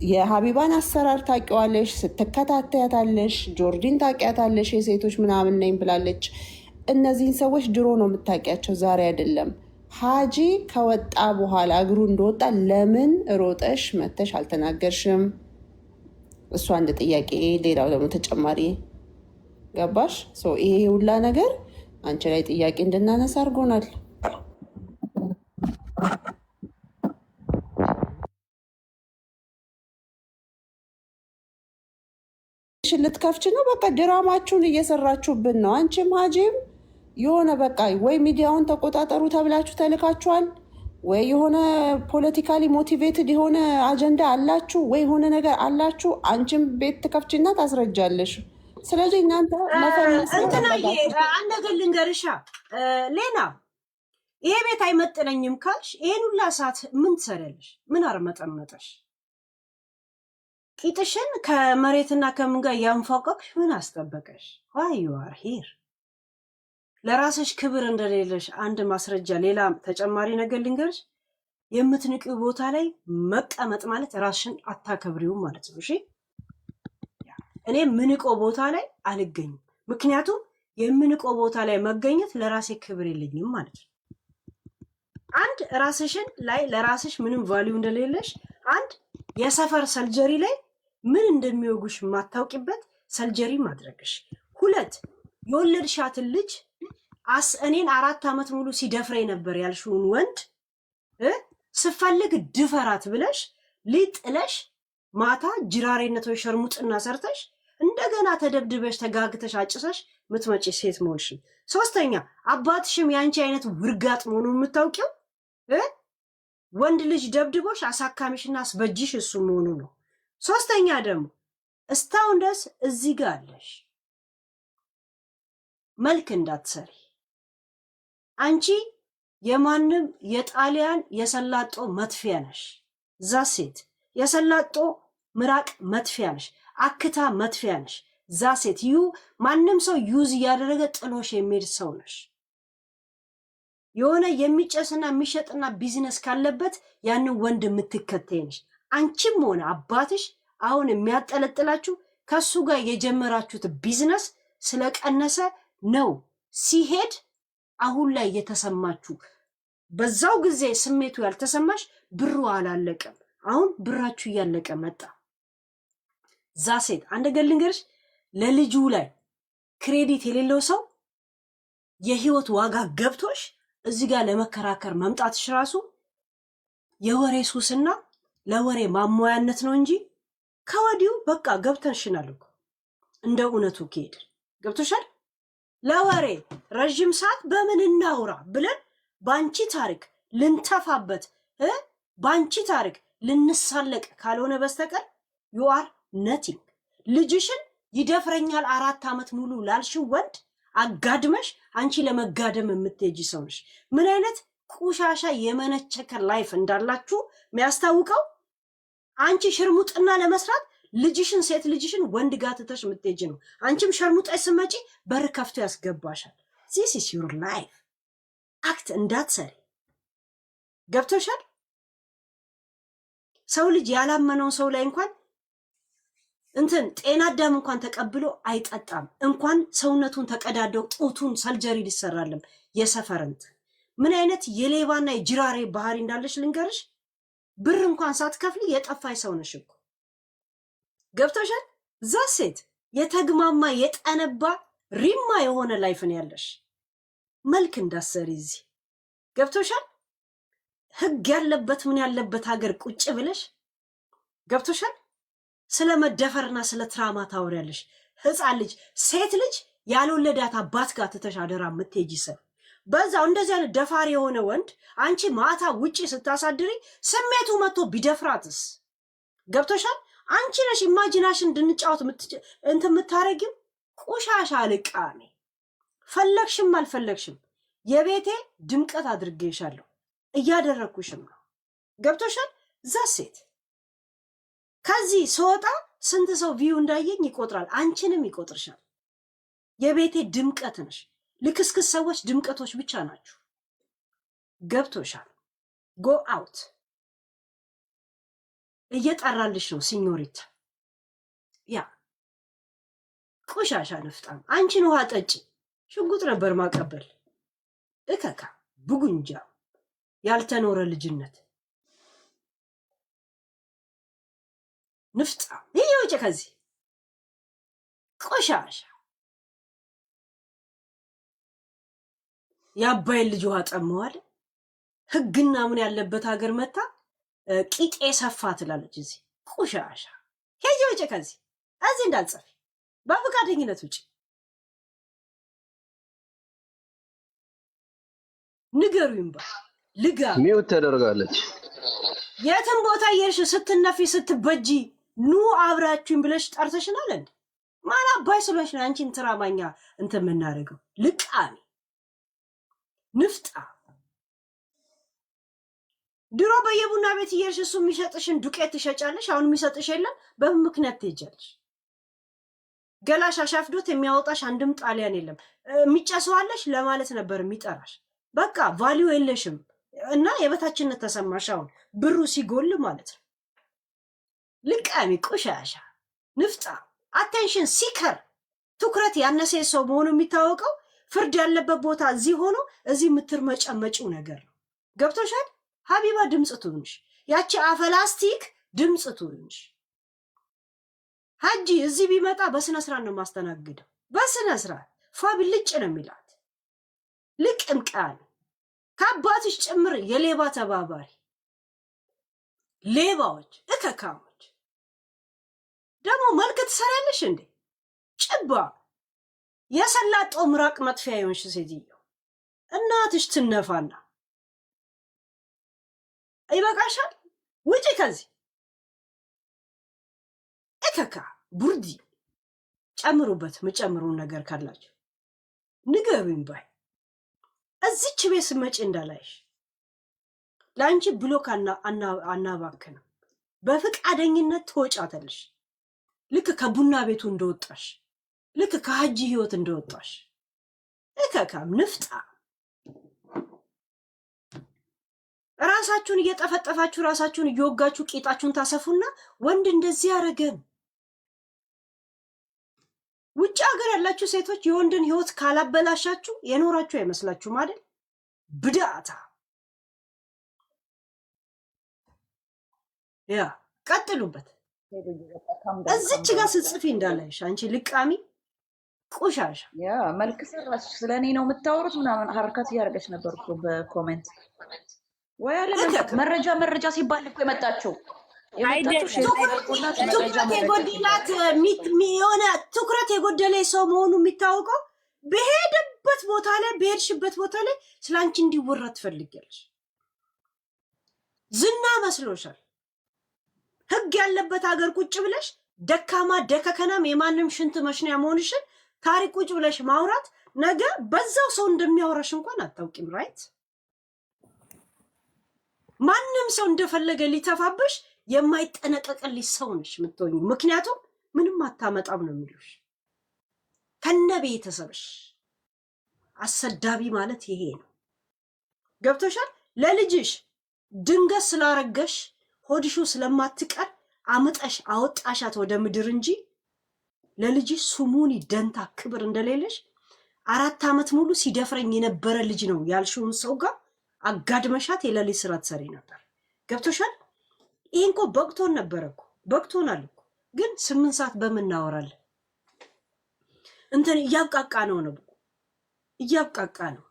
የሀቢባን አሰራር ታውቂዋለሽ፣ ስትከታተያታለሽ፣ ጆርዲን ታውቂያታለሽ፣ የሴቶች ምናምን ነኝ ብላለች። እነዚህን ሰዎች ድሮ ነው የምታውቂያቸው፣ ዛሬ አይደለም። ሀጂ ከወጣ በኋላ እግሩ እንደወጣ ለምን ሮጠሽ መተሽ አልተናገርሽም? እሱ አንድ ጥያቄ። ሌላው ደግሞ ተጨማሪ ገባሽ? ይሄ ሁላ ነገር አንቺ ላይ ጥያቄ እንድናነሳ አድርጎናል። ልትከፍች ነው? በቃ ድራማችሁን እየሰራችሁብን ነው። አንቺም ሀጂም የሆነ በቃ ወይ ሚዲያውን ተቆጣጠሩ ተብላችሁ ተልካችኋል፣ ወይ የሆነ ፖለቲካሊ ሞቲቬትድ የሆነ አጀንዳ አላችሁ፣ ወይ የሆነ ነገር አላችሁ። አንቺም ቤት ትከፍችና ታስረጃለሽ። ስለዚህ እናንተ እንትናዬ አንድ ነገር ልንገርሻ ሌና፣ ይሄ ቤት አይመጥነኝም ካልሽ ይሄን ሁላ ሰዓት ምን ትሰሪያለሽ? ምን አርመጠመጠሽ? ቂጥሽን ከመሬትና ከምን ጋር ያንፏቀቅሽ ምን አስጠበቀሽ? ዋይ ዩ አር ሂር። ለራስሽ ክብር እንደሌለሽ አንድ ማስረጃ። ሌላ ተጨማሪ ነገር ልንገርሽ፣ የምትንቂው ቦታ ላይ መቀመጥ ማለት ራስሽን አታከብሪውም ማለት ነው። እሺ እኔ ምንቆ ቦታ ላይ አልገኝም፣ ምክንያቱም የምንቆ ቦታ ላይ መገኘት ለራሴ ክብር የለኝም ማለት ነው። አንድ ራስሽን ላይ ለራስሽ ምንም ቫልዩ እንደሌለሽ፣ አንድ የሰፈር ሰልጀሪ ላይ ምን እንደሚወጉሽ የማታውቂበት ሰልጀሪ ማድረግሽ፣ 2 የወለድሻትን ልጅ እኔን 4 ዓመት ሙሉ ሲደፍረኝ ነበር ያልሽውን ወንድ ስፈልግ ድፈራት ብለሽ ሊጥለሽ ማታ ጅራሬነት ወይ ሸርሙጥና ሰርተሽ እንደገና ተደብድበሽ ተጋግተሽ አጭሰሽ ምትመጪ ሴት መሆንሽ። 3ኛ አባትሽም ያንቺ አይነት ውርጋጥ መሆኑን የምታውቂው ወንድ ልጅ ደብድቦሽ አሳካሚሽና አስበጅሽ እሱ መሆኑ ነው። 3ኛ ደግሞ እስታውን ድረስ እዚህ ጋር አለሽ መልክ እንዳትሰሪ። አንቺ የማንም የጣሊያን የሰላጦ መጥፊያ ነሽ። ዛ ሴት የሰላጦ ምራቅ መጥፊያ ነሽ፣ አክታ መጥፊያ ነሽ። ዛ ሴት ማንም ሰው ዩዝ እያደረገ ጥሎሽ የሚሄድ ሰው ነሽ። የሆነ የሚጨስና የሚሸጥና ቢዝነስ ካለበት ያንን ወንድ የምትከተይ ነሽ። አንቺም ሆነ አባትሽ አሁን የሚያጠለጥላችሁ ከሱ ጋር የጀመራችሁት ቢዝነስ ስለቀነሰ ነው። ሲሄድ አሁን ላይ የተሰማችሁ በዛው ጊዜ ስሜቱ ያልተሰማሽ ብሩ አላለቀም። አሁን ብራችሁ እያለቀ መጣ። ዛ ሴት አንድ ነገር ልንገርሽ፣ ለልጁ ላይ ክሬዲት የሌለው ሰው የህይወት ዋጋ ገብቶሽ እዚህ ጋር ለመከራከር መምጣትሽ ራሱ የወሬ ሱስና ለወሬ ማሟያነት ነው እንጂ ከወዲሁ በቃ ገብተንሽናል እኮ እንደ እውነቱ ከሄድ ገብቶሻል። ለወሬ ረጅም ሰዓት በምን እናውራ ብለን ባንቺ ታሪክ ልንተፋበት ባንቺ ታሪክ ልንሳለቅ ካልሆነ በስተቀር you are nothing። ልጅሽን ይደፍረኛል 4 ዓመት ሙሉ ላልሽው ወንድ አጋድመሽ አንቺ ለመጋደም የምትሄጂ ሰው ነሽ። ምን አይነት ቁሻሻ የመነቸከ ላይፍ እንዳላችሁ የሚያስታውቀው አንቺ ሽርሙጥና ለመስራት ልጅሽን ሴት ልጅሽን ወንድ ጋር ትተሽ የምትሄጂ ነው። አንቺም ሸርሙጣ ስመጪ በር ከፍቶ ያስገባሻል። this is your life። አክት እንዳትሰሪ። ገብቶሻል? ሰው ልጅ ያላመነውን ሰው ላይ እንኳን እንትን ጤና አዳም እንኳን ተቀብሎ አይጠጣም። እንኳን ሰውነቱን ተቀዳደው ጡቱን ሰርጀሪ ሊሰራለም የሰፈርንት ምን አይነት የሌባና የጅራሬ ባህሪ እንዳለሽ ልንገርሽ። ብር እንኳን ሳትከፍሊ የጠፋይ ሰው ነሽ እኮ። ገብቶሻል? እዛ ሴት የተግማማ የጠነባ ሪማ የሆነ ላይፍን ያለሽ መልክ እንዳሰሪ እዚህ ገብቶሻል? ህግ ያለበት ምን ያለበት ሀገር ቁጭ ብለሽ ገብቶሻል? ስለ መደፈርና ስለ ትራማ ታወሪያለሽ። ህፃን ልጅ ሴት ልጅ ያልወለዳት አባት ጋር ትተሽ አደራ የምትሄጂ ሰው በዛው እንደዚህ አይነት ደፋሪ የሆነ ወንድ አንቺ ማታ ውጪ ስታሳድሪ ስሜቱ መጥቶ ቢደፍራትስ? ገብቶሻል? አንቺ ነሽ ኢማጂናሽን እንድንጫወት እንትን የምታረጊው። ቆሻሻ ልቃሜ ፈለግሽም አልፈለግሽም የቤቴ ድምቀት አድርጌሻለሁ፣ እያደረግኩሽም ነው። ገብቶሻል? እዛ ሴት ከዚህ ስወጣ ስንት ሰው ቪው እንዳየኝ ይቆጥራል፣ አንቺንም ይቆጥርሻል። የቤቴ ድምቀት ነሽ። ልክስክስ ሰዎች ድምቀቶች ብቻ ናችሁ። ገብቶሻል? ጎ አውት እየጠራልሽ ነው ሲኞሪት። ያ ቆሻሻ ነፍጣም አንቺን ውሃ ጠጪ። ሽጉጥ ነበር ማቀበል። እከካ ብጉንጃ ያልተኖረ ልጅነት ንፍጣ ይሄውጭ ከዚህ ቆሻሻ የአባይን ልጅ ውሃ ጠመዋል። ህግና ምን ያለበት ሀገር መታ ቂጤ ሰፋ ትላለች። እዚህ ቆሻሻ ይሄውጭ ከዚህ እዚህ እንዳልጸፊ በፈቃደኝነት ውጪ። ንገሩኝ ባ ልጋ ሚውት ተደርጋለች። የትም ቦታ የርሽ ስትነፊ ስትበጂ ኑ አብራችሁኝ ብለሽ ጠርተሽናል እንዴ? ማን አባይ ስለሽ ነው አንቺን ትራማኛ እንትን የምናደርገው? ልቃሚ ንፍጣ ድሮ በየቡና ቤት እየርሽ እሱ የሚሸጥሽን ዱቄት ትሸጫለሽ። አሁን የሚሰጥሽ የለም። በምን ምክንያት ትሄጃለሽ? ገላሽ አሻፍዶት የሚያወጣሽ አንድም ጣሊያን የለም። የሚጨሰዋለሽ ለማለት ነበር የሚጠራሽ። በቃ ቫሊዩ የለሽም እና የበታችነት ተሰማሽ። አሁን ብሩ ሲጎል ማለት ነው። ልቃሚ ቆሻሻ ንፍጣ አቴንሽን ሲከር ትኩረት ያነሰ ሰው መሆኑ የሚታወቀው ፍርድ ያለበት ቦታ እዚህ ሆኖ እዚህ የምትርመጨመጪው ነገር ነው። ገብቶሻል? ሀቢባ ድምፅ ትሁንሽ። ያቺ አፈላስቲክ ድምፅ ትሁንሽ። ሀጂ እዚህ ቢመጣ በስነ ስርዓት ነው ማስተናግደው። በስነ ስርዓት ፋብልጭ ነው የሚላት። ልቅምቃል ከአባትሽ ጭምር የሌባ ተባባሪ ሌባዎች እከካሞች። ደግሞ መልክ ትሰሪያለሽ እንዴ? ጭባ የሰላጦ ምራቅ መጥፊያ የሆንሽ ሴትዮ እናትሽ ትነፋና ይበቃሻል። ውጪ ከዚህ እከካ ቡርዲ። ጨምሩበት ምጨምሩን ነገር ካላችሁ ንገሩኝ ባይ። እዚች ቤት ስመጪ እንዳላይሽ ለአንቺ ብሎክ አናባክንም። በፍቃደኝነት ትወጫታለሽ። ልክ ከቡና ቤቱ እንደወጣሽ፣ ልክ ከሀጂ ህይወት እንደወጣሽ። እከካም ንፍጣ ራሳችሁን እየጠፈጠፋችሁ ራሳችሁን እየወጋችሁ ቂጣችሁን ታሰፉና ወንድ እንደዚህ ያደረገን። ውጭ ሀገር ያላችሁ ሴቶች የወንድን ህይወት ካላበላሻችሁ የኖራችሁ አይመስላችሁም አይደል? ብዳታ ያ ቀጥሉበት። እዚች ጋር ስጽፊ እንዳለሽ አንቺ ልቃሚ ቆሻሻ። ያ መልክ ሰራሽ ስለኔ ነው የምታወሩት ምናምን ሀረካት እያደረገች ነበር እኮ በኮሜንት ወይ አለ መረጃ ሲባል እኮ የመጣችው የሆነ ትኩረት የጎደለ ሰው መሆኑ የሚታወቀው በሄደበት ቦታ ላይ በሄድሽበት ቦታ ላይ ስለ አንቺ እንዲወራ ትፈልጊያለሽ። ዝና መስሎሻል። ህግ ያለበት ሀገር ቁጭ ብለሽ ደካማ ደከከናም የማንም ሽንት መሽኒያ መሆንሽን ታሪክ ቁጭ ብለሽ ማውራት ነገ በዛው ሰው እንደሚያወራሽ እንኳን አታውቂም። ራይት? ማንም ሰው እንደፈለገ ሊተፋብሽ የማይጠነቀቅልሽ ሰው ነሽ የምትሆኚ። ምክንያቱም ምንም አታመጣም ነው የሚሉሽ ከነ ቤተሰብሽ። አሰዳቢ ማለት ይሄ ነው። ገብቶሻል? ለልጅሽ ድንገት ስላረገሽ ሆድሹ ስለማትቀር አምጠሽ አወጣሻት ወደ ምድር እንጂ ለልጅሽ ሱሙኒ ደንታ ክብር እንደሌለሽ 4 ዓመት ሙሉ ሲደፍረኝ የነበረ ልጅ ነው ያልሽውን ሰው ጋር አጋድመሻት የሌሊት ስራ ትሰሪ ነበር። ገብቶሻል? ይሄን እኮ በቅቶን ነበር እኮ በቅቶናል እኮ። ግን 8 ሰዓት በምን እናወራለን? እንትን እያብቃቃ ነው እያብቃቃ ነው።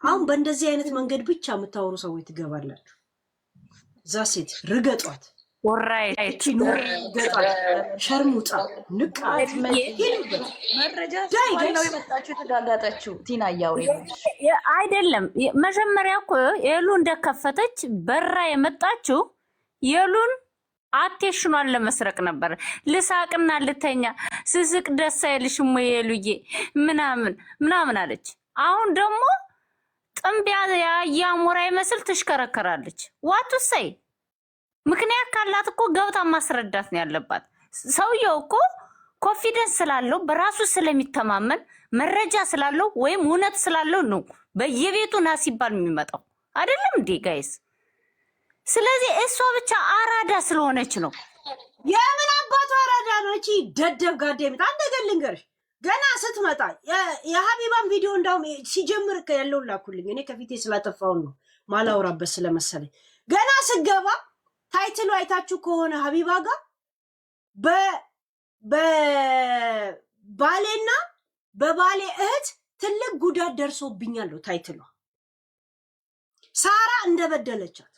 አሁን በእንደዚህ አይነት መንገድ ብቻ የምታወሩ ሰዎች ትገባላችሁ። ዛሴት ርገጧት፣ ወራይት ሸርሙጣ ንቃ መረጃ ነው የመጣችው የተጋጋጠችው ቲና እያውሬ አይደለም። መጀመሪያ እኮ የሉ እንደከፈተች በራ የመጣችው የሉን አቴሽኗን ለመስረቅ ነበር። ልሳቅና ልተኛ ስስቅ ደስ አይልሽም ወይ የሉዬ ምናምን አለች። አሁን ደግሞ ጥምቢያ ያያሞራ ይመስል ትሽከረከራለች። ዋቱ ሳይ ምክንያት ካላት እኮ ገብታ ማስረዳት ነው ያለባት። ሰውየው እኮ ኮንፊደንስ ስላለው በራሱ ስለሚተማመን መረጃ ስላለው ወይም እውነት ስላለው ነው በየቤቱ ና ሲባል የሚመጣው አይደለም እንዴ ጋይስ? ስለዚህ እሷ ብቻ አራዳ ስለሆነች ነው። የምን አባቱ አራዳ ነው? እቺ ደደብ ጋዴም አንድ ነገር ልንገርሽ፣ ገና ስትመጣ የሀቢባን ቪዲዮ እንዳውም ሲጀምር ያለው ላኩልኝ። እኔ ከፊቴ ስላጠፋው ነው ማላውራበት ስለመሰለኝ። ገና ስገባ ታይትሉ አይታችሁ ከሆነ ሀቢባ ጋር በባሌና በባሌ እህት ትልቅ ጉዳት ደርሶብኛል ታይትሏ። ሳራ እንደበደለቻት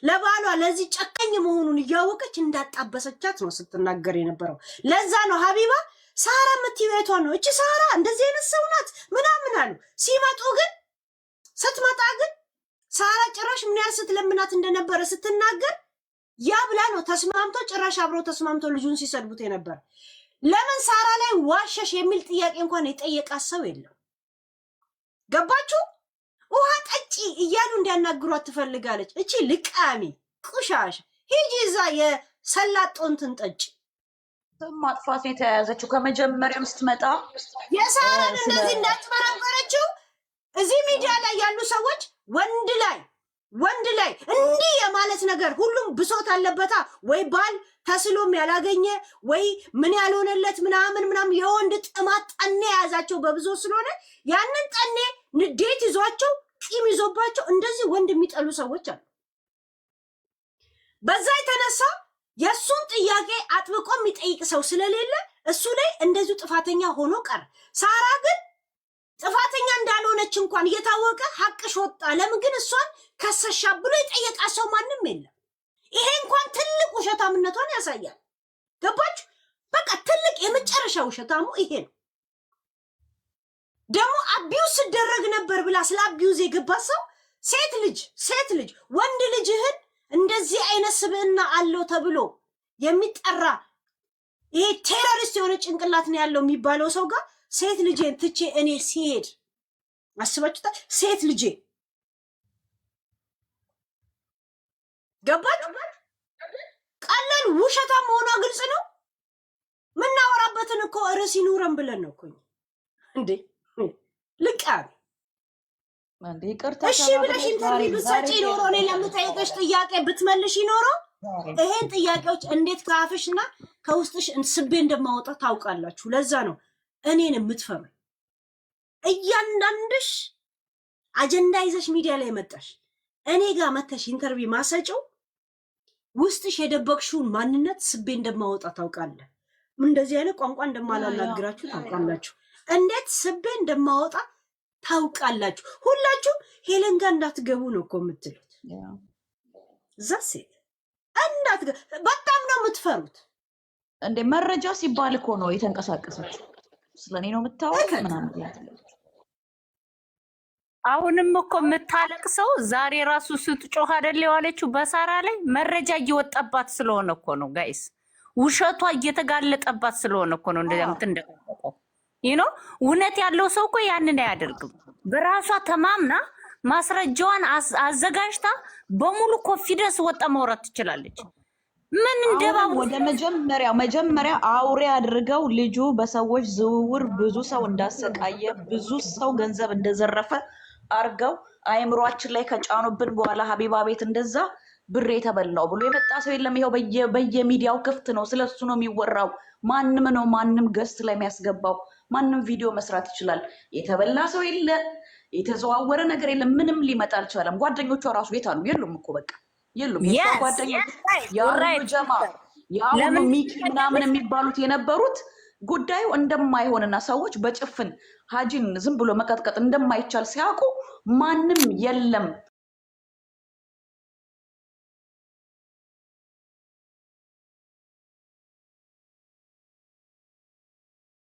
ለባሏ ለዚህ ጨከኝ መሆኑን እያወቀች እንዳጣበሰቻት ነው ስትናገር የነበረው። ለዛ ነው ሀቢባ ሳራ ምትይቤቷ ነው እቺ ሳራ እንደዚህ አይነት ሰው ናት ምናምን አሉ። ስትመጣ ግን ሳራ ጭራሽ ምን ያህል ስትለምናት እንደነበረ ስትናገር ያ ብላ ነው ተስማምቶ ጭራሽ አብሮ ተስማምቶ ልጁን ሲሰድቡት የነበረ። ለምን ሳራ ላይ ዋሸሽ የሚል ጥያቄ እንኳን የጠየቃት ሰው የለም። ገባችሁ? ውሃ ጠጪ እያሉ እንዲያናግሯት ትፈልጋለች። እቺ ልቃሚ ቁሻሽ ሂጂ እዛ የሰላጦንትን ጠጪ። ስም ማጥፋት የተያያዘችው ከመጀመሪያም ስትመጣ የሳራን እንደዚህ እንዳትመረመረችው እዚህ ሚዲያ ላይ ያሉ ሰዎች ወንድ ላይ እንዲህ የማለት ነገር ሁሉም ብሶት አለበታ። ወይ ባል ተስሎም ያላገኘ ወይ ምን ያልሆነለት ምናምን የወንድ ጥማት ጠኔ የያዛቸው በብዙ ስለሆነ ያንን ጠኔ ንዴት ይዟቸው ቂም ይዞባቸው እንደዚህ ወንድ የሚጠሉ ሰዎች አሉ። በዛ የተነሳ የሱን ጥያቄ አጥብቆ የሚጠይቅ ሰው ስለሌለ እሱ ላይ እንደዚሁ ጥፋተኛ ሆኖ ቀረ። ሳራ ግን ጥፋተኛ እንዳልሆነች እንኳን እየታወቀ ሐቅሽ ወጣ። ለምን ግን እሷን ከሰሻ ብሎ የጠየቃ ሰው ማንም የለም። ይሄ እንኳን ትልቅ ውሸታምነቷን ያሳያል። ገባችሁ? በቃ ትልቅ የመጨረሻ ውሸታሙ ይሄ ነው። ደግሞ አቢዩዝ ሲደረግ ነበር ብላ ስለ አቢዩዝ የገባ ሰው ሴት ልጅ ወንድ ልጅህን እንደዚህ አይነት ስብዕና አለው ተብሎ የሚጠራ ይሄ ቴሮሪስት የሆነ ጭንቅላት ነው ያለው የሚባለው ሰው ጋር ሴት ልጄን ትቼ እኔ ሲሄድ አስባችሁታል? ሴት ልጄ ገባችሁ? ቀላል ውሸታ መሆኗ ግልጽ ነው። ምናወራበትን እኮ ርዕስ ይኑረን ብለን ነው እኮ እንዴ ልቃቢ እሺ ብለሽ ኢንተርቪው ብትሰጪ ኖሮ እኔ ለምጠይቅሽ ጥያቄ ብትመልሽ ኖሮ ይሄን ጥያቄዎች እንዴት ከአፍሽና ከውስጥሽ ስቤ እንደማወጣ ታውቃላችሁ። ለዛ ነው እኔን የምትፈሩ። እያንዳንድሽ አጀንዳ ይዘሽ ሚዲያ ላይ መጣሽ እኔ ጋር መተሽ ኢንተርቪው ማሰጪው ውስጥሽ የደበቅሽውን ማንነት ስቤ እንደማወጣ ታውቃለህ። እንደዚህ አይነት ቋንቋ እንደማላናግራችሁ ታውቃላችሁ። እንዴት ስቤ እንደማወጣ ታውቃላችሁ። ሁላችሁ ሄለን ጋር እንዳትገቡ ነው እኮ የምትሉት። ዛሴት በጣም ነው የምትፈሩት እንዴ። መረጃ ሲባል እኮ ነው የተንቀሳቀሰችው። ስለኔ ነው የምታወቅ ምናምን ያለው። አሁንም እኮ የምታለቅሰው ዛሬ ራሱ ስትጮህ አይደል የዋለችው በሳራ ላይ መረጃ እየወጣባት ስለሆነ እኮ ነው ጋይስ። ውሸቷ እየተጋለጠባት ስለሆነ እኮ ነው እንደዚያ የምትንደቀቀው። እውነት ያለው ሰው እኮ ያንን አያደርግም። በራሷ ተማምና ማስረጃዋን አዘጋጅታ በሙሉ ኮንፊደንስ ወጣ ማውራት ትችላለች። ምን እንደባቡ ወደ መጀመሪያ አውሬ አድርገው ልጁ በሰዎች ዝውውር ብዙ ሰው እንዳሰቃየ ብዙ ሰው ገንዘብ እንደዘረፈ አርገው አይምሯችን ላይ ከጫኑብን በኋላ ሀቢባ ቤት እንደዛ ብር የተበላው ብሎ የመጣ ሰው የለም። ይኸው በየሚዲያው ክፍት ነው፣ ስለሱ ነው የሚወራው። ማንም ገስት ላይ የሚያስገባው ማንም ቪዲዮ መስራት ይችላል። የተበላ ሰው የለ፣ የተዘዋወረ ነገር የለም። ምንም ሊመጣ አልቻለም። ጓደኞቿ ራሱ ቤት አሉ የሉም እኮ በቃ የሉም። የሷ ጓደኞች ያሉ ጀማ ያሉ ሚኪ ምናምን የሚባሉት የነበሩት ጉዳዩ እንደማይሆንና ሰዎች በጭፍን ሀጂን ዝም ብሎ መቀጥቀጥ እንደማይቻል ሲያውቁ ማንም የለም